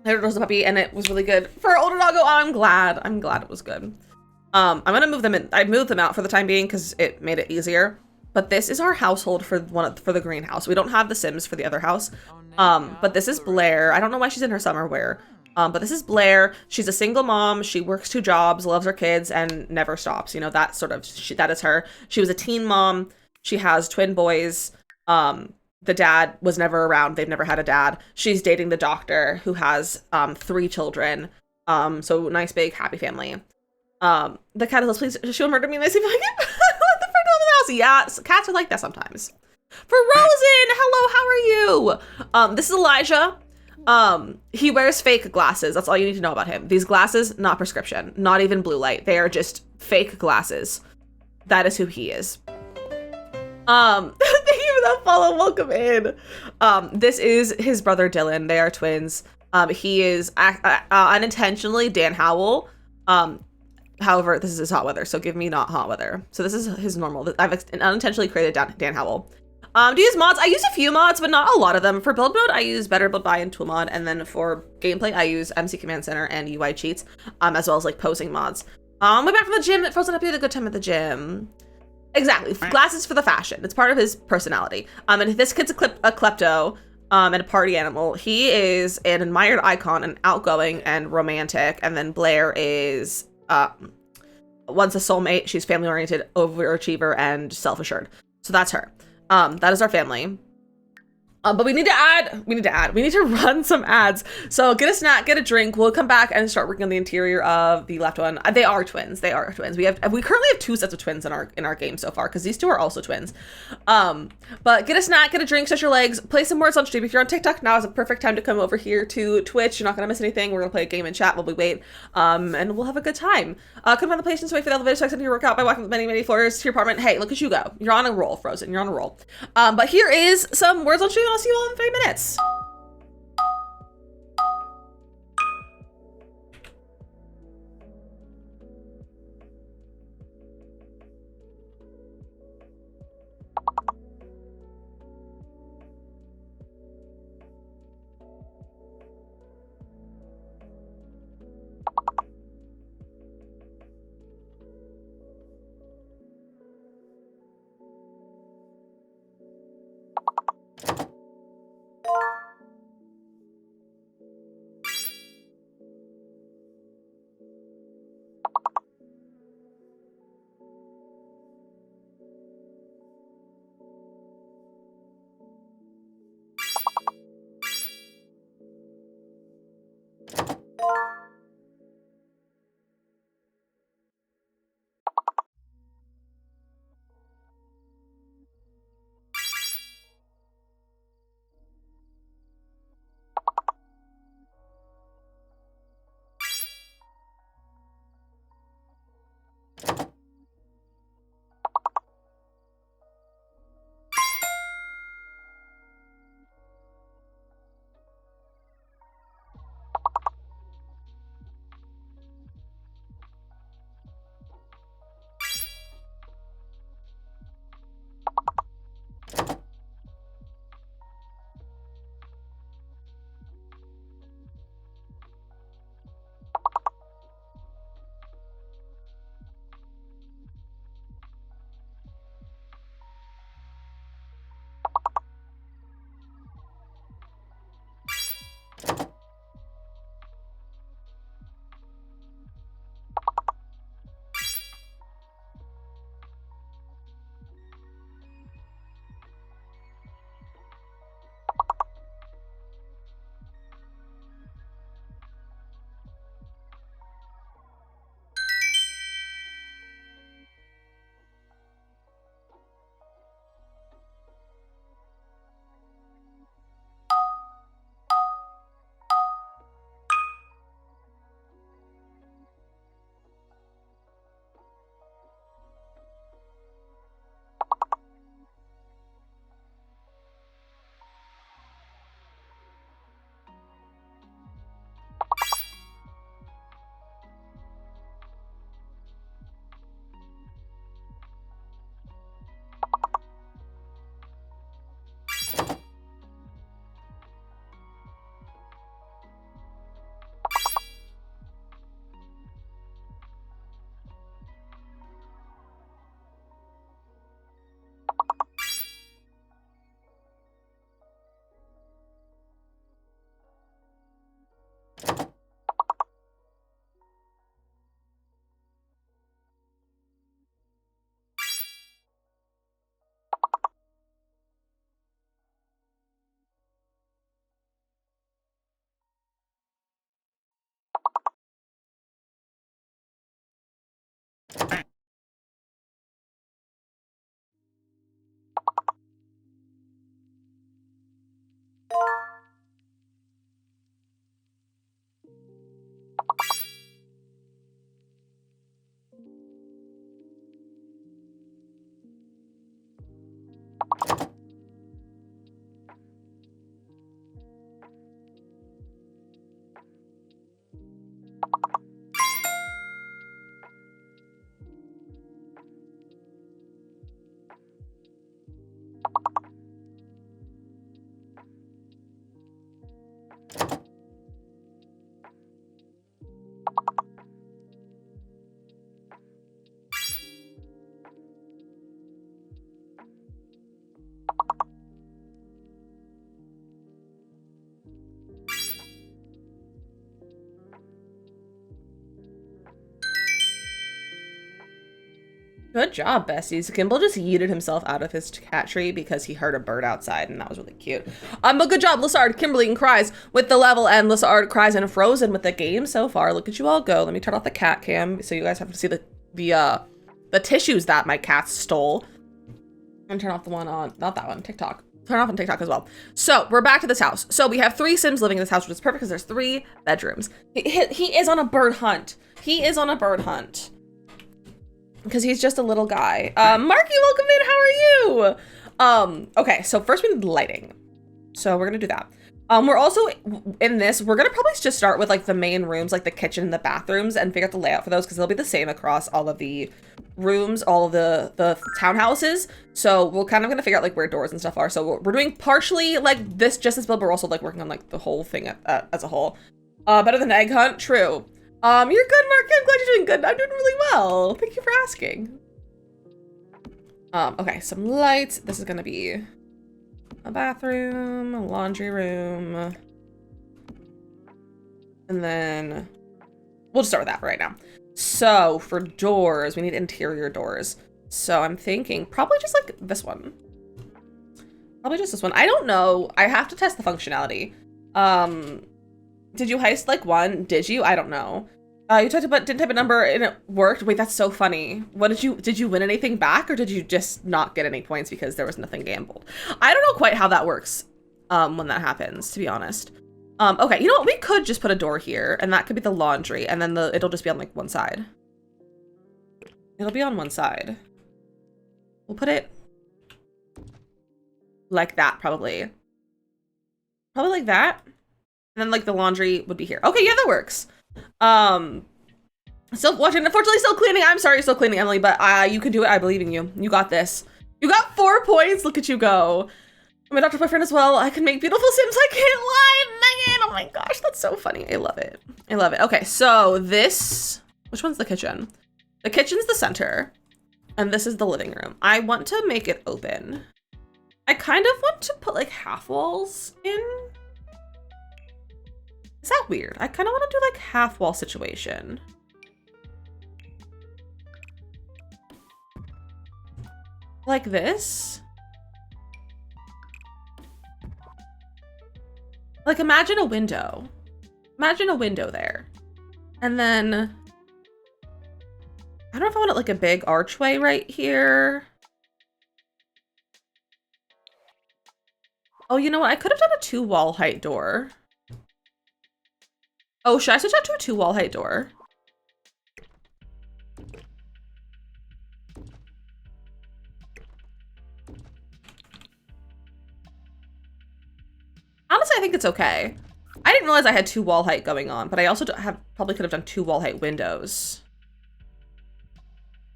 There was a puppy and it was really good. For our older doggo, I'm glad it was good. I'm gonna move them in. I moved them out for the time being because it made it easier. But this is our household for the greenhouse. We don't have The Sims for the other house. But this is Blair. I don't know why she's in her summer wear. But this is Blair. She's a single mom. She works 2 jobs, loves her kids, and never stops. You know, that sort of, that is her. She was a teen mom. She has twin boys. The dad was never around. They've never had a dad. She's dating the doctor who has 3 children. So nice, big, happy family. The cat is, please, she will murder me and I say, like, let the friend of the house. Yeah, cats are like that sometimes. For Rosen, hello, how are you? This is Elijah. He wears fake glasses. That's all you need to know about him. These glasses, not prescription, not even blue light. They are just fake glasses. That is who he is. Thank you for that follow. Welcome in. This is his brother Dylan. They are twins. He is unintentionally Dan Howell. However, this is his hot weather, so give me not hot weather. So this is his normal. I've unintentionally created Dan Howell. Do you use mods? I use a few mods, but not a lot of them. For build mode, I use Better Build By and Tool Mod, and then for gameplay, I use MC Command Center and UI cheats, as well as like posing mods. Way back from the gym. Frozen up, you had a good time at the gym. Exactly. Glasses for the fashion. It's part of his personality. And this kid's a klepto, and a party animal. He is an admired icon and outgoing and romantic. And then Blair is once a soulmate. She's family oriented, overachiever, and self-assured. So that's her. That is our family. But we need to run some ads. So get a snack, get a drink. We'll come back and start working on the interior of the left one. They are twins. We currently have 2 sets of twins in our game so far, because these 2 are also twins. But get a snack, get a drink, stretch your legs, play some words on stream. If you're on TikTok, now is a perfect time to come over here to Twitch. You're not gonna miss anything. We're gonna play a game and chat while we wait. And we'll have a good time. Come find the patients, wait for the elevator to exit your workout by walking many, many floors to your apartment. Hey, look at you go. You're on a roll, Frozen. You're on a roll. But here is some words on stream. I'll see you all in 3 minutes. Good job, besties. Kimball just yeeted himself out of his cat tree because he heard a bird outside, and that was really cute. But good job, Lissard, Kimberly, and Cries with the level, and Lissard, Cries, and Frozen with the game so far. Look at you all go. Let me turn off the cat cam so you guys have to see the tissues that my cats stole. And turn off the one on, not that one, TikTok. Turn off on TikTok as well. So we're back to this house. So we have 3 Sims living in this house, which is perfect because there's 3 bedrooms. He is on a bird hunt. He is on a bird hunt. Because he's just a little guy. Marky, welcome in, how are you? Okay, so first we need lighting. So we're gonna do that. We're also, in this, we're gonna probably just start with like the main rooms, like the kitchen and the bathrooms, and figure out the layout for those, because they'll be the same across all of the rooms, all of the townhouses. So we're kind of gonna figure out like where doors and stuff are. So we're doing partially like this, just this build, but we're also like working on like the whole thing as a whole. Better than egg hunt, true. You're good, Mark. I'm glad you're doing good. I'm doing really well. Thank you for asking. Okay, some lights. This is gonna be a bathroom, a laundry room, and then we'll just start with that for right now. So for doors, we need interior doors. So I'm thinking probably just like this one. Probably just this one. I don't know. I have to test the functionality. Did you heist like one? Did you? I don't know. You talked about, didn't type a number and it worked. Wait, that's so funny. What did you win anything back, or did you just not get any points because there was nothing gambled? I don't know quite how that works when that happens, to be honest. Okay, you know what? We could just put a door here, and that could be the laundry, and then it'll just be on like one side. It'll be on one side. We'll put it like that, probably. Probably like that. And then like the laundry would be here. Okay, yeah, that works. Still watching, unfortunately still cleaning. I'm sorry, still cleaning, Emily, but you can do it. I believe in you. You got this. You got 4 points. Look at you go. I'm a doctor boyfriend as well. I can make beautiful Sims. I can't lie, Megan. Oh my gosh, that's so funny. I love it. I love it. Okay, so this, which one's the kitchen? The kitchen's the center, and this is the living room. I want to make it open. I kind of want to put like half walls in. Is that weird? I kind of want to do like half wall situation. Like this. Like imagine a window. Imagine a window there. And then, I don't know if I want it like a big archway right here. Oh, you know what? I could have done a 2 wall height door. Oh, should I switch out to a 2 wall height door? Honestly, I think it's okay. I didn't realize I had 2 wall height going on, but I also probably could have done 2 wall height windows.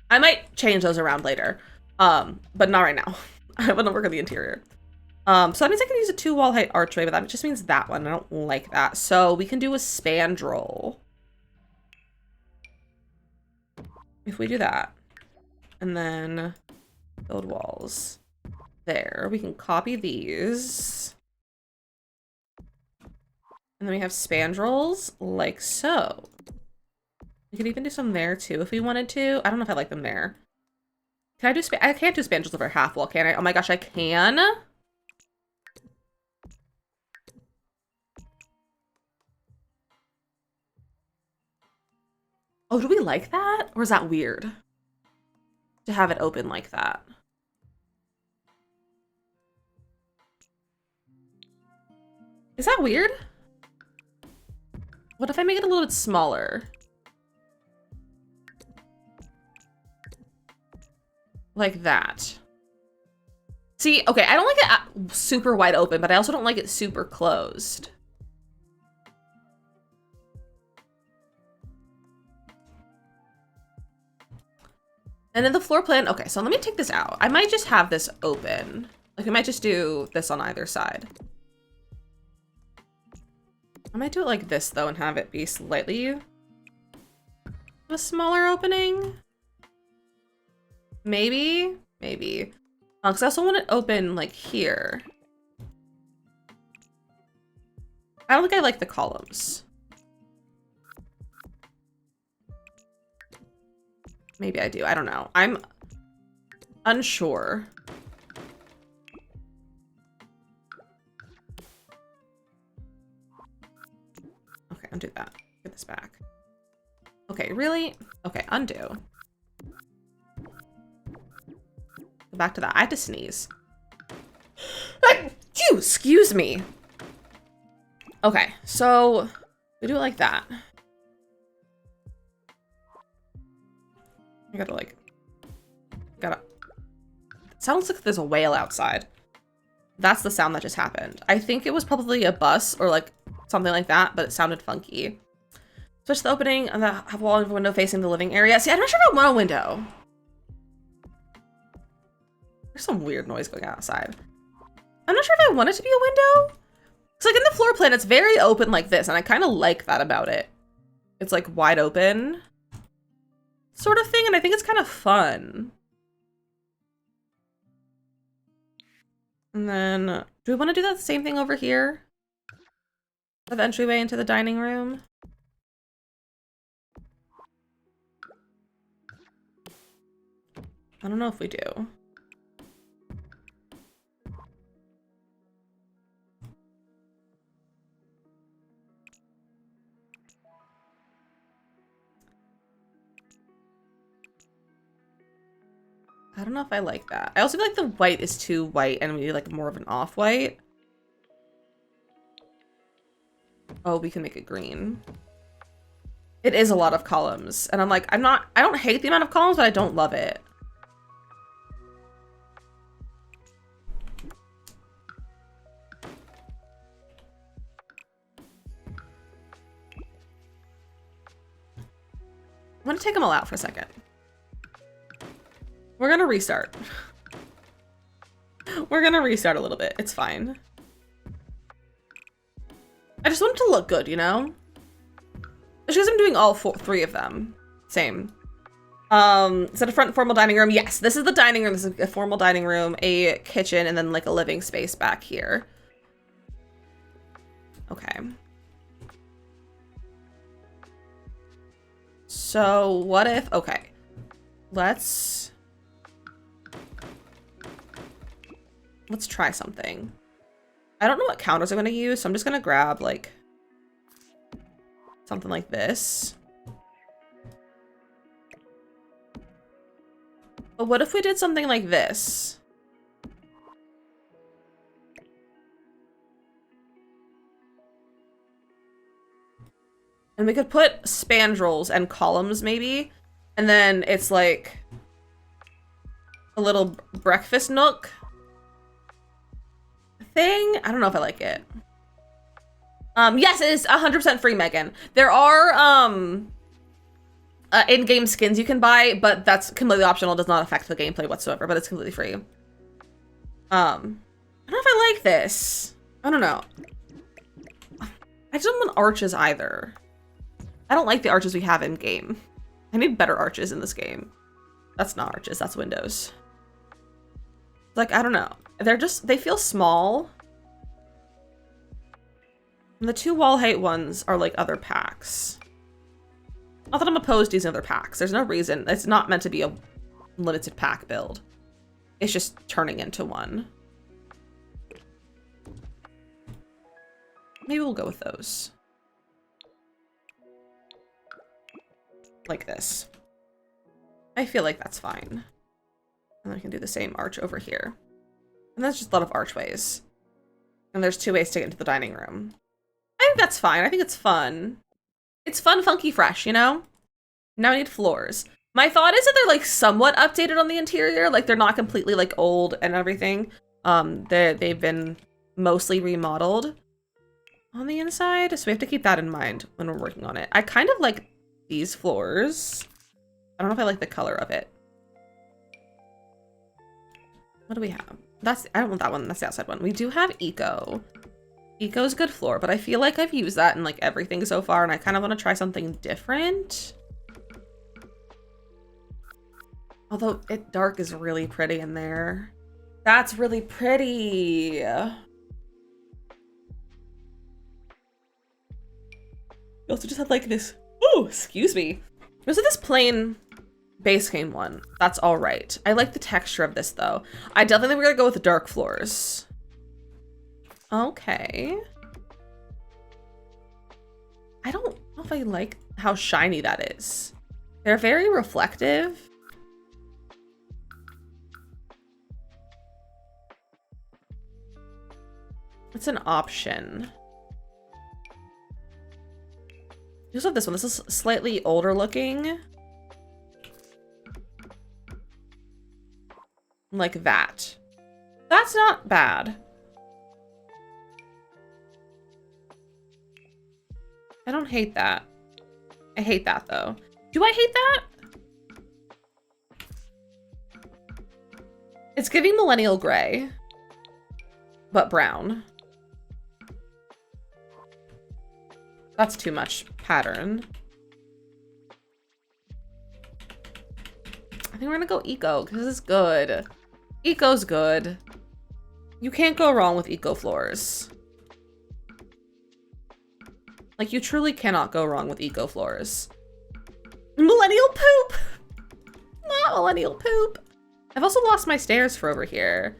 I might change those around later, but not right now. I want to work on the interior. So that means I can use a 2 wall height archway, but that just means that one. I don't like that. So we can do a spandrel. If we do that, and then build walls there, we can copy these. And then we have spandrels like so. We could even do some there too if we wanted to. I don't know if I like them there. Can I do I can't do spandrels over half wall, can I? Oh my gosh, I can. Oh, do we like that? Or is that weird to have it open like that? Is that weird? What if I make it a little bit smaller? Like that. See, okay, I don't like it super wide open, but I also don't like it super closed. And then the floor plan, okay, so let me take this out. I might just have this open. Like, I might just do this on either side. I might do it like this though and have it be slightly a smaller opening. Maybe. Because I also want it open like here. I don't think I like the columns. Maybe I do. I don't know. I'm unsure. Okay, undo that. Get this back. Okay, really? Okay, undo. Go back to that. I had to sneeze. Excuse me. Okay, so we do it like that. I gotta like, it sounds like there's a whale outside. That's the sound that just happened. I think it was probably a bus or like something like that, but it sounded funky. Switch the opening and the wall of a window facing the living area. See, I'm not sure if I want a window. There's some weird noise going on outside. I'm not sure if I want it to be a window. It's like in the floor plan, it's very open like this, and I kind of like that about it. It's like wide open sort of thing, and I think it's kind of fun. And then, do we want to do that same thing over here? For the entryway into the dining room? I don't know if we do. I don't know if I like that. I also feel like the white is too white and we need like more of an off-white. Oh, we can make it green. It is a lot of columns. And I'm like, I don't hate the amount of columns, but I don't love it. I'm gonna take them all out for a second. We're gonna restart. We're gonna restart a little bit. It's fine. I just want it to look good, you know? It's because I'm doing all three of them. Same. Is it a front formal dining room? Yes, this is the dining room. This is a formal dining room, a kitchen, and then like a living space back here. Okay. So what if, okay, let's try something. I don't know what counters I'm going to use, so I'm just going to grab like something like this. But what if we did something like this? And we could put spandrels and columns maybe. And then it's like a little breakfast nook thing. I don't know if I like it. Yes, it is 100% free, Megan. There are in-game skins you can buy, but that's completely optional. It does not affect the gameplay whatsoever, but it's completely free. I don't know if I like this. I don't know. I just don't want arches either. I don't like the arches we have in game. I need better arches in this game. That's not arches, that's windows. Like, I don't know. They feel small. And the two wall height ones are like other packs. Not that I'm opposed to using other packs. There's no reason. It's not meant to be a limited pack build. It's just turning into one. Maybe we'll go with those. Like this. I feel like that's fine. And then I can do the same arch over here. And that's just a lot of archways. And there's two ways to get into the dining room. I think that's fine. I think it's fun. It's fun, funky, fresh, you know? Now I need floors. My thought is that they're like somewhat updated on the interior. Like they're not completely like old and everything. They've been mostly remodeled on the inside. So we have to keep that in mind when we're working on it. I kind of like these floors. I don't know if I like the color of it. What do we have? I don't want that one. That's the outside one. We do have eco. Eco's good floor, but I feel like I've used that in like everything so far, and I kind of want to try something different. Although dark is really pretty in there. That's really pretty. You also just have like this, oh, excuse me. Was it this plain base game one? That's all right. I like the texture of this though. I definitely think we're gonna go with the dark floors. Okay. I don't know if I like how shiny that is. They're very reflective. It's an option. You also have this one. This is slightly older looking. Like that. That's not bad. I don't hate that. I hate that though. Do I hate that? It's giving millennial gray, but brown. That's too much pattern. I think we're gonna go eco because this is good. Eco's good. You can't go wrong with eco floors. Like, you truly cannot go wrong with eco floors. Millennial poop! Not millennial poop. I've also lost my stairs for over here.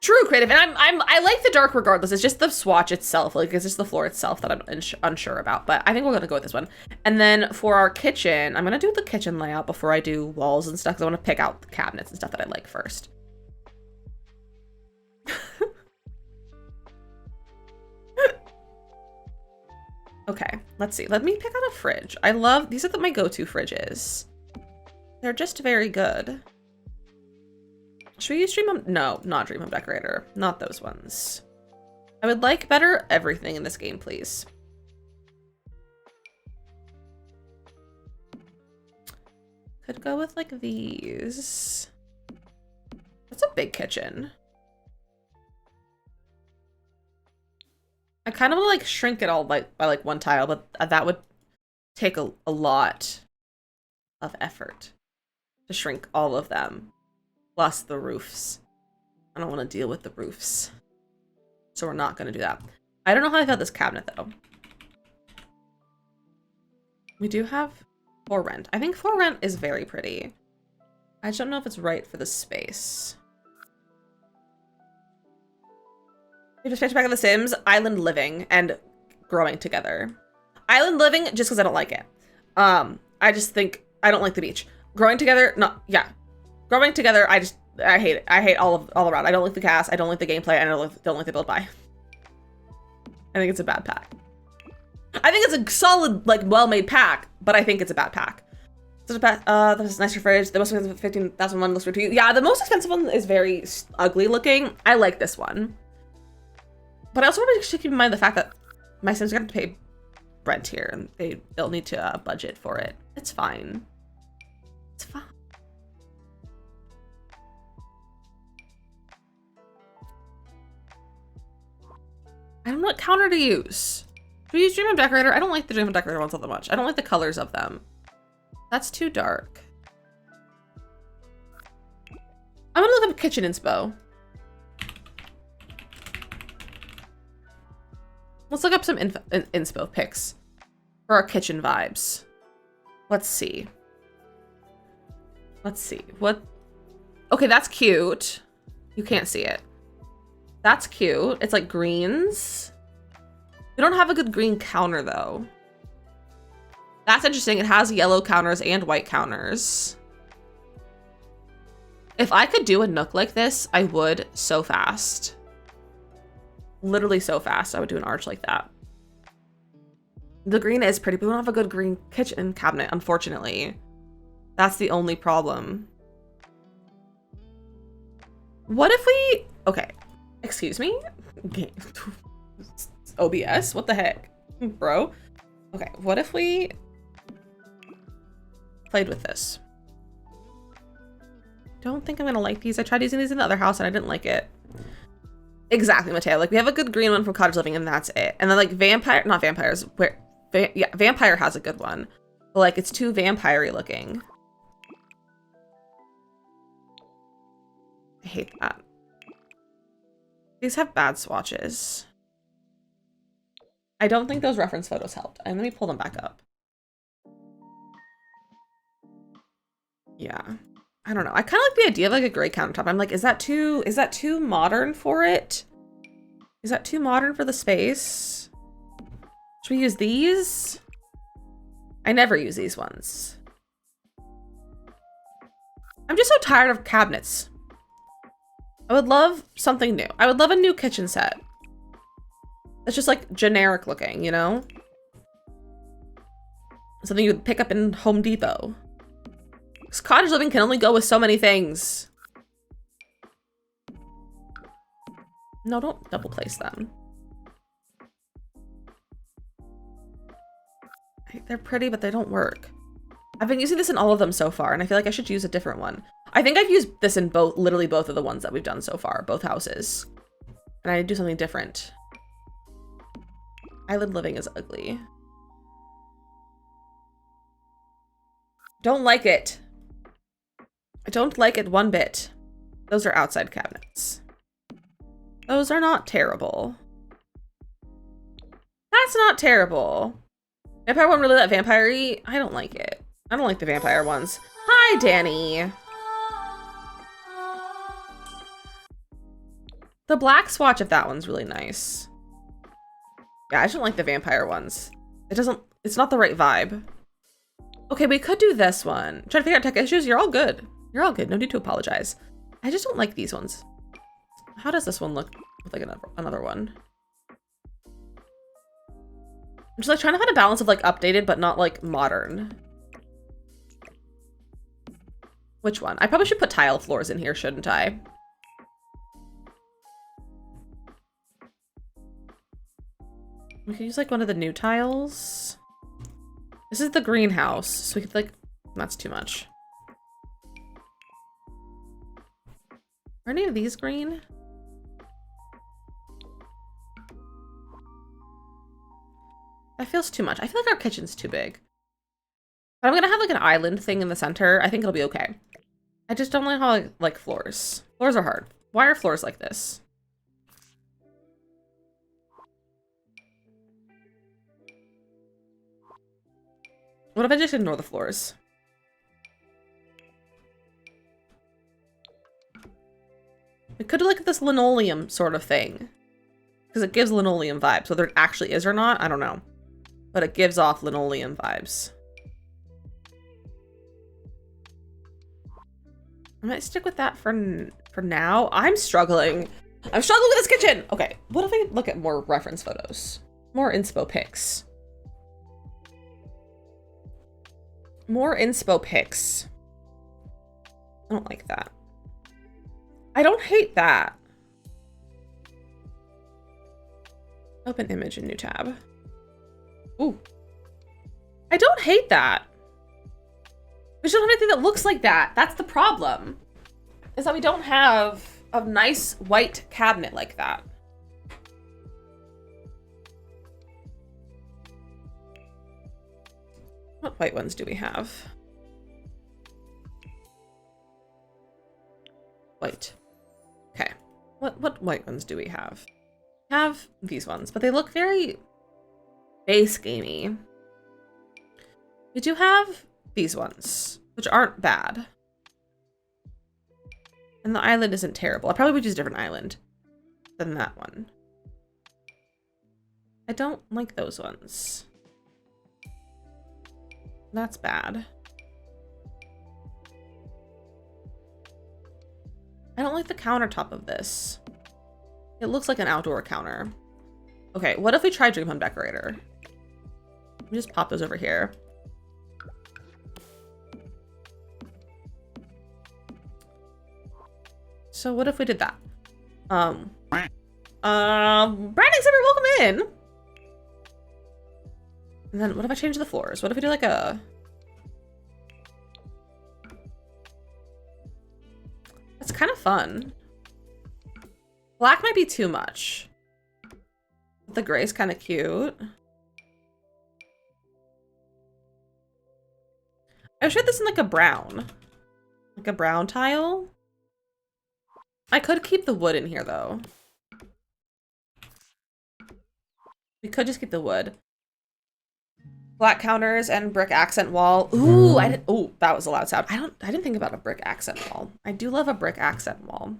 True creative, and I like the dark regardless. It's just the swatch itself, like it's just the floor itself that I'm unsure about. But I think we're gonna go with this one. And then for our kitchen, I'm gonna do the kitchen layout before I do walls and stuff, because I want to pick out the cabinets and stuff that I like first. Okay, let's see. Let me pick out a fridge. I love these. Are my go-to fridges. They're just very good. Should we use Dream Home? No, not Dream Home Decorator. Not those ones. I would like better everything in this game, please. Could go with like these. That's a big kitchen. I kind of want to like shrink it all by like one tile, but that would take a lot of effort to shrink all of them. Plus the roofs. I don't want to deal with the roofs. So we're not going to do that. I don't know how I felt this cabinet though. We do have For Rent. I think For Rent is very pretty. I just don't know if it's right for the space. If it's back in The Sims, Island Living and Growing Together. Island Living just because I don't like it. I just think I don't like the beach. Growing Together, not yeah. Growing Together, I hate it. I hate all around. I don't like the cast. I don't like the gameplay. I don't like the build buy. I think it's a bad pack. I think it's a solid, like, well-made pack, but I think it's a bad pack. So this is nicer fridge. The most expensive 15,000 one looks for you. Yeah, the most expensive one is very ugly looking. I like this one. But I also want to keep in mind the fact that my Sims are going to pay rent here, and they'll need to budget for it. It's fine. It's fine. I don't know what counter to use. Do we use Dream Home Decorator? I don't like the Dream Home Decorator ones all that much. I don't like the colors of them. That's too dark. I'm gonna look up kitchen inspo. Let's look up some inspo pics for our kitchen vibes. Let's see. Let's see. What? Okay, that's cute. You can't see it. That's cute. It's like greens. We don't have a good green counter though. That's interesting. It has yellow counters and white counters. If I could do a nook like this, I would so fast. Literally so fast. I would do an arch like that. The green is pretty, but we don't have a good green kitchen cabinet, unfortunately. That's the only problem. What if we... Okay. Excuse me? OBS? What the heck? Bro? Okay, what if we played with this? Don't think I'm gonna like these. I tried using these in the other house and I didn't like it. Exactly, Mateo. Like, we have a good green one from Cottage Living, and that's it. And then, like, not vampires. Yeah, Vampire has a good one. But, like, it's too vampire-y looking. I hate that. These have bad swatches. I don't think those reference photos helped. And let me pull them back up. Yeah. I don't know. I kind of like the idea of like a gray countertop. I'm like, is that too modern for it? Is that too modern for the space? Should we use these? I never use these ones. I'm just so tired of cabinets. I would love something new. I would love a new kitchen set. That's just like generic looking, you know? Something you would pick up in Home Depot. Because Cottage Living can only go with so many things. No, don't double place them. They're pretty, but they don't work. I've been using this in all of them so far, and I feel like I should use a different one. I think I've used this in literally both of the ones that we've done so far, both houses. And I need to do something different. Island Living is ugly. Don't like it. I don't like it one bit. Those are outside cabinets. Those are not terrible. That's not terrible. Vampire one really that vampire-y? I don't like it. I don't like the vampire ones. Hi, Danny. The black swatch of that one's really nice. Yeah, I just don't like the vampire ones. It's not the right vibe. Okay, we could do this one. Trying to figure out tech issues. You're all good. You're all good. No need to apologize. I just don't like these ones. How does this one look with like another one? I'm just like trying to find a balance of like updated but not like modern. Which one? I probably should put tile floors in here, shouldn't I? We could use like one of the new tiles. This is the greenhouse, so we could like, that's too much. Are any of these green? That feels too much. I feel like our kitchen's too big. But I'm gonna have like an island thing in the center. I think it'll be okay. I just don't like how I like floors. Floors are hard. Why are floors like this? What if I just ignore the floors? We could do like this linoleum sort of thing. Because it gives linoleum vibes. Whether it actually is or not, I don't know. But it gives off linoleum vibes. I might stick with that for now. I'm struggling. I'm struggling with this kitchen. Okay, what if I look at more reference photos? More inspo pics. More inspo pics. I don't like that. I don't hate that. Open image in new tab. Ooh. I don't hate that. We just don't have anything that looks like that. That's the problem. Is that we don't have a nice white cabinet like that. What white ones do we have? White. Okay. What white ones do we have? We have these ones, but they look very base gamey. We do have these ones, which aren't bad. And the island isn't terrible. I probably would use a different island than that one. I don't like those ones. That's bad. I don't like the countertop of this. It looks like an outdoor counter. Okay, what if we try Dream Home Decorator? Let me just pop those over here. So what if we did that? Branding Summer, welcome in. And then what if I change the floors? What if we do like a... That's kind of fun. Black might be too much. The gray's kind of cute. I should this in like a brown. Like a brown tile. I could keep the wood in here though. We could just keep the wood. Black counters and brick accent wall. Ooh, that was a loud sound. I didn't think about a brick accent wall. I do love a brick accent wall.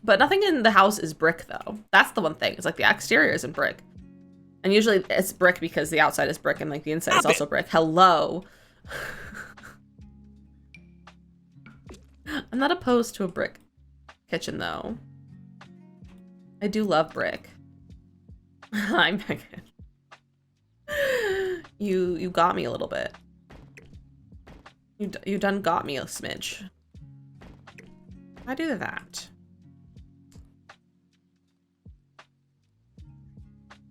But nothing in the house is brick though. That's the one thing. It's like the exterior isn't brick. And usually it's brick because the outside is brick and like the inside is also brick. Hello. I'm not opposed to a brick kitchen though. I do love brick. Hi, Megan. You got me a little bit. You done got me a smidge. I do that.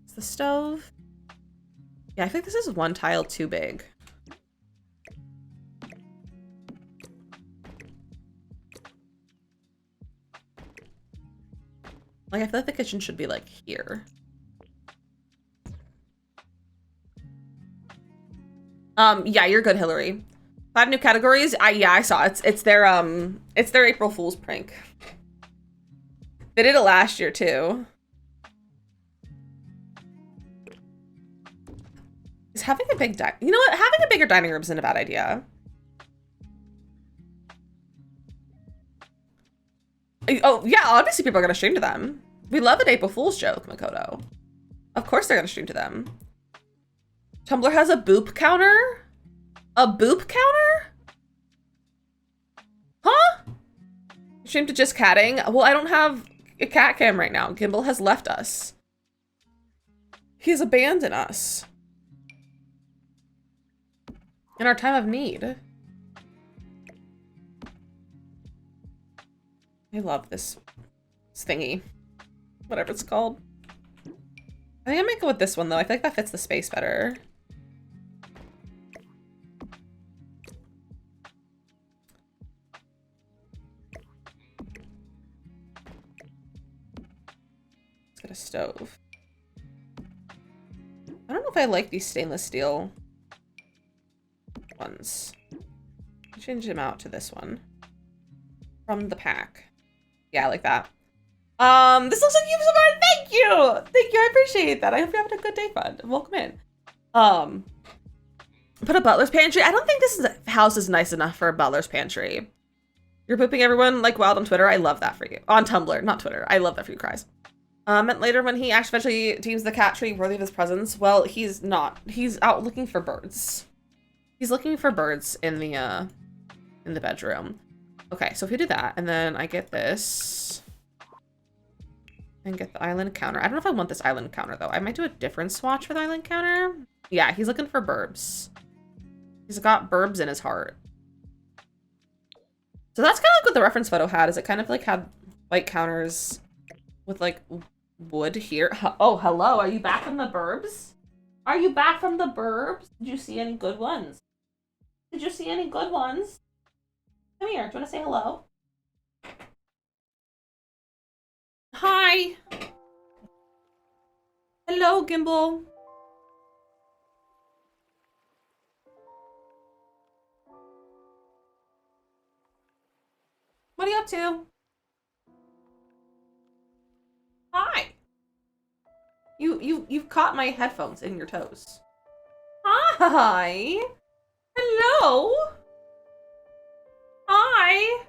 Is the stove? Yeah, I think this is one tile too big. Like, I feel like the kitchen should be like here. Yeah, you're good, Hillary. 5 new categories. Yeah, I saw it. It's their April Fool's prank. They did it last year too. Is having a big you know what? Having a bigger dining room isn't a bad idea. Oh yeah, obviously people are gonna stream to them. We love an April Fool's joke, Makoto. Of course they're gonna stream to them. Tumblr has a boop counter? A boop counter? Huh? Stream to just catting? Well, I don't have a cat cam right now. Gimbal has left us. He's abandoned us. In our time of need. I love this thingy. Whatever it's called. I think I might go with this one though. I feel like that fits the space better. Let's get a stove. I don't know if I like these stainless steel ones. I'll change them out to this one. From the pack. Yeah, I like that. This looks like you've survived. Thank you! Thank you, I appreciate that. I hope you're having a good day, bud. Welcome in. Put a butler's pantry. I don't think this house is nice enough for a butler's pantry. You're pooping everyone like wild on Twitter. I love that for you. On Tumblr, not Twitter. I love that for you, Cries. And later when he actually deems the cat tree worthy of his presence, well, he's not. He's out looking for birds. He's looking for birds in the bedroom. Okay, so if we do that, and then I get this, and get the island counter. I don't know if I want this island counter, though. I might do a different swatch for the island counter. Yeah, he's looking for burbs. He's got burbs in his heart. So that's kind of like what the reference photo had, is it kind of like had white counters with like wood here. Oh, hello, are you back from the burbs? Are you back from the burbs? Did you see any good ones? Did you see any good ones? Come here, do you want to say hello? Hi. Hello, Gimbal. What are you up to? Hi. You've caught my headphones in your toes. Hi. Hello. Hi.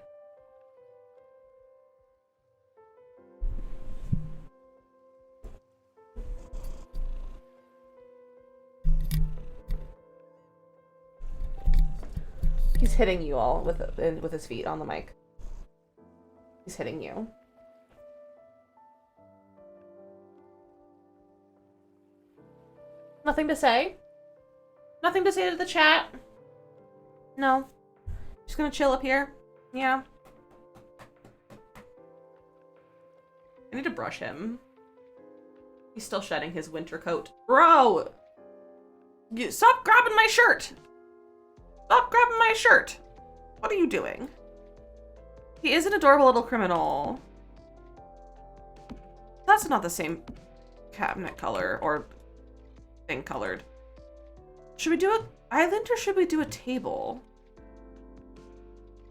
He's hitting you all with his feet on the mic. He's hitting you. Nothing to say? Nothing to say to the chat? No. Just gonna chill up here. Yeah. I need to brush him. He's still shedding his winter coat. Bro! You stop grabbing my shirt! Stop grabbing my shirt! What are you doing? He is an adorable little criminal. that's not the same cabinet color or thing colored. Should we do an island or should we do a table?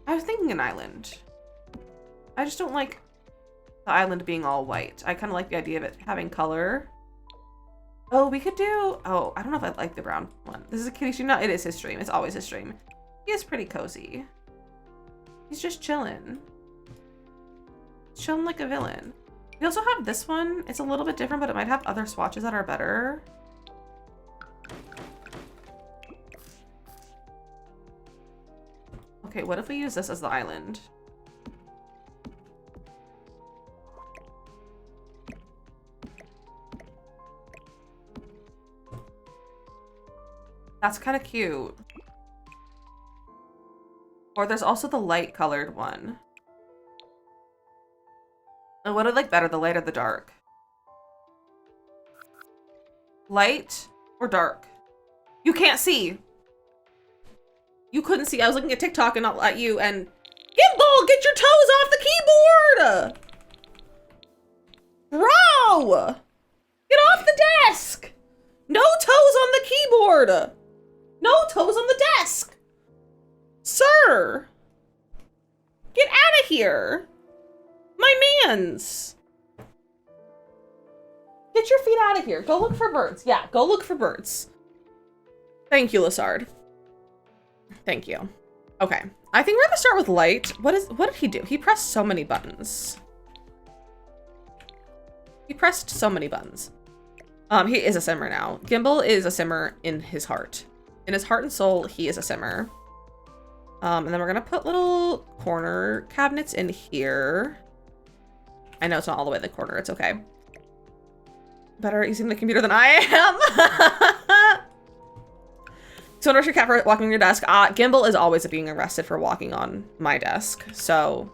I was thinking an island. I just don't like the island being all white. I kind of like the idea of it having color. Oh, we could do... Oh, I don't know if I like the brown one. This is a kitty stream. No, it is his stream. It's always his stream. He is pretty cozy. He's just chilling. Chilling like a villain. We also have this one. It's a little bit different, but it might have other swatches that are better. Okay, what if we use this as the island? That's kind of cute. Or there's also the light colored one. And what do I like better, the light or the dark? Light or dark? You can't see. You couldn't see. I was looking at TikTok and not at you and... Gimbal, get your toes off the keyboard! Bro! Get off the desk! No toes on the keyboard! No toes on the desk! Sir! Get out of here! My mans! Get your feet out of here. Go look for birds. Yeah, go look for birds. Thank you, Lissard. Thank you. Okay. I think we're gonna start with light. What did he do? He pressed so many buttons. He pressed so many buttons. He is a simmer now. Gimbal is a simmer in his heart. In his heart and soul, he is a simmer. And then we're gonna put little corner cabinets in here. I know it's not all the way in the corner, it's okay. Better at using the computer than I am. So arrest your cat for walking on your desk. Gimbal is always being arrested for walking on my desk. So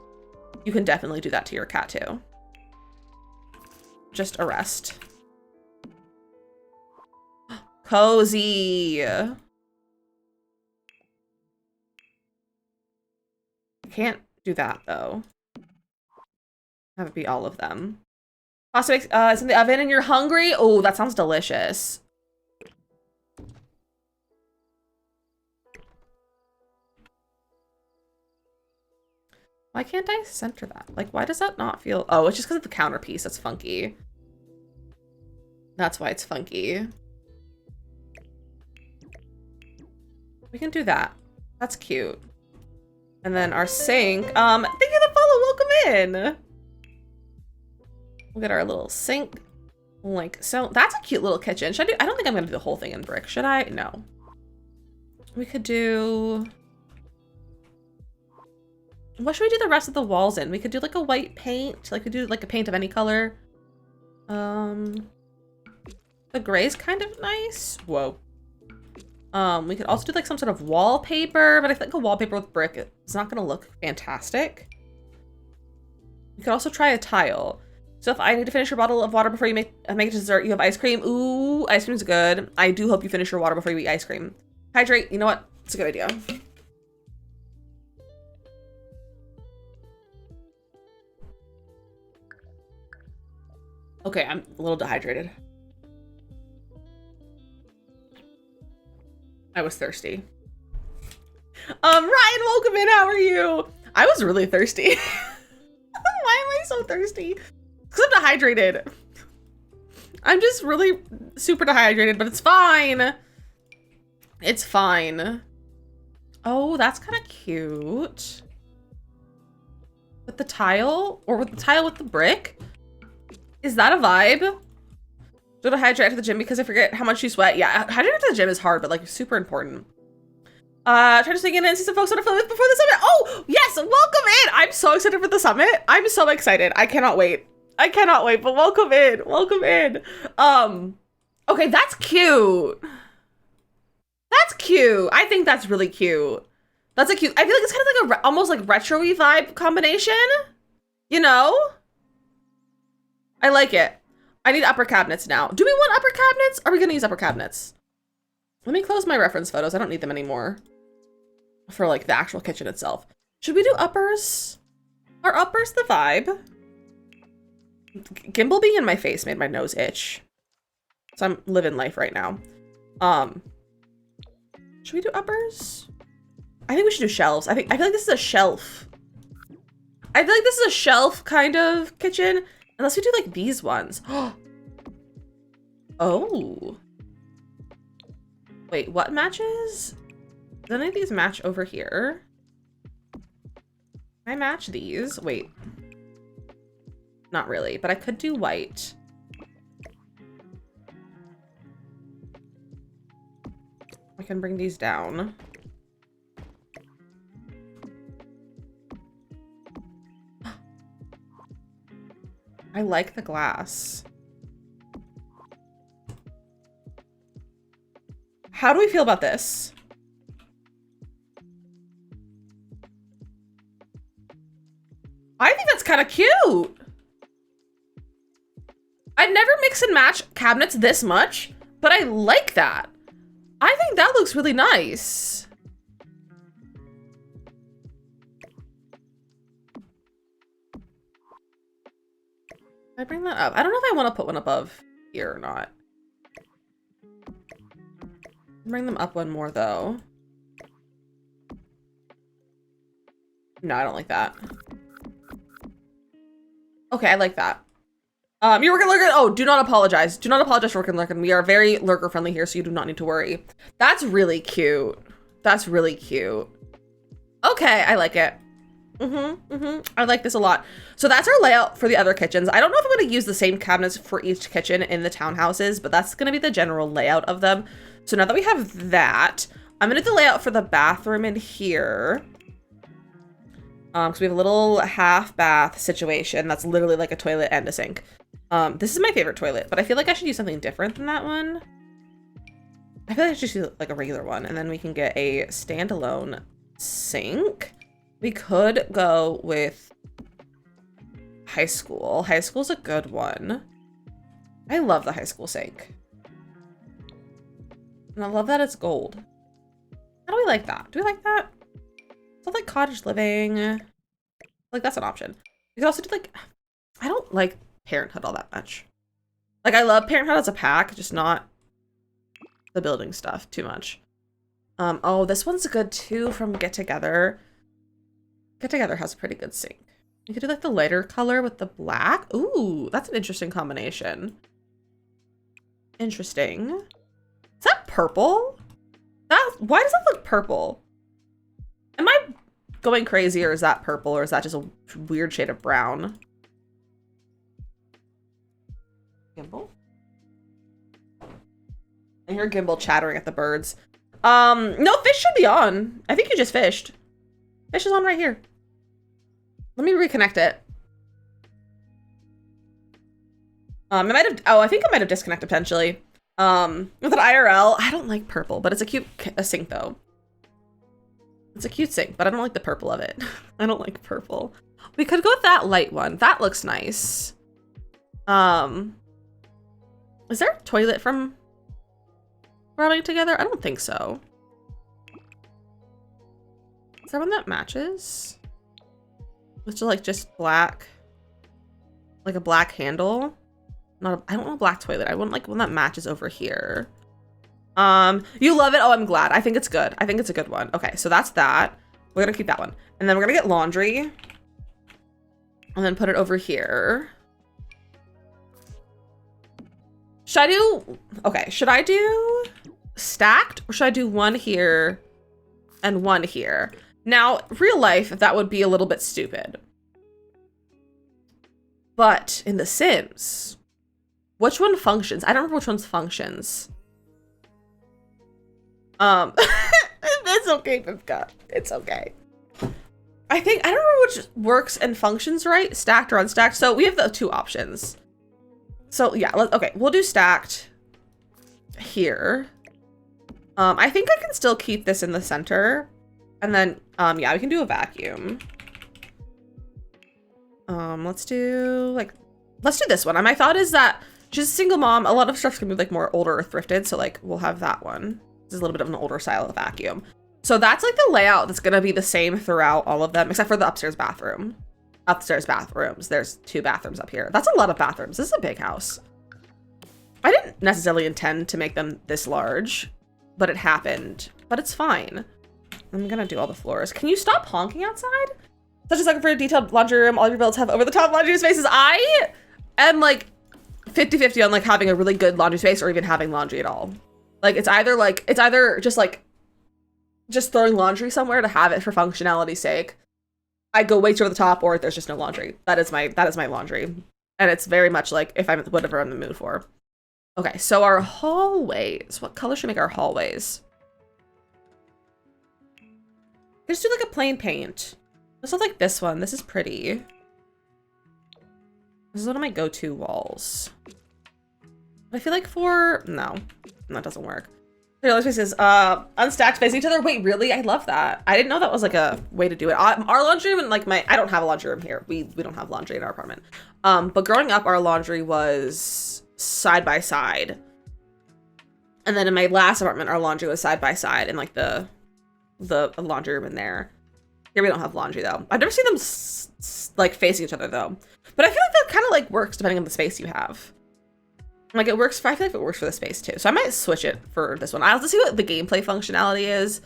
you can definitely do that to your cat too. Just arrest. Cozy. Can't do that though. Have it be all of them. Pasta makes, it's in the oven and you're hungry? Oh, that sounds delicious. Why can't I center that? Like, why does that not feel... Oh, it's just because of the counterpiece that's funky. That's why it's funky. We can do that. That's cute. And then our sink. Thank you for the follow. Welcome in. We'll get our little sink. Like, so that's a cute little kitchen. Should I do... I don't think I'm going to do the whole thing in brick. Should I? No. We could do... What should we do the rest of the walls in? We could do like a white paint. Like we do like a paint of any color. The gray's kind of nice. Whoa. We could also do like some sort of wallpaper, but I think a wallpaper with brick is not gonna look fantastic. We could also try a tile. So if I need to finish your bottle of water before you make a dessert, you have ice cream. Ooh, ice cream's good. I do hope you finish your water before you eat ice cream. Hydrate, you know what? It's a good idea. Okay, I'm a little dehydrated. I was thirsty. Ryan, welcome in. How are you? I was really thirsty. Why am I so thirsty? Because I'm dehydrated. I'm just really super dehydrated, but it's fine. It's fine. Oh, that's kind of cute. With the tile? Or with the tile with the brick? Is that a vibe? Go to hydrate to the gym because I forget how much you sweat. Yeah, hydrating to the gym is hard, but like super important. Try to sneak in and see some folks on a phone before the summit. Oh, yes, welcome in. I'm so excited for the summit. I'm so excited. I cannot wait. I cannot wait, but welcome in. Welcome in. Okay, that's cute. That's cute. I think that's really cute. That's a cute, I feel like it's kind of like a almost like retro-y vibe combination. You know? I like it. I need upper cabinets now. Do we want upper cabinets? Are we gonna use upper cabinets? Let me close my reference photos. I don't need them anymore. For like the actual kitchen itself. Should we do uppers? Are uppers the vibe? Gimbal being in my face made my nose itch. So I'm living life right now. Should we do uppers? I think we should do shelves. I feel like this is a shelf. I feel like this is a shelf kind of kitchen. Unless we do like these ones. Oh. Wait, what matches? Do any of these match over here? Can I match these? Wait. Not really, but I could do white. I can bring these down. I like the glass. How do we feel about this? I think that's kind of cute. I'd never mix and match cabinets this much, but I like that. I think that looks really nice. I bring that up. I don't know if I want to put one above here or not. Bring them up one more though. No, I don't like that. Okay, I like that. You're working lurking. Oh, do not apologize. Do not apologize for working lurking. We are very lurker friendly here, so you do not need to worry. That's really cute. That's really cute. Okay, I like it. I like this a lot. So that's our layout for the other kitchens. I don't know if I'm going to use the same cabinets for each kitchen in the townhouses, but that's going to be the general layout of them. So now that we have that, I'm going to do the layout for the bathroom in here. So we have a little half bath situation that's literally like a toilet and a sink. This is my favorite toilet, but I feel like I should use something different than that one. I feel like I should use like a regular one, and then we can get a standalone sink. We could go with high school. High school's a good one. I love the high school sink. And I love that it's gold. How do we like that? Do we like that? So like cottage living. Like that's an option. We could also do like, I don't like Parenthood all that much. Like I love Parenthood as a pack, just not the building stuff too much. Oh, this one's good too from Get Together. Get Together has a pretty good sink. You could do like the lighter color with the black. Ooh, that's an interesting combination. Interesting. Is that purple? Why does that look purple? Am I going crazy, or is that purple, or is that just a weird shade of brown? Gimbal? I hear Gimbal chattering at the birds. No, fish should be on. I think you just fished. Fish is on right here. Let me reconnect it. I might have, I think I might have disconnected potentially. With an IRL, I don't like purple, but it's a cute sink though. It's a cute sink, but I don't like the purple of it. I don't like purple. We could go with that light one. That looks nice. Is there a toilet from Rubbing Together? I don't think so. Is there one that matches? Which is like just black, like a black handle. I don't want a black toilet. I want like one that matches over here. You love it. Oh, I'm glad. I think it's good. I think it's a good one. Okay, so that's that. We're gonna keep that one. And then we're gonna get laundry and then put it over here. Should I do stacked, or should I do one here and one here? Now, real life, that would be a little bit stupid. But in The Sims, which one functions? I don't remember which one's functions. It's okay, Pipka. It's okay. I don't remember which works and functions right, stacked or unstacked. So we have the two options. So yeah, okay, we'll do stacked here. I think I can still keep this in the center. And then, yeah, we can do a vacuum. Let's do this one. My thought is that she's a single mom. A lot of stuff's gonna be like more older or thrifted. So like, we'll have that one. This is a little bit of an older style of vacuum. So that's like the layout that's gonna be the same throughout all of them, except for the upstairs bathroom. upstairs bathrooms. There's 2 bathrooms up here. That's a lot of bathrooms. This is a big house. I didn't necessarily intend to make them this large, but it happened. But it's fine. I'm gonna do all the floors. Can you stop honking outside? Such a sucker for a detailed laundry room. All your builds have over-the-top laundry spaces. I am like 50-50 on like having a really good laundry space or even having laundry at all. Like it's either just throwing laundry somewhere to have it for functionality's sake. I go way too over the top, or there's just no laundry. That is my laundry. And it's very much like if I'm whatever I'm in the mood for. Okay, so our hallways. What color should we make our hallways? Just do like a plain paint. Let's look like this one. This is pretty. This is one of my go-to walls. I feel like no, that doesn't work. Other spaces, unstacked facing each other. Wait, really? I love that. I didn't know that was like a way to do it. Our laundry room and like I don't have a laundry room here. We don't have laundry in our apartment. But growing up, our laundry was side by side. And then in my last apartment, our laundry was side by side in like the laundry room in there. Here we don't have laundry though. I've never seen them like facing each other though. But I feel like that kind of like works depending on the space you have. Like it works I feel like it works for the space too. So I might switch it for this one. I'll have to see what the gameplay functionality is.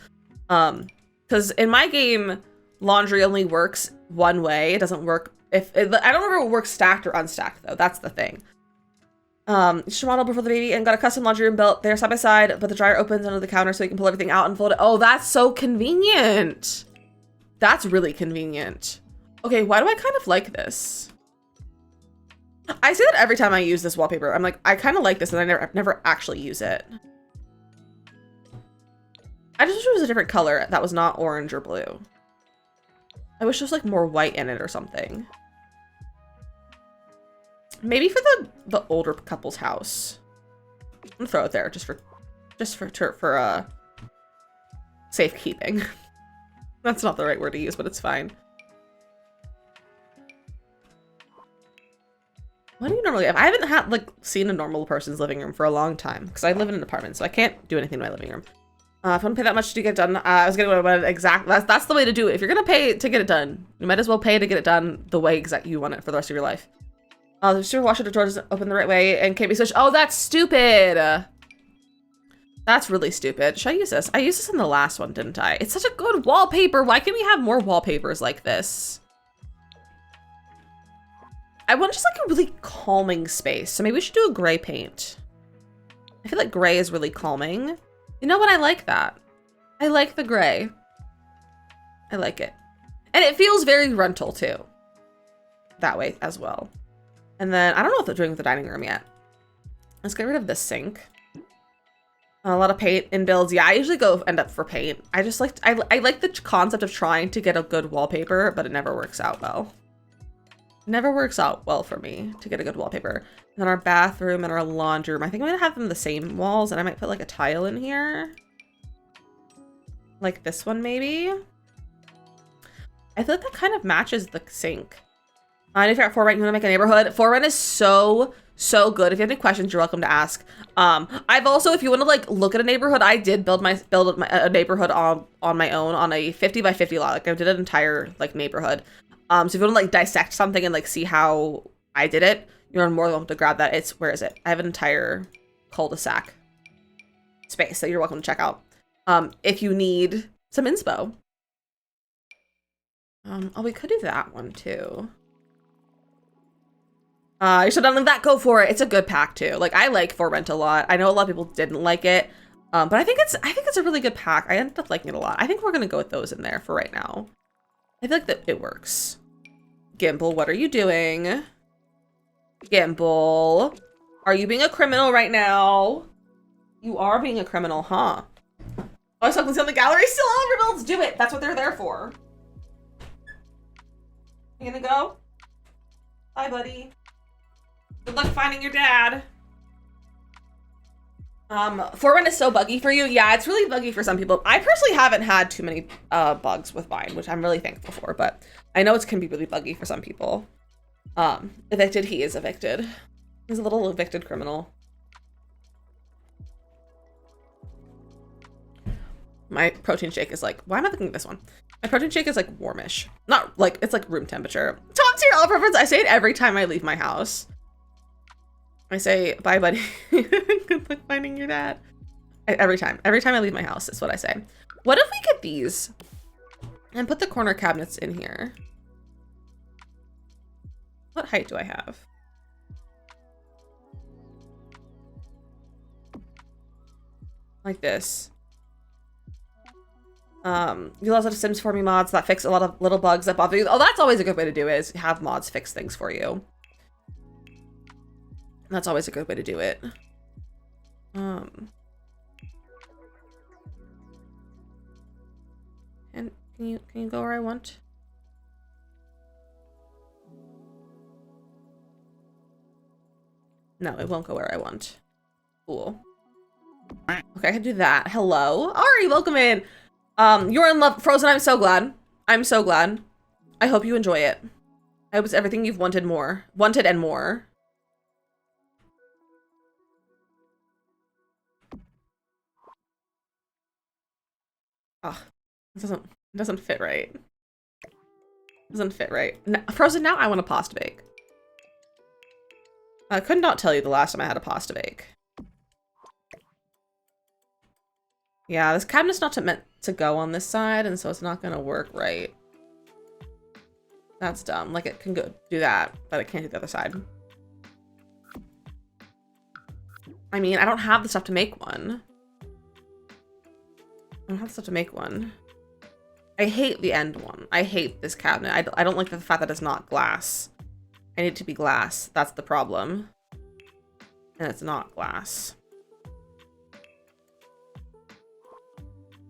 Because in my game, laundry only works one way. It doesn't work I don't remember if it works stacked or unstacked though. That's the thing. Just model before the baby and got a custom laundry room built. They're side by side, but the dryer opens under the counter so you can pull everything out and fold it. Oh, that's so convenient. That's really convenient. Okay, why do I kind of like this? I say that every time I use this wallpaper. I'm like, I kind of like this, and I never actually use it. I just wish it was a different color that was not orange or blue. I wish there was like more white in it or something. Maybe for the older couple's house. I'm gonna throw it there just for safekeeping. That's not the right word to use, but it's fine. What do you normally have? I haven't seen a normal person's living room for a long time because I live in an apartment, so I can't do anything in my living room. If I don't pay that much to get it done, I was gonna go exact. That's the way to do it. If you're gonna pay to get it done, you might as well pay to get it done the way you want it for the rest of your life. The super washer door doesn't open the right way and can't be switched. Oh, that's stupid. That's really stupid. Should I use this? I used this in the last one, didn't I? It's such a good wallpaper. Why can't we have more wallpapers like this? I want just like a really calming space. So maybe we should do a gray paint. I feel like gray is really calming. You know what? I like that. I like the gray. I like it. And it feels very rental too. That way as well. And then I don't know what they're doing with the dining room yet. Let's get rid of this sink. A lot of paint in builds. Yeah, I usually end up for paint. I just like, I like the concept of trying to get a good wallpaper, but it never works out well. It never works out well for me to get a good wallpaper. And then our bathroom and our laundry room. I think I'm gonna have them the same walls, and I might put like a tile in here. Like this one maybe. I feel like that kind of matches the sink. And if you're at For Rent, you want to make a neighborhood. For Rent is so good. If you have any questions, you're welcome to ask. I've also, if you want to like look at a neighborhood, I did build a neighborhood on my own on a 50 by 50 lot. Like I did an entire like neighborhood. So if you want to like dissect something and like see how I did it, you're more than welcome to grab that. Where is it? I have an entire cul-de-sac space that you're welcome to check out. If you need some inspo. Oh, we could do that one too. You should let that go for it. It's a good pack too. Like I like For Rent a lot. I know a lot of people didn't like it, but I think it's a really good pack. I ended up liking it a lot. I think we're gonna go with those in there for right now. I feel like that it works. Gimbal, what are you doing? Gimbal, are you being a criminal right now? You are being a criminal, huh? Oh, I was talking on the gallery. Still all rebuilds. Do it. That's what they're there for. You gonna go? Bye, buddy. Good luck finding your dad. For Rent is so buggy for you. Yeah, it's really buggy for some people. I personally haven't had too many bugs with mine, which I'm really thankful for, but I know it can be really buggy for some people. Evicted, he is evicted. He's a little evicted criminal. My protein shake is like, why am I looking at this one? My protein shake is like warmish. Not like, it's like room temperature. Talk What's your all-preference? I say it every time I leave my house. I say, bye, buddy. Good luck finding your dad. Every time I leave my house, that's what I say. What if we get these and put the corner cabinets in here? What height do I have? Like this. You also have Sims 4 me mods that fix a lot of little bugs that bother you. Oh, that's always a good way to do it, is have mods fix things for you. That's always a good way to do it. And can you go where I want? No, it won't go where I want. Cool. Okay, I can do that. Hello. Ari, welcome in. You're in love. Frozen, I'm so glad. I'm so glad. I hope you enjoy it. I hope it's everything you've wanted and more. Oh, it doesn't fit right. Doesn't fit right. No, Frozen, now I want a pasta bake. I could not tell you the last time I had a pasta bake. Yeah, this cabinet's not meant to go on this side, and so it's not gonna work right. That's dumb. Like, it can go do that, but it can't do the other side. I mean, I don't have the stuff to make one. I don't have the stuff to make one. I hate the end one. I hate this cabinet. I don't like the fact that it's not glass. I need it to be glass. That's the problem. And it's not glass.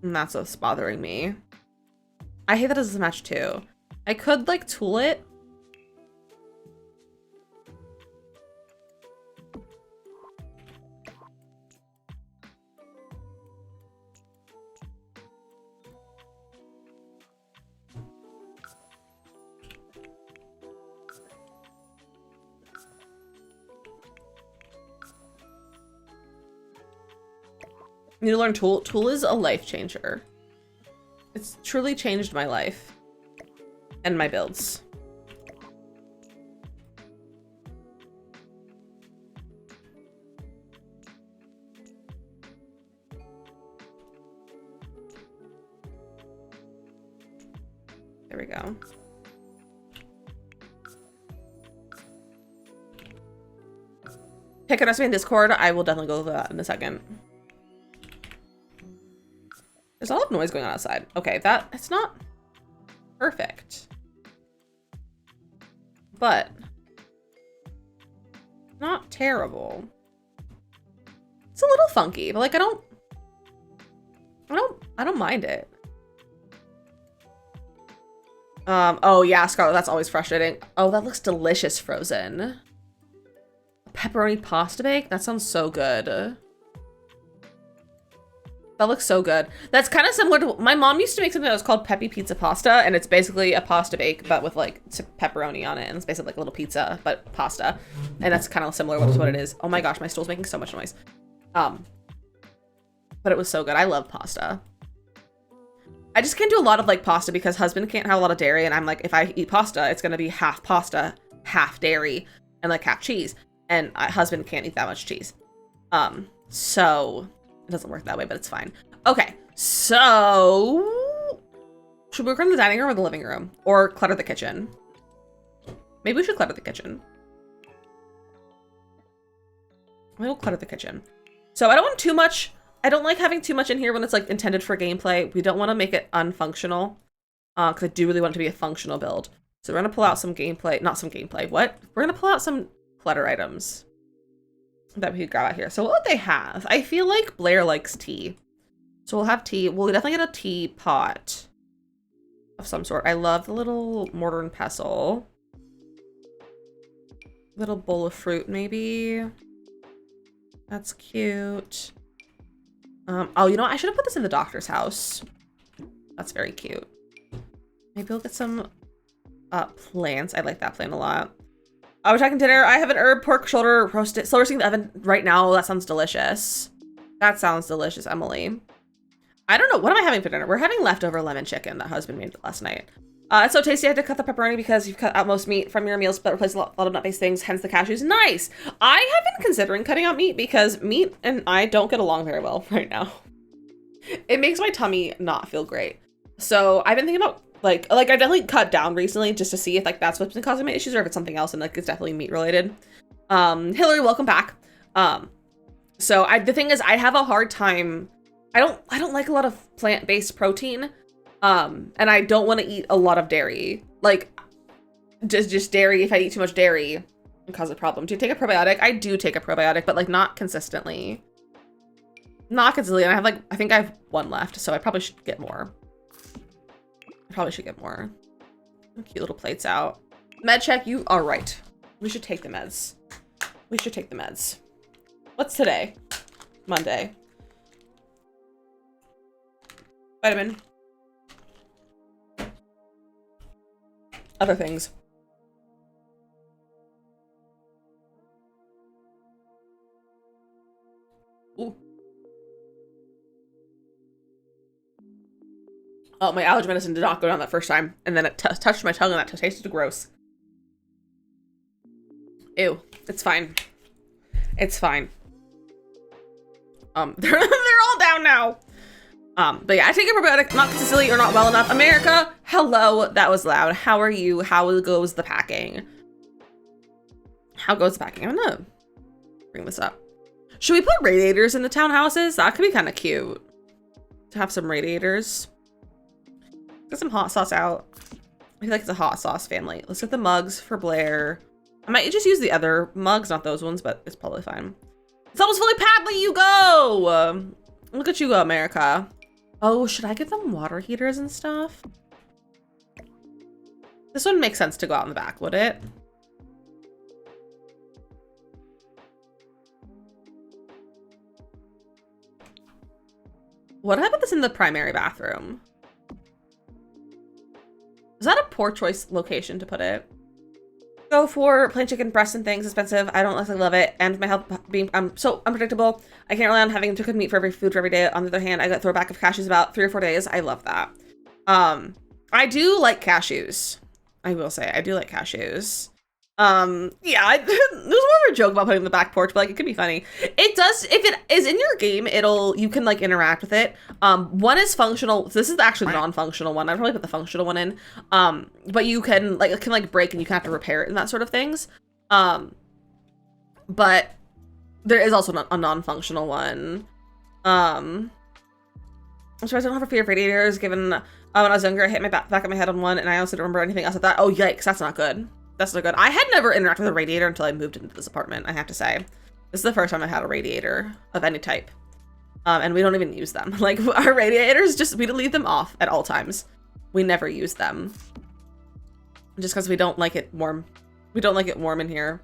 And that's what's bothering me. I hate that it doesn't match too. I could like tool it. You need to learn Tool. Tool is a life changer. It's truly changed my life and my builds. There we go. Pick a recipe in Discord. I will definitely go over that in a second. There's a lot of noise going on outside. Okay, it's not perfect. But not terrible. It's a little funky, but like I don't mind it. Oh yeah, Scarlet, that's always frustrating. Oh, that looks delicious, Frozen. Pepperoni pasta bake? That sounds so good. That looks so good. That's kind of similar to, my mom used to make something that was called Peppy Pizza Pasta, and it's basically a pasta bake, but with like pepperoni on it, and it's basically like a little pizza, but pasta. And that's kind of similar to what it is. Oh my gosh, my stool's making so much noise. But it was so good. I love pasta. I just can't do a lot of like pasta because husband can't have a lot of dairy, and I'm like, if I eat pasta, it's gonna be half pasta, half dairy, and like half cheese. And husband can't eat that much cheese. So it doesn't work that way, but it's fine. Okay, so should we work in the dining room or the living room? Or clutter the kitchen? Maybe we should clutter the kitchen. We'll clutter the kitchen. So I don't want too much. I don't like having too much in here when it's like intended for gameplay. We don't want to make it unfunctional. Because I do really want it to be a functional build. So we're gonna pull out some gameplay, not some gameplay, what? We're gonna pull out some clutter items that we could grab out here. So what would they have? I feel like Blair likes tea. So we'll have tea. We'll definitely get a teapot of some sort. I love the little mortar and pestle. Little bowl of fruit, maybe. That's cute. Oh, you know what? I should have put this in the doctor's house. That's very cute. Maybe we'll get some plants. I like that plant a lot. We're talking dinner. I have an herb pork shoulder roasted, still roasting in the oven right now. That sounds delicious. That sounds delicious, Emily. I don't know. What am I having for dinner? We're having leftover lemon chicken that husband made last night. It's so tasty. I had to cut the pepperoni because you've cut out most meat from your meals, but replace a lot of nut-based things, hence the cashews. Nice. I have been considering cutting out meat because meat and I don't get along very well right now. It makes my tummy not feel great. So I've been thinking about like I definitely cut down recently just to see if like that's what's been causing my issues or if it's something else and like it's definitely meat related. Hillary, welcome back. So the thing is I have a hard time. I don't like a lot of plant-based protein. And I don't want to eat a lot of dairy. Like just dairy. If I eat too much dairy, it can cause a problem. Do you take a probiotic? I do take a probiotic, but like not consistently. Not consistently. And I think I have one left, so I probably should get more. Cute little plates out. Med check, you are right. We should take the meds. What's today? Monday. Vitamin. Other things. Ooh. Oh, my allergy medicine did not go down that first time. And then it touched my tongue and that tasted gross. Ew. It's fine. It's fine. They're all down now. But yeah, I take a probiotic, not consistently or not well enough. America, hello. That was loud. How are you? How goes the packing? I'm gonna bring this up. Should we put radiators in the townhouses? That could be kind of cute. To have some radiators. Get some hot sauce out. I feel like it's a hot sauce family. Let's get the mugs for Blair. I might just use the other mugs, not those ones, but it's probably fine. It's almost fully packed. Look at you go. Look at you go, America. Oh, should I get them water heaters and stuff? This wouldn't make sense to go out in the back, would it? What about this in the primary bathroom? Is that a poor choice location to put it? Go for plain chicken breasts and things, expensive. I don't necessarily love it. And my health being so unpredictable. I can't rely on having to cook meat for every food for every day. On the other hand, I got throwback of cashews about 3 or 4 days. I love that. I do like cashews. I will say, I do like cashews. Yeah, there's more of a joke about putting in the back porch, but like, it could be funny. It does, if it is in your game, you can like interact with it. One is functional. So this is actually the non-functional one. I'd probably put the functional one in. But you can like, it can like break and you can have to repair it and that sort of things. But there is also a non-functional one. I'm surprised I don't have a fear of radiators, given when I was younger, I hit my back of my head on one, and I also don't remember anything else of that. Oh, yikes, that's not good. That's not good. I had never interacted with a radiator until I moved into this apartment, I have to say. This is the first time I had a radiator of any type. And we don't even use them. Like, our radiators, we leave them off at all times. We never use them. Just because we don't like it warm. We don't like it warm in here.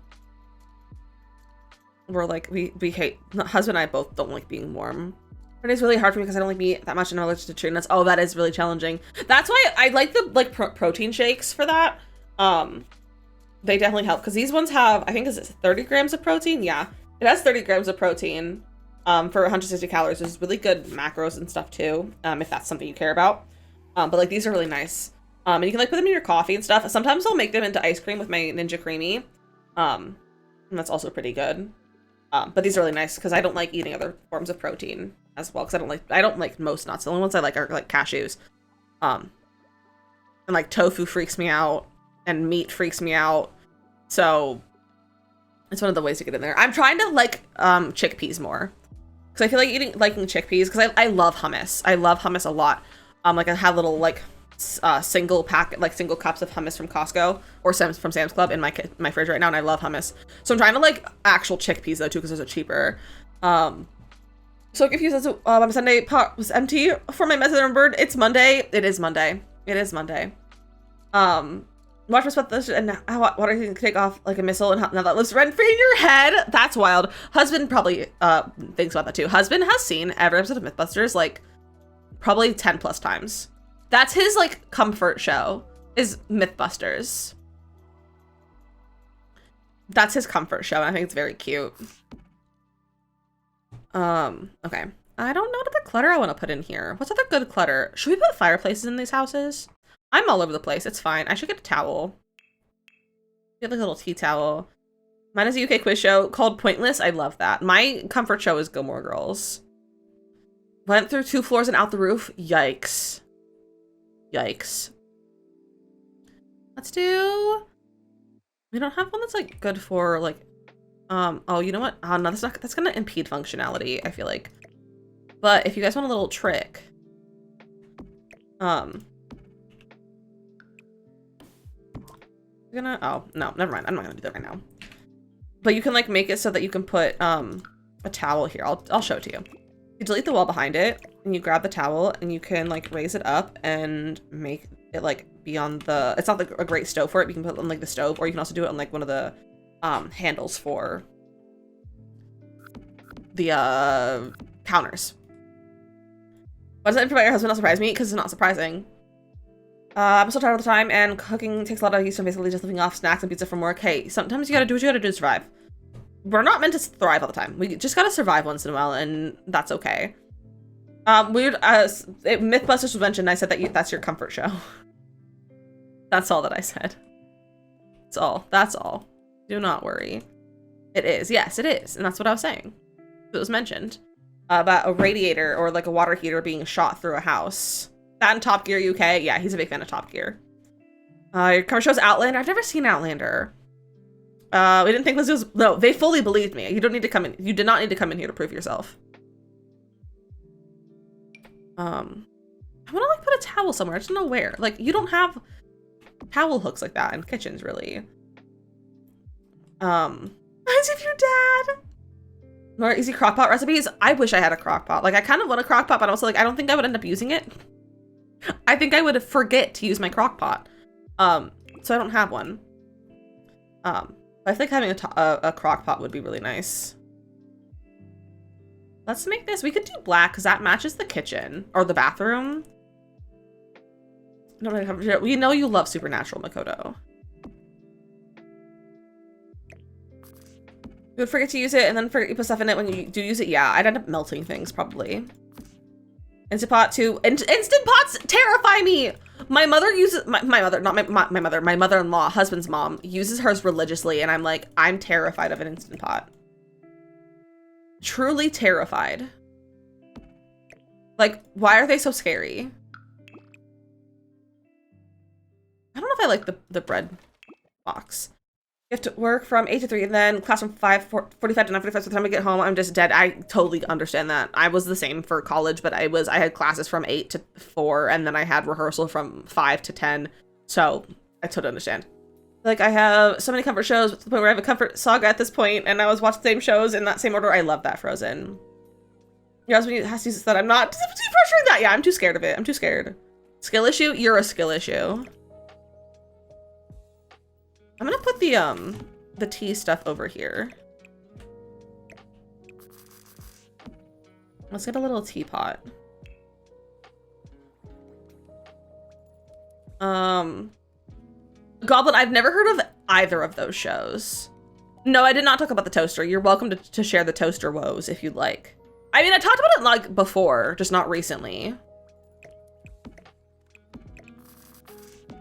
We're like, we hate, husband and I both don't like being warm. It's really hard for me because I don't like meat that much and I'm allergic to tree nuts. Oh, that is really challenging. That's why I like the protein shakes for that. They definitely help because these ones have, I think, is it 30 grams of protein? Yeah, it has 30 grams of protein for 160 calories, which is really good macros and stuff too, if that's something you care about. But like these are really nice. And you can like put them in your coffee and stuff. Sometimes I'll make them into ice cream with my Ninja Creamy. And that's also pretty good. But these are really nice because I don't like eating other forms of protein as well because I don't like most nuts. The only ones I like are like cashews. And like tofu freaks me out and meat freaks me out. So it's one of the ways to get in there. I'm trying to like chickpeas more because I feel like liking chickpeas because I love hummus. I love hummus a lot. Like I have little like single cups of hummus from Costco or from Sam's Club in my fridge right now, and I love hummus. So I'm trying to like actual chickpeas though too because those are cheaper. So confused as my Sunday pot was empty for my message remembered. It's Monday. It is Monday. Watch us about this and what are you gonna take off like a missile and now that lives rent free in your head. That's wild. Husband probably thinks about that too. Husband has seen every episode of Mythbusters like probably 10 plus times. That's his like comfort show is Mythbusters. That's his comfort show and I think it's very cute. Okay. I don't know what other clutter I want to put in here. What's other good clutter? Should we put fireplaces in these houses? I'm all over the place. It's fine. I should get a towel. Get like a little tea towel. Mine is a UK quiz show called Pointless. I love that. My comfort show is Gilmore Girls. Went through 2 floors and out the roof. Yikes. Yikes. Let's do... We don't have one that's like good for like... Oh, you know what? Oh, no, that's gonna impede functionality, I feel like. But if you guys want a little trick... Oh, no, never mind. I'm not gonna do that right now. But you can like make it so that you can put a towel here. I'll show it to you. You delete the wall behind it and you grab the towel and you can like raise it up and make it like be on the, it's not like a great stove for it. You can put it on like the stove, or you can also do it on like one of the handles for the counters. Why does that info about your husband not surprise me? Because it's not surprising. I'm so tired all the time, and cooking takes a lot of use, so basically just living off snacks and pizza from work. Hey, sometimes you gotta do what you gotta do to survive. We're not meant to thrive all the time. We just gotta survive once in a while, and that's okay. Mythbusters was mentioned, I said that that's your comfort show. That's all that I said. That's all. That's all. Do not worry. It is. Yes, it is. And that's what I was saying. It was mentioned. About a radiator or like a water heater being shot through a house. That in Top Gear UK. Yeah, he's a big fan of Top Gear. Your cover show's Outlander. I've never seen Outlander. We didn't think Lizzie was... No, they fully believed me. You don't need to come in. You did not need to come in here to prove yourself. I want to like put a towel somewhere. I just don't know where. Like, you don't have towel hooks like that in kitchens, really. As if your dad. More easy crockpot recipes. I wish I had a crockpot. Like, I kind of want a crockpot, but also like I don't think I would end up using it. I think I would forget to use my crockpot. So I don't have one. I think having a crockpot would be really nice. Let's make this. We could do black because that matches the kitchen or the bathroom. We know you love Supernatural, Makoto. You would forget to use it and then forget you put stuff in it when you do use it. Yeah, I'd end up melting things probably. Instant Pot too. Instant Pots terrify me. My mother uses my mother, not my mother, my mother-in-law, husband's mom uses hers religiously, and I'm like, I'm terrified of an Instant Pot. Truly terrified. Like, why are they so scary? I don't know if I like the bread box. You have to work from 8 to 3 and then class from 5:45 to 9:45. So by the time I get home, I'm just dead. I totally understand that. I was the same for college, but I had classes from 8 to 4 and then I had rehearsal from 5 to 10. So I totally understand. Like, I have so many comfort shows to the point where I have a comfort saga at this point, and I was watching the same shows in that same order. I love that Frozen. Your husband has to use that. I'm not too pressuring that. Yeah, I'm too scared of it. I'm too scared. Skill issue? You're a skill issue. I'm gonna put the tea stuff over here. Let's get a little teapot. Goblin, I've never heard of either of those shows. No, I did not talk about the toaster. You're welcome to share the toaster woes if you'd like. I mean, I talked about it like before, just not recently.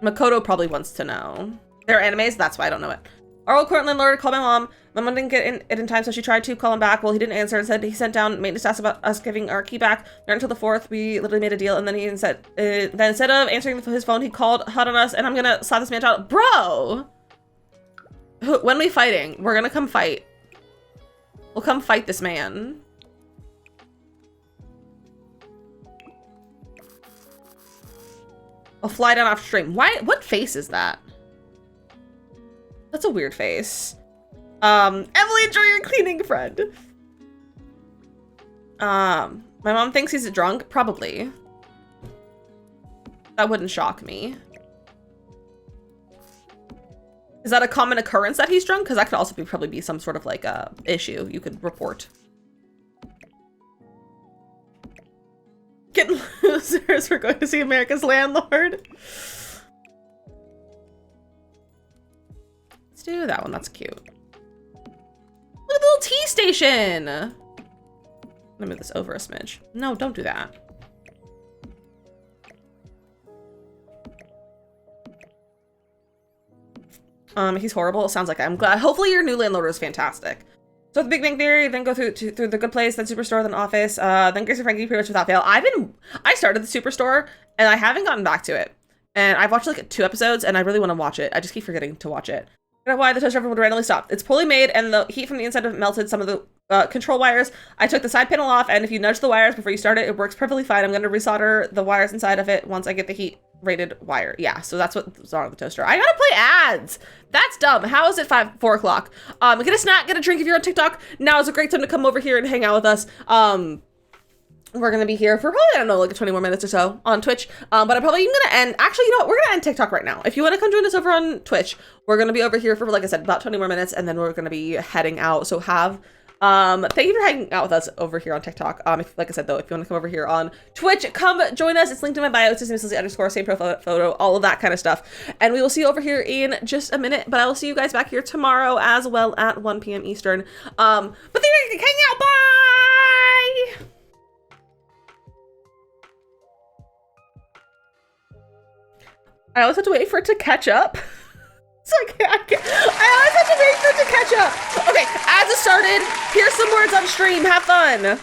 Makoto probably wants to know. They're animes, that's why I don't know it. Our old court landlord called my mom. My mom didn't get it in time, so she tried to call him back. Well, he didn't answer and said he sent down maintenance tasks about us giving our key back. Not until the 4th, we literally made a deal, and then he said, then instead of answering his phone, he called hot on us, and I'm gonna slap this man down. Bro! When are we fighting? We're gonna come fight. We'll come fight this man. I'll fly down after stream. Why? What face is that? That's a weird face. Emily, enjoy your cleaning, friend. My mom thinks he's drunk. Probably. That wouldn't shock me. Is that a common occurrence that he's drunk? Because that could also probably be some sort of like issue you could report. Getting losers for going to see America's Landlord. Let's do that one. That's cute. Look at the little tea station. Let me move this over a smidge. No, don't do that. He's horrible. It sounds like I'm glad. Hopefully your new landlord is fantastic. So the Big Bang Theory, then go through the Good Place, then Superstore, then Office, then Grace and Frankie pretty much without fail. I started the Superstore and I haven't gotten back to it. And I've watched like 2 episodes and I really want to watch it. I just keep forgetting to watch it. I don't know why the toaster oven would randomly stop. It's poorly made and the heat from the inside of it melted some of the control wires. I took the side panel off and if you nudge the wires before you start it, it works perfectly fine. I'm going to resolder the wires inside of it once I get the heat rated wire. Yeah, so that's what's wrong with the toaster. I gotta play ads. That's dumb. How is it 4 o'clock? Get a snack, get a drink if you're on TikTok. Now is a great time to come over here and hang out with us. We're gonna be here for probably, I don't know, like 20 more minutes or so on Twitch. But I'm probably even gonna end, actually, you know what? We're gonna end TikTok right now. If you wanna come join us over on Twitch, we're gonna be over here for, like I said, about 20 more minutes and then we're gonna be heading out. So thank you for hanging out with us over here on TikTok. If, like I said, though, if you want to come over here on Twitch, come join us. It's linked in my bio. It's _, same profile photo, all of that kind of stuff. And we will see you over here in just a minute, but I will see you guys back here tomorrow as well at 1 p.m. Eastern. But then you can hang out. Bye! I always have to wait for it to catch up. So I always have to wait for it to catch up. Okay, as it started, here's some words on stream. Have fun.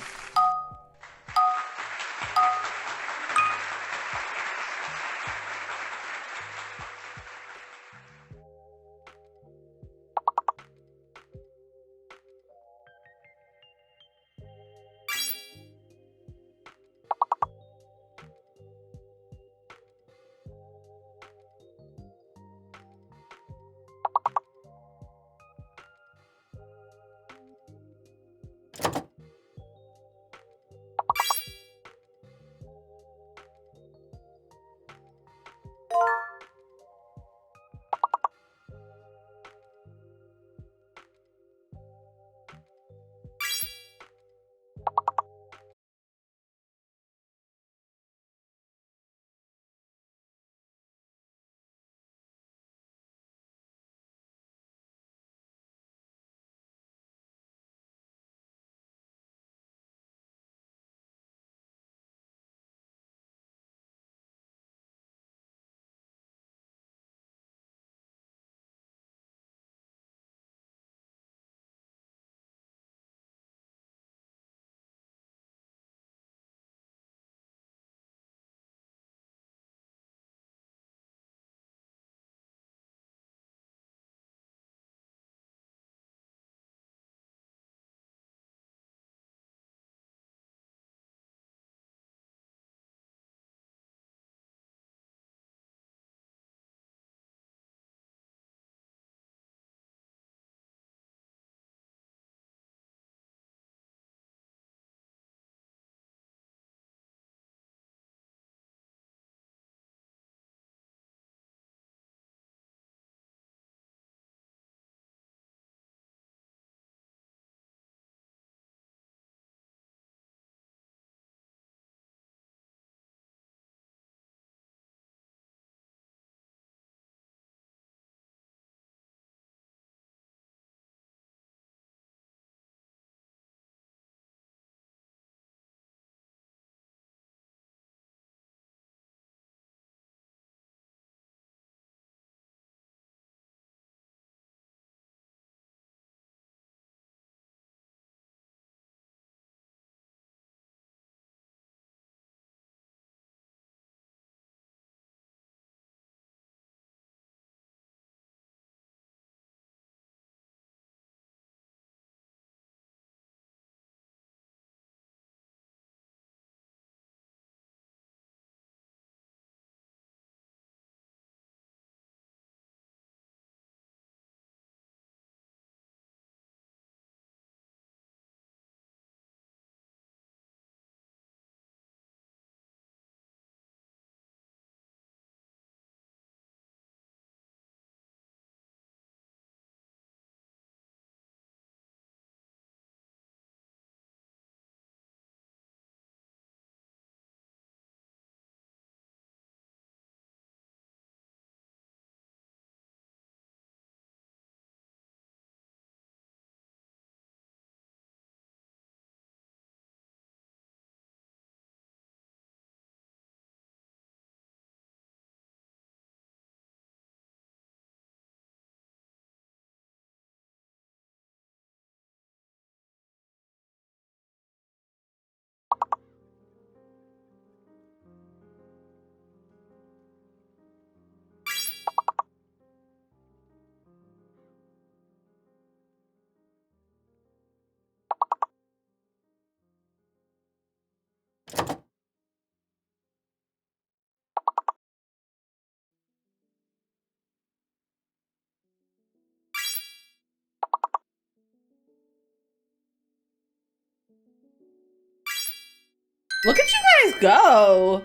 Look at you guys go.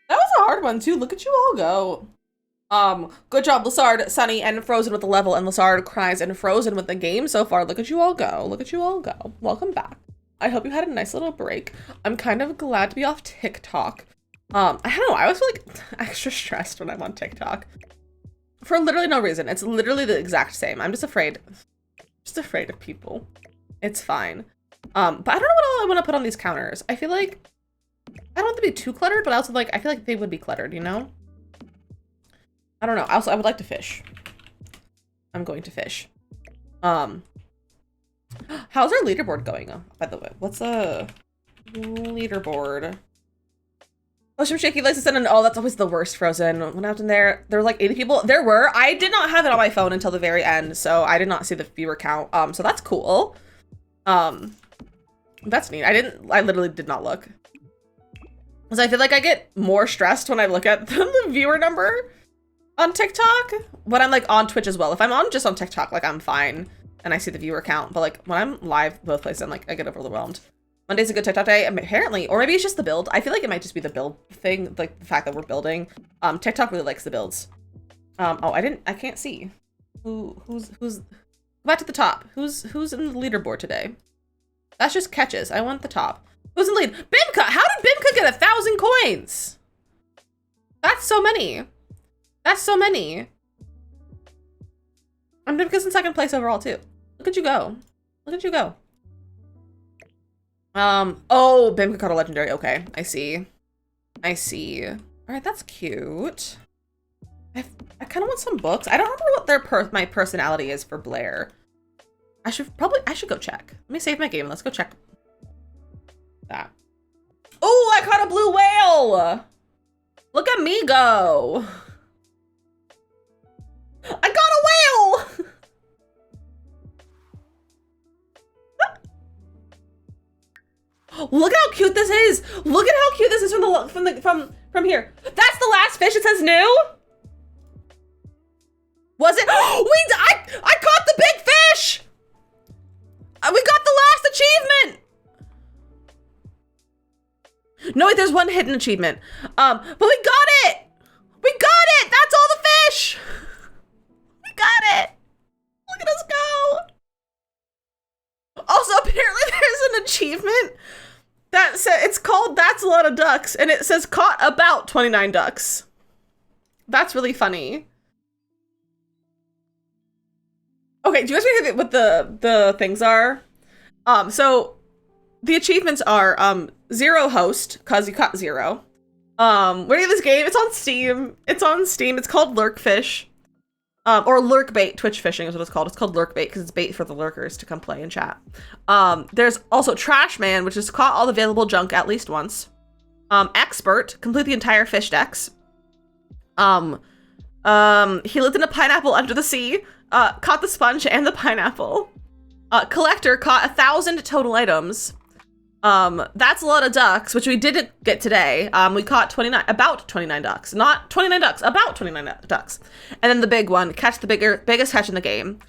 That was a hard one too. Look at you all go. Good job, Lessard, Sunny, and Frozen with the level, and Lessard, Cries, and Frozen with the game so far. Look at you all go. Look at you all go. Welcome back. I hope you had a nice little break. I'm kind of glad to be off TikTok. I don't know, I always feel like extra stressed when I'm on TikTok. For literally no reason. It's literally the exact same. I'm just afraid of people. It's fine. But I don't know what all I want to put on these counters. I feel like I don't want them to be too cluttered, but I also I feel like they would be cluttered, you know? I don't know. Also, I would like to fish. I'm going to fish. How's our leaderboard going? By the way, what's a leaderboard? Oh, Shaky likes to send an, oh, that's always the worst, Frozen. What happened there? There were like 80 people. There were. I did not have it on my phone until the very end, so I did not see the viewer count. So that's cool. That's neat. I literally did not look. Because I feel like I get more stressed when I look at the viewer number on TikTok when I'm like on Twitch as well. If I'm on just on TikTok, like I'm fine and I see the viewer count, but like when I'm live both places, I'm like, I get overwhelmed. Monday's a good TikTok day, apparently, or maybe it's just the build. I feel like it might just be the build thing, like the fact that we're building. TikTok really likes the builds. Oh, I can't see. Who's go back to the top. Who's in the leaderboard today? That's just catches. I want the top. Who's in the lead? Bimka! How did Bimka get 1,000 coins? That's so many. That's so many. And Bimka's in second place overall too. Look at you go. Look at you go. Oh, Bimka caught a legendary. Okay, I see. I see. All right, that's cute. I kind of want some books. I don't remember what my personality is for Blair. I should go check. Let me save my game. Let's go check that. Oh, I caught a blue whale. Look at me go. I got a whale. Look how cute this is. Look at how cute this is from here. That's the last fish. It says new. Was it? I caught the big fish. We got the last achievement. No, wait, there's one hidden achievement. But we got it. We got it. That's all the fish. We got it. Look at us go. Also, apparently there's an achievement that says it's called That's a Lot of Ducks, and it says caught about 29 ducks. That's really funny. Okay, do you guys want to hear what the things are? So the achievements are 0 host, cause you caught 0. Where do you get this game? It's on Steam. It's on Steam. It's called Lurkfish. Or lurk bait. Twitch fishing is what it's called. It's called lurk bait because it's bait for the lurkers to come play and chat. There's also Trash Man, which is caught all the available junk at least once. Expert, complete the entire fish decks. He lived in a pineapple under the sea. Caught the sponge and the pineapple. Collector caught 1,000 total items. That's a lot of ducks, which we didn't get today. We caught about 29 ducks. Not 29 ducks, about 29 ducks. And then the big one, catch the biggest catch in the game.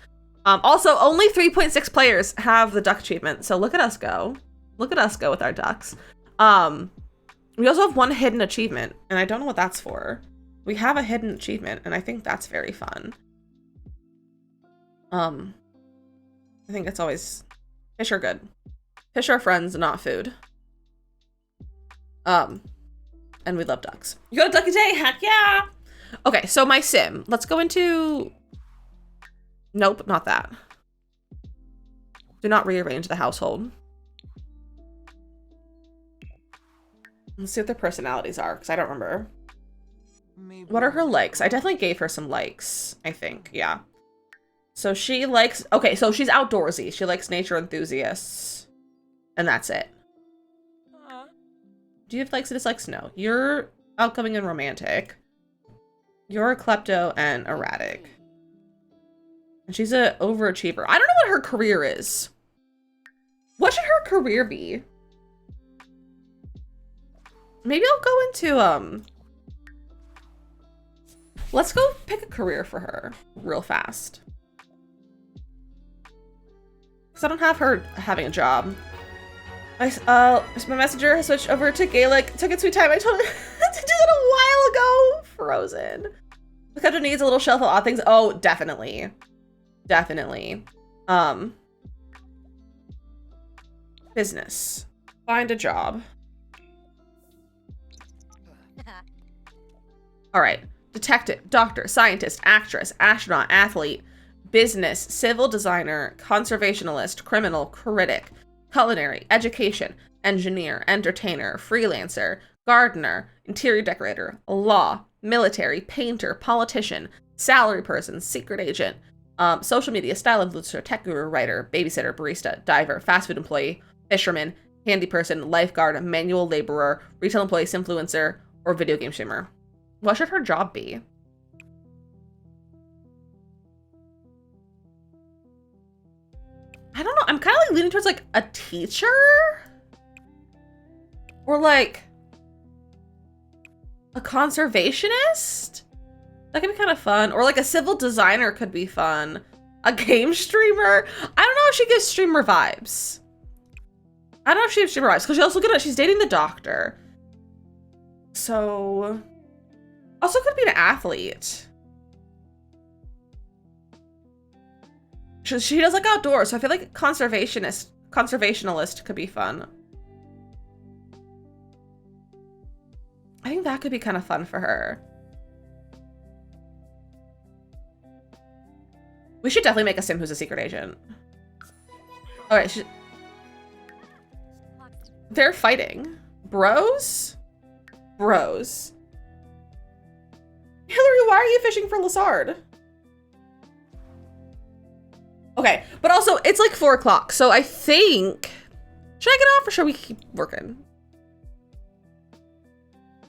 Also, only 3.6 players have the duck achievement, so look at us go. Look at us go with our ducks. We also have one hidden achievement, and I don't know what that's for. We have a hidden achievement, and I think that's very fun. I think it's always, fish are good. Fish are friends, not food. And we love ducks. You got a ducky day? Heck yeah! Okay, so my sim. Let's go into... Nope, not that. Do not rearrange the household. Let's see what their personalities are, because I don't remember. Maybe. What are her likes? I definitely gave her some likes, I think. Yeah. So she likes... Okay, so she's outdoorsy. She likes nature enthusiasts. And that's it. Do you have likes and dislikes? No. You're outgoing and romantic. You're a klepto and erratic. And she's an overachiever. I don't know what her career is. What should her career be? Maybe I'll go into, let's go pick a career for her real fast. Because I don't have her having a job. My messenger has switched over to Gaelic. Took its sweet time. I told it to do that a while ago. Frozen. The country needs a little shelf of odd things. Oh, definitely. Definitely. Business. Find a job. All right. Detective, doctor, scientist, actress, astronaut, athlete, business, civil designer, conservationalist, criminal, critic, culinary, education, engineer, entertainer, freelancer, gardener, interior decorator, law, military, painter, politician, salary person, secret agent, social media, style influencer, tech guru, writer, babysitter, barista, diver, fast food employee, fisherman, handy person, lifeguard, manual laborer, retail employee, influencer, or video game streamer. What should her job be? I don't know. I'm kind of like leaning towards like a teacher or like a conservationist. That could be kind of fun. Or like a civil designer could be fun. A game streamer. I don't know if she gives streamer vibes. I don't know if she gives streamer vibes because she's dating the doctor. So also could be an athlete. She does like outdoors, so I feel like conservationalist could be fun. I think that could be kind of fun for her. We should definitely make a sim who's a secret agent. All right, they're fighting. Bros? Bros. Hillary, why are you fishing for Lessard? Okay, but also it's like 4 o'clock, so I think, should I get off or should we keep working?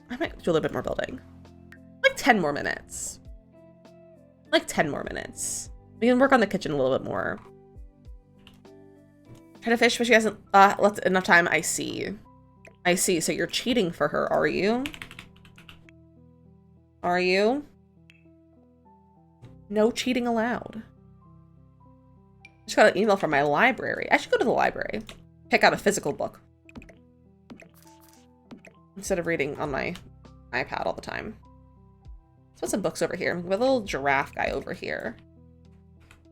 I might do a little bit more building. Like 10 more minutes. Like 10 more minutes. We can work on the kitchen a little bit more. Try to fish, but she hasn't left enough time. I see. I see. So you're cheating for her, are you? Are you? No cheating allowed. I just got an email from my library. I should go to the library. Pick out a physical book. Instead of reading on my iPad all the time. Let's put some books over here. We have a little giraffe guy over here.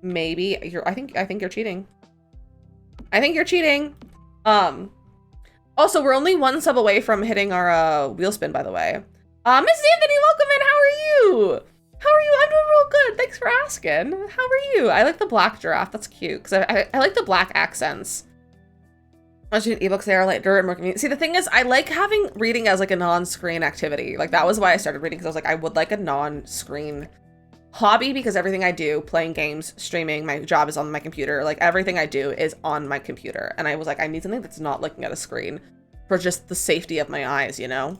Maybe you're, I think you're cheating. I think you're cheating. Also, we're only 1 sub away from hitting our wheel spin, by the way. Miss Anthony, welcome in. How are you? How are you? I'm doing real good. Thanks for asking. How are you? I like the black giraffe. That's cute. Because I like the black accents. I was doing ebooks there, like dirt and more convenient. See, the thing is, I like having reading as like a non-screen activity. Like that was why I started reading, because I was like, I would like a non-screen hobby, because everything I do, playing games, streaming, my job is on my computer. Like everything I do is on my computer. And I was like, I need something that's not looking at a screen for just the safety of my eyes, you know?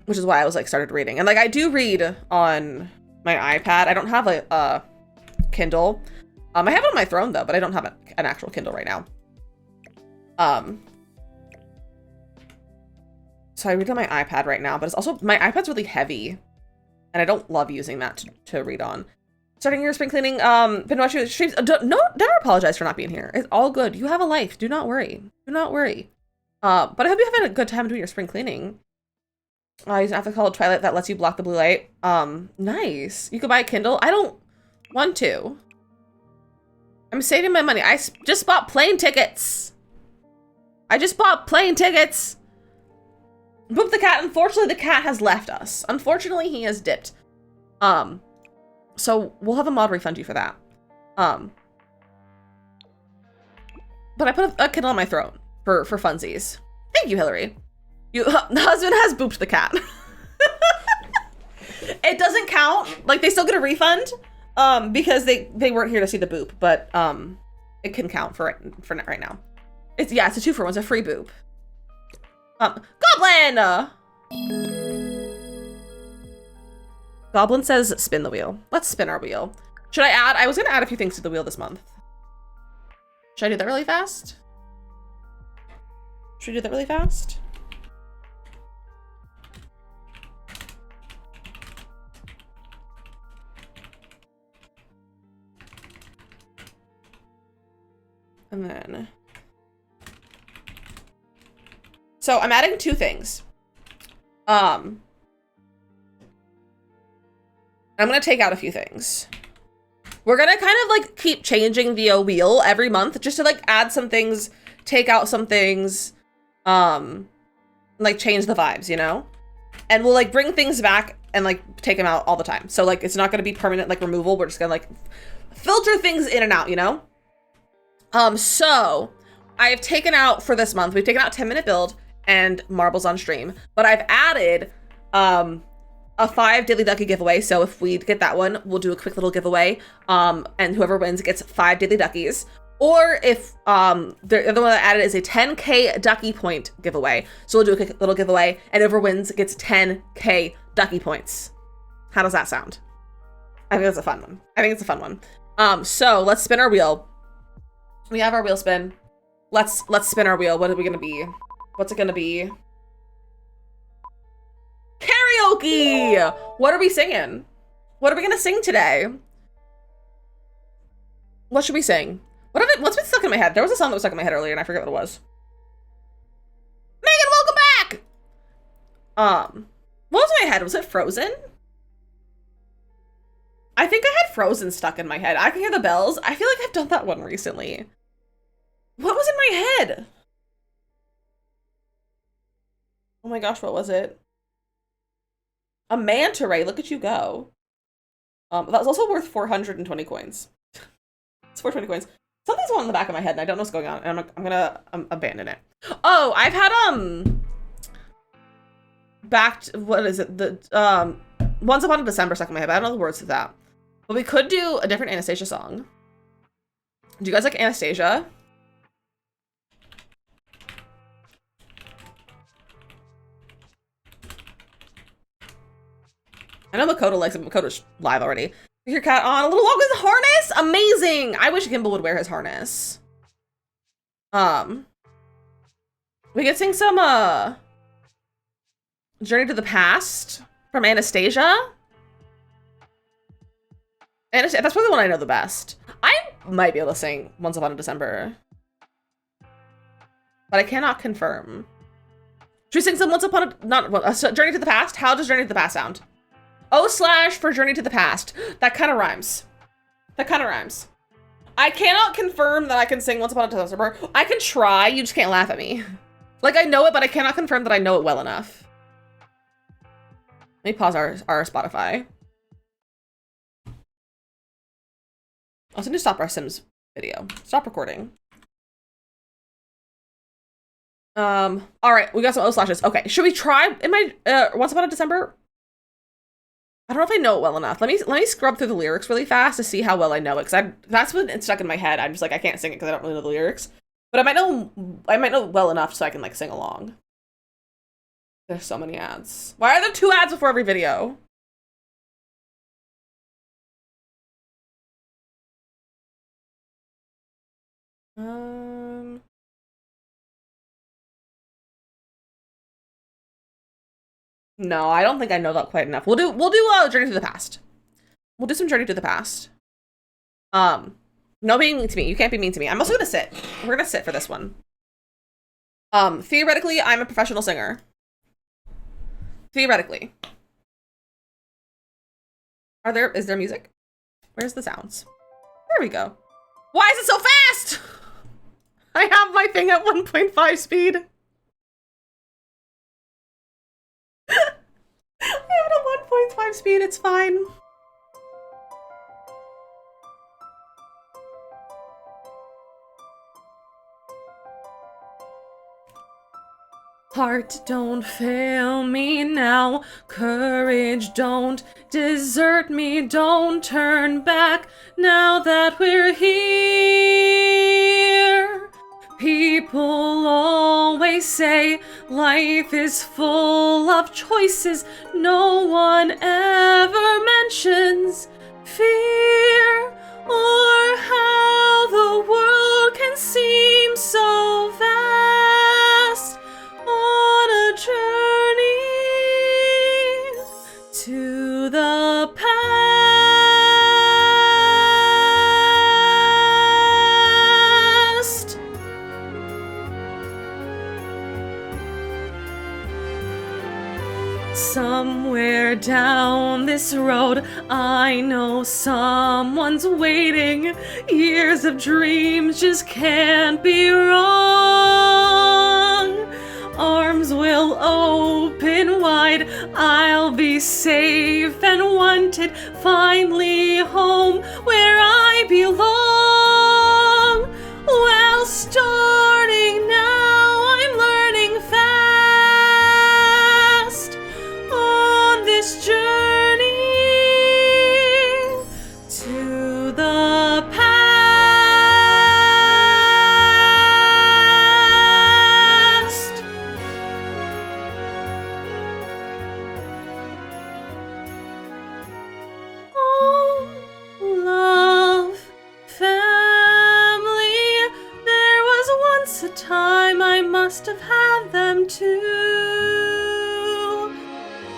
Which is why I was like started reading. And like I do read on my iPad. I don't have a Kindle. I have it on my throne though, but I don't have an actual Kindle right now. So I read on my iPad right now, but it's also, my iPad's really heavy and I don't love using that to read on. Starting your spring cleaning, been watching streams. No, never apologize for not being here. It's all good. You have a life. Do not worry. Do not worry. But I hope you're having a good time doing your spring cleaning. You have to call Twilight that lets you block the blue light. Nice. You could buy a Kindle. I don't want to. I'm saving my money. I just bought plane tickets. I just bought plane tickets. Boop the cat. Unfortunately, the cat has left us. Unfortunately, he has dipped. So we'll have a mod refund you for that. But I put a Kindle on my throne for funsies. Thank you, Hillary. The husband has booped the cat. It doesn't count. Like they still get a refund because they weren't here to see the boop, but it can count for right now. It's a 2-for-1. It's a free boop. Goblin! Goblin says spin the wheel. Let's spin our wheel. Should I add? I was gonna add a few things to the wheel this month. Should I do that really fast? Should we do that really fast? And then So I'm adding 2 things. I'm gonna take out a few things. We're gonna kind of like keep changing the wheel every month just to like add some things, take out some things, like change the vibes, you know? And we'll like bring things back and like take them out all the time. So like it's not gonna be permanent like removal. We're just gonna like filter things in and out, you know? So I have taken out for this month, we've taken out 10-minute build and marbles on stream, but I've added a 5 daily ducky giveaway. So if we get that one, we'll do a quick little giveaway. And whoever wins gets 5 daily duckies. Or if the other one that I added is a 10K ducky point giveaway. So we'll do a quick little giveaway and whoever wins gets 10K ducky points. How does that sound? I think it's a fun one. So let's spin our wheel. We have our wheel spin. Let's spin our wheel. What are we gonna be? What's it gonna be? Karaoke! What are we singing? What are we gonna sing today? What should we sing? What's been stuck in my head? There was a song that was stuck in my head earlier and I forget what it was. Megan, welcome back! What was in my head? Was it Frozen? I think I had Frozen stuck in my head. I can hear the bells. I feel like I've done that one recently. What was in my head? Oh my gosh, what was it? A manta ray, look at you go. That was also worth 420 coins. It's 420 coins. Something's going on in the back of my head and I don't know what's going on. And I'm gonna abandon it. Oh, I've had, what is it? The, Once Upon a December stuck in my head. I don't know the words to that. But we could do a different Anastasia song. Do you guys like Anastasia? I know Makoto likes it. Makoto's live already. Your cat on a little longer with harness? Amazing! I wish Gimbal would wear his harness. We could sing some, Journey to the Past from Anastasia. Anastasia, that's probably the one I know the best. I might be able to sing Once Upon a December. But I cannot confirm. Should we sing some Once Upon a, Journey to the Past? How does Journey to the Past sound? O/ for Journey to the Past. That kind of rhymes. That kind of rhymes. I cannot confirm that I can sing Once Upon a December. I can try, you just can't laugh at me. Like I know it, but I cannot confirm that I know it well enough. Let me pause our Spotify. I also need to stop our Sims video. Stop recording. All right, we got some O/. Okay, should we try in my Once Upon a December? I don't know if I know it well enough. Let me scrub through the lyrics really fast to see how well I know it, because that's what it's stuck in my head. I'm just like, I can't sing it because I don't really know the lyrics. But I might know well enough so I can like sing along. There's so many ads. Why are there 2 ads before every video? No, I don't think I know that quite enough. We'll do Journey to the Past. We'll do some Journey to the Past. No being mean to me. You can't be mean to me. I'm also gonna sit. We're gonna sit for this one. Theoretically, I'm a professional singer. Theoretically. Is there music? Where's the sounds? There we go. Why is it so fast? I have my thing at 1.5 speed. I have it at 1.5 speed, it's fine. Heart, don't fail me now. Courage, don't desert me. Don't turn back now that we're here. People always say life is full of choices. No one ever mentions fear or how the world can seem so vast on a journey to the past. Somewhere down this road, I know someone's waiting. Years of dreams just can't be wrong. Arms will open wide, I'll be safe and wanted, finally home where I belong. Well, starting now, I'm learning fast on this journey to the past. Oh, love, family, there was once a time I must have had them too.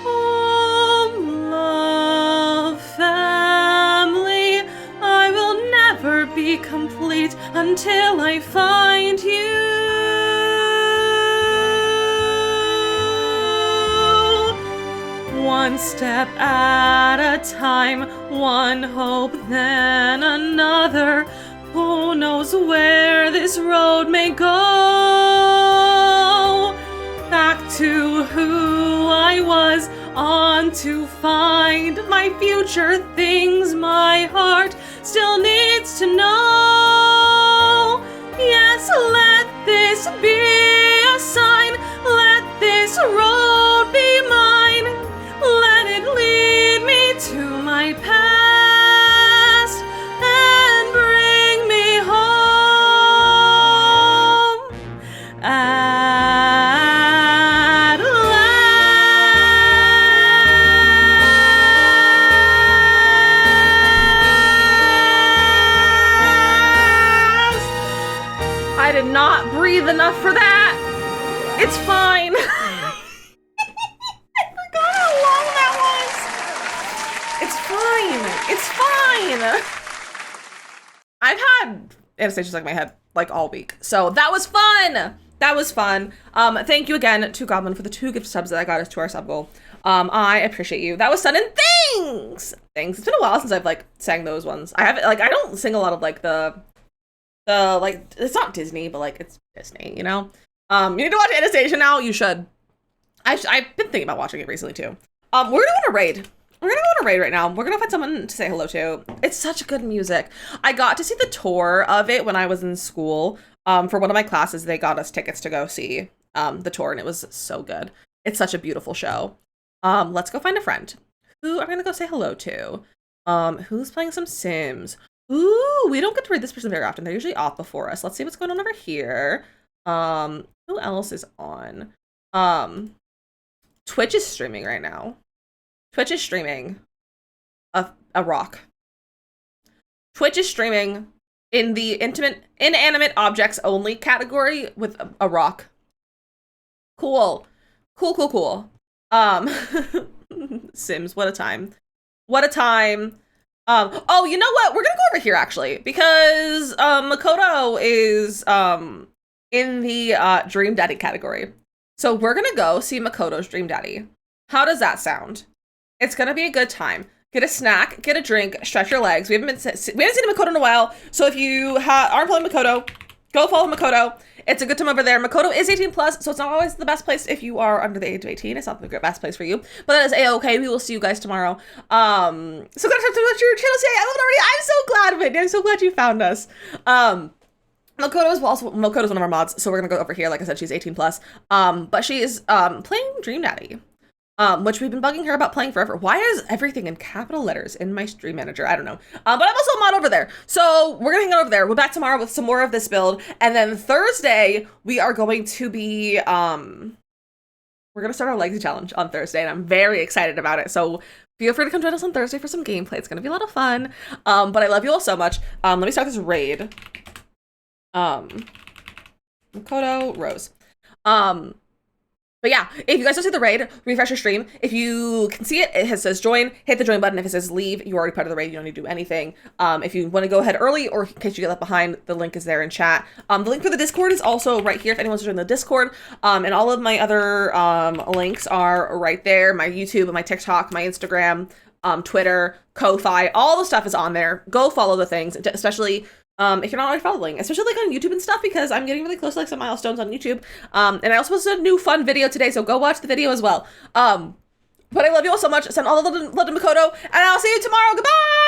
Home, love, family, I will never be complete until I find you. One step at a time, one hope then another. Who knows where this road may go? Back to who I was, on to find my future, things my heart still needs to know. Yes, let this be a sign, let this road be mine. Let it lead me to my past and bring me home at last. I did not breathe enough for that. It's fine. It's fine. I've had Anastasia stuck in my head like all week, so that was fun. That was fun. Thank you again to Goblin for the 2 gift subs that got us to our sub goal. I appreciate you. That was fun, and thanks. It's been a while since I've like sang those ones. I haven't I don't sing a lot of like the like, it's not Disney, but like it's Disney, you know. You need to watch Anastasia now. You should. I've been thinking about watching it recently too. We're gonna go on a raid. We're gonna go on a raid right now. We're gonna find someone to say hello to. It's such good music. I got to see the tour of it when I was in school. For one of my classes, they got us tickets to go see the tour, and it was so good. It's such a beautiful show. Let's go find a friend who I'm gonna go say hello to. Who's playing some Sims? Ooh, we don't get to read this person very often. They're usually off before us. Let's see what's going on over here. Who else is on? Twitch is streaming right now. Twitch is streaming a rock. Twitch is streaming in the inanimate objects only category with a rock. Cool. Sims, what a time. What a time. Oh, you know what? We're gonna go over here actually, because Makoto is in the Dream Daddy category. So we're gonna go see Makoto's Dream Daddy. How does that sound? It's gonna be a good time. Get a snack, get a drink, stretch your legs. We haven't seen Makoto in a while, so if you aren't following Makoto, go follow Makoto. It's a good time over there. Makoto is 18 plus, so it's not always the best place if you are under the age of 18. It's not the best place for you, but that is a-okay. We will see you guys tomorrow. So glad to talk about your channel today. I love it already. I'm so glad, Whitney. I'm so glad you found us. Makoto's one of our mods, so we're gonna go over here. Like I said, she's 18 plus. But she is playing Dream Daddy. Which we've been bugging her about playing forever. Why is everything in capital letters in my stream manager? I don't know. But I'm also a mod over there. So we're gonna hang out over there. We're back tomorrow with some more of this build. And then Thursday, we are going to be, we're gonna start our legacy challenge on Thursday, and I'm very excited about it. So feel free to come join us on Thursday for some gameplay. It's gonna be a lot of fun. But I love you all so much. Let me start this raid. Makoto, Rose. But But yeah, if you guys don't see the raid, refresh your stream. If you can see it, it says join, hit the join button. If it says leave, you're already part of the raid. You don't need to do anything. If you want to go ahead early or in case you get left behind, the link is there in chat. The link for the Discord is also right here if anyone wants to join the Discord. And all of my other links are right there. My YouTube, my TikTok, my Instagram, Twitter, Ko-Fi, all the stuff is on there. Go follow the things, especially if you're not already following, especially like on YouTube and stuff, because I'm getting really close to like some milestones on YouTube. And I also posted a new fun video today, so go watch the video as well. But I love you all so much. Send all the love to Makoto, and I'll see you tomorrow. Goodbye!